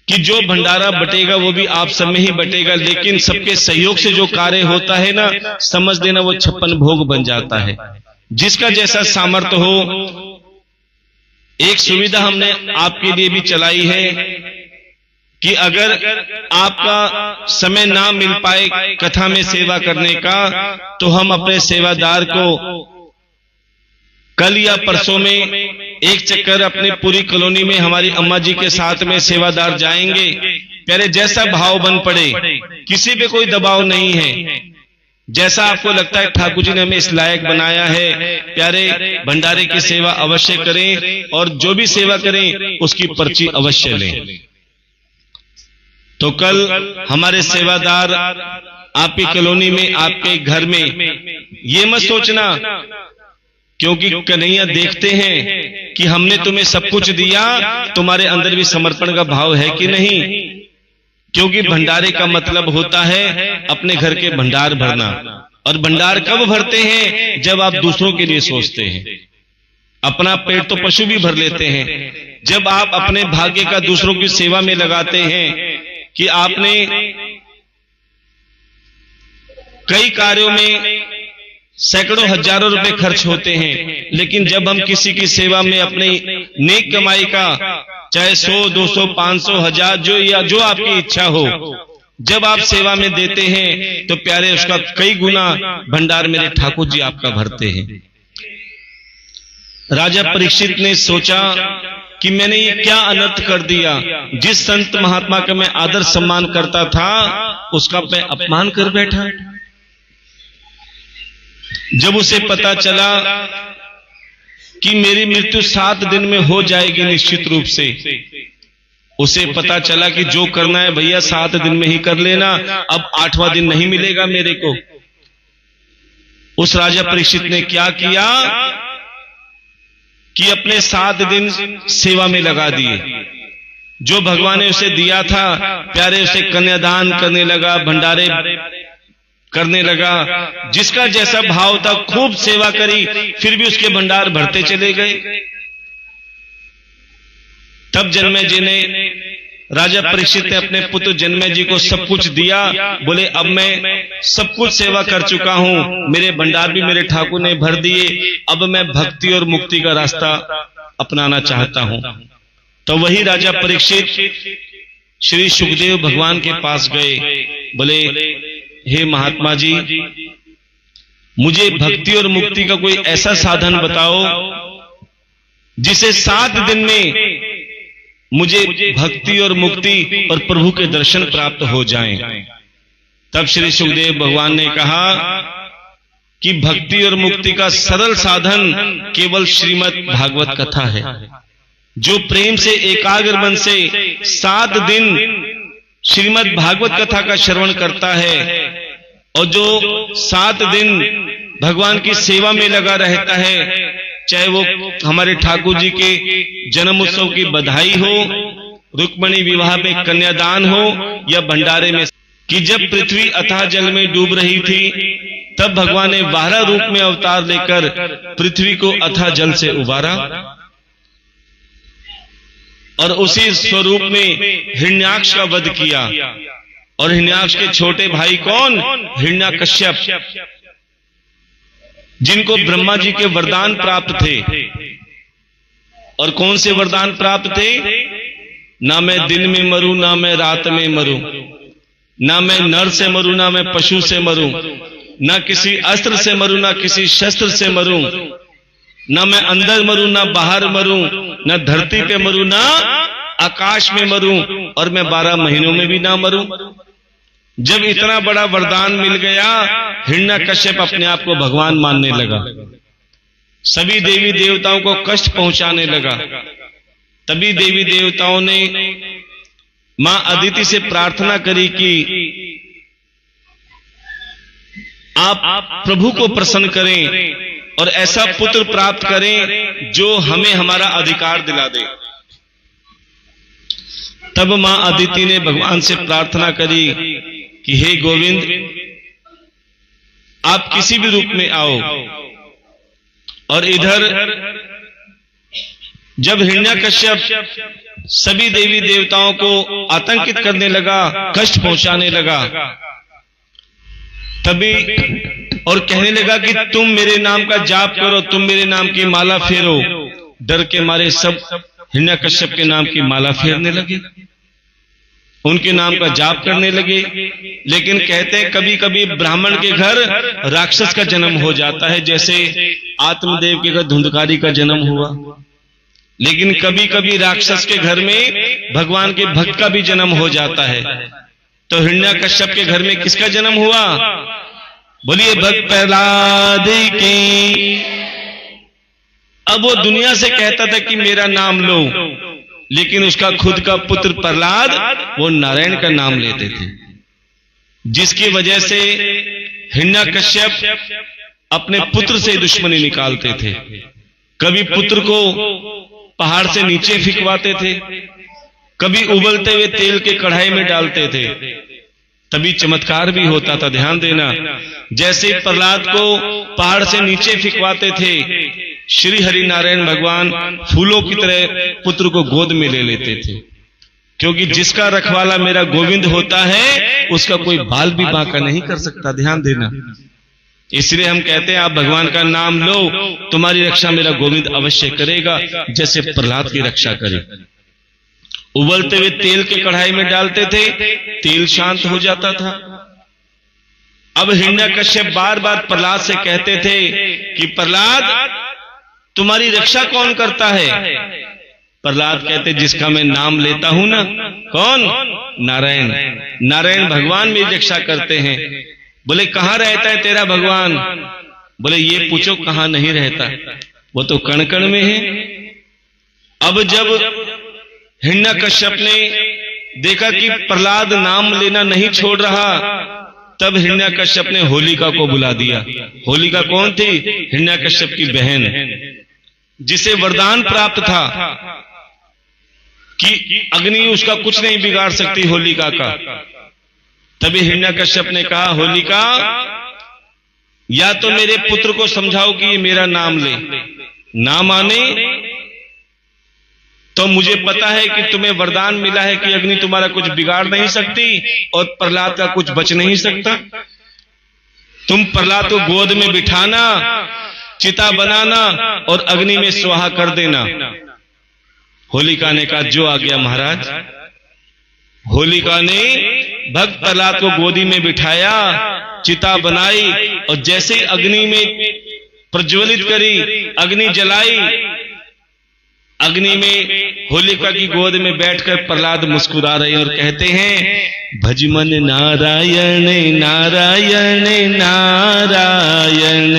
कि जो भंडारा बटेगा वो भी आप सब में ही बटेगा, लेकिन सबके सहयोग से जो कार्य होता है ना, समझ लेना वो 56 भोग बन जाता है। जिसका जैसा सामर्थ्य हो। एक सुविधा हमने आपके लिए भी चलाई है कि अगर आपका समय ना मिल पाए कथा में सेवा करने का, तो हम अपने सेवादार को कल या परसों में एक चक्कर अपनी पूरी कॉलोनी में हमारी अम्मा जी के साथ में सेवादार जाएंगे। प्यारे जैसा भाव बन पड़े, किसी पे कोई दबाव नहीं है, जैसा आपको लगता है ठाकुर जी ने हमें इस लायक बनाया है, प्यारे भंडारे की सेवा अवश्य करें और जो भी सेवा करें उसकी पर्ची अवश्य लें। तो कल हमारे सेवादार आपकी कॉलोनी में, आपके घर में, ये मत सोचना क्योंकि कन्हैया देखते हैं कि हमने तुम्हें सब कुछ दिया, तुम्हारे अंदर भी समर्पण का भाव है कि नहीं। क्योंकि भंडारे का मतलब होता है अपने घर के भंडार भरना। और भंडार कब भरते हैं, जब आप दूसरों के लिए सोचते हैं। अपना पेट तो पशु भी भर लेते हैं, जब आप अपने भाग्य का दूसरों की सेवा में लगाते हैं। कि आपने कई कार्यों में सैकड़ों हजारों रुपए खर्च होते हैं, लेकिन जब हम किसी की सेवा में अपनी नेक कमाई का, चाहे 100, 200, 500, 1000 जो आपकी इच्छा हो, जब आप सेवा में देते हैं तो प्यारे उसका कई गुना भंडार मेरे ठाकुर जी आपका भरते हैं। राजा परीक्षित ने सोचा कि मैंने ये क्या अनर्थ कर दिया, जिस संत महात्मा का मैं आदर सम्मान करता था उसका मैं अपमान कर बैठा। जब उसे पता चला कि मेरी मृत्यु 7 दिन में हो जाएगी निश्चित रूप से, उसे पता चला कि जो करना है भैया 7 दिन में ही कर लेना, अब 8वां दिन नहीं मिलेगा मेरे को। उस राजा परीक्षित ने क्या किया कि अपने 7 दिन सेवा में लगा दिए। जो भगवान ने उसे दिया था प्यारे, उसे कन्यादान करने लगा, भंडारे करने लगा। जिसका जैसा भाव था खूब सेवा करी, फिर भी उसके भंडार भरते चले गए। तब जन्मेजय ने, राजा परीक्षित ने अपने पुत्र जन्मेजय जी को सब कुछ दिया। बोले अब मैं सब कुछ सेवा कर चुका हूं, मेरे भंडार भी मेरे ठाकुर ने भर दिए, अब मैं भक्ति और मुक्ति का रास्ता अपनाना चाहता हूं। तो वही राजा परीक्षित श्री सुखदेव भगवान के पास गए। बोले हे महात्मा जी, मुझे भक्ति और मुक्ति का कोई ऐसा साधन बताओ जिसे 7 दिन में मुझे भक्ति और मुक्ति और प्रभु के दर्शन प्राप्त हो जाएं। तब श्री सुखदेव भगवान ने कहा कि भक्ति और मुक्ति का सरल साधन केवल श्रीमद् भागवत कथा है। जो प्रेम से एकाग्र मन से 7 दिन श्रीमद् भागवत कथा का श्रवण करता है और जो 7 दिन भगवान की सेवा में लगा रहता है, चाहे वो हमारे ठाकुर जी के जन्म उत्सव की बधाई हो, रुक्मणी विवाह में कन्यादान हो या भंडारे में, कि जब पृथ्वी अथाह जल में डूब रही थी तब भगवान ने वारा रूप में अवतार लेकर पृथ्वी को अथाह जल से उबारा और उसी स्वरूप में हिरण्याक्ष का वध किया। और हिरण्याक्ष के छोटे भाई कौन? हिरण्याकश्यप, जिनको ब्रह्मा जी के वरदान प्राप्त थे। और कौन से वरदान प्राप्त थे? ना मैं दिन में मरूं, ना मैं रात में मरूं, ना मैं नर से मरूं, ना मैं पशु से मरूं, ना किसी अस्त्र से मरूं, ना किसी शस्त्र से मरूं, ना मैं अंदर मरूं, ना बाहर मरूं, ना धरती पे मरूं, ना आकाश में मरूं, और मैं 12 महीनों में भी ना मरूं। जब इतना बड़ा वरदान मिल गया, हिरण्याकश्यप अपने आप को भगवान मानने लगा, सभी देवी देवताओं को कष्ट पहुंचाने लगा। तभी देवी देवताओं ने मां अदिति से प्रार्थना करी कि आप प्रभु को प्रसन्न करें और ऐसा पुत्र प्राप्त करें जो हमें हमारा अधिकार दिला दे। तब मां अदिति ने भगवान से प्रार्थना करी कि हे गोविंद, आप किसी भी रूप में आओ। और इधर जब हिरण्याकश्यप सभी देवी देवताओं को आतंकित करने लगा, कष्ट पहुंचाने लगा, तभी और कहने लगा कि तुम मेरे नाम का जाप करो, तुम मेरे नाम की माला फेरो। डर के मारे सब हिरण्याकश्यप के नाम की माला फेरने लगे, उनके नाम का जाप करने लगे। लेकिन कहते हैं कभी कभी ब्राह्मण के घर राक्षस का जन्म हो जाता है, जैसे आत्मदेव के घर धुंधकारी का जन्म हुआ। लेकिन कभी कभी राक्षस के घर में भगवान के भक्त का भी जन्म हो जाता है। तो हिरण्याकश्यप के घर में किसका जन्म हुआ? बोलिए भक्त प्रहलाद की। अब वो दुनिया से कहता था कि मेरा नाम लो, लेकिन उसका खुद का पुत्र प्रहलाद वो नारायण का नाम लेते थे, जिसकी वजह से हिरण्याकश्यप अपने पुत्र से दुश्मनी निकालते थे। कभी पुत्र को पहाड़ से नीचे फिकवाते थे, कभी उबलते हुए तेल के कढ़ाई में डालते थे। तभी चमत्कार भी होता था, ध्यान देना। जैसे प्रहलाद को पहाड़ से नीचे फिकवाते थे, श्री हरि नारायण भगवान फूलों की तरह पुत्र को गोद में ले लेते थे, क्योंकि जिसका रखवाला मेरा गोविंद होता है उसका कोई बाल भी बांका नहीं कर सकता। ध्यान देना। इसलिए हम कहते हैं आप भगवान का नाम लो, तुम्हारी रक्षा मेरा गोविंद अवश्य करेगा, जैसे प्रहलाद की रक्षा करे। उबलते हुए तेल के कढ़ाई में डालते थे, तेल शांत हो जाता था। अब हिरण्याकश्यप बार बार प्रहलाद से कहते थे कि प्रहलाद तुम्हारी रक्षा कौन करता है? प्रहलाद कहते जिसका मैं नाम लेता हूं ना। कौन? नारायण। नारायण भगवान मेरी रक्षा करते हैं। बोले कहां रहता है तेरा भगवान? बोले ये पूछो कहां नहीं रहता, वो तो कण कण में है। अब जब हिरण्याकश्यप ने देखा कि प्रहलाद नाम लेना नहीं छोड़ रहा, तब हिरण्याकश्यप ने होलिका को बुला दिया। होलिका कौन थी? हिरण्याकश्यप की बहन, जिसे वरदान प्राप्त था कि अग्नि उसका कुछ नहीं बिगाड़ सकती होलिका का। तभी हिरण्याकश्यप ने कहा होलिका, या तो मेरे पुत्र को समझाओ कि ये मेरा नाम ले, ना माने तो मुझे पता है कि तुम्हें वरदान मिला है कि अग्नि तुम्हारा कुछ बिगाड़ नहीं सकती और प्रहलाद का कुछ बच नहीं सकता। तुम प्रहलाद को गोद में बिठाना, चिता बनाना और अग्नि में स्वाहा कर देना। होलिका ने कहा जो आ गया महाराज। होलिका ने भक्त प्रहलाद को गोदी में बिठाया, चिता बनाई और जैसे अग्नि में प्रज्वलित करी, अग्नि जलाई। अग्नि में होलिका की गोद में बैठकर प्रहलाद मुस्कुरा रहे और कहते हैं भजमन नारायण नारायण नारायण।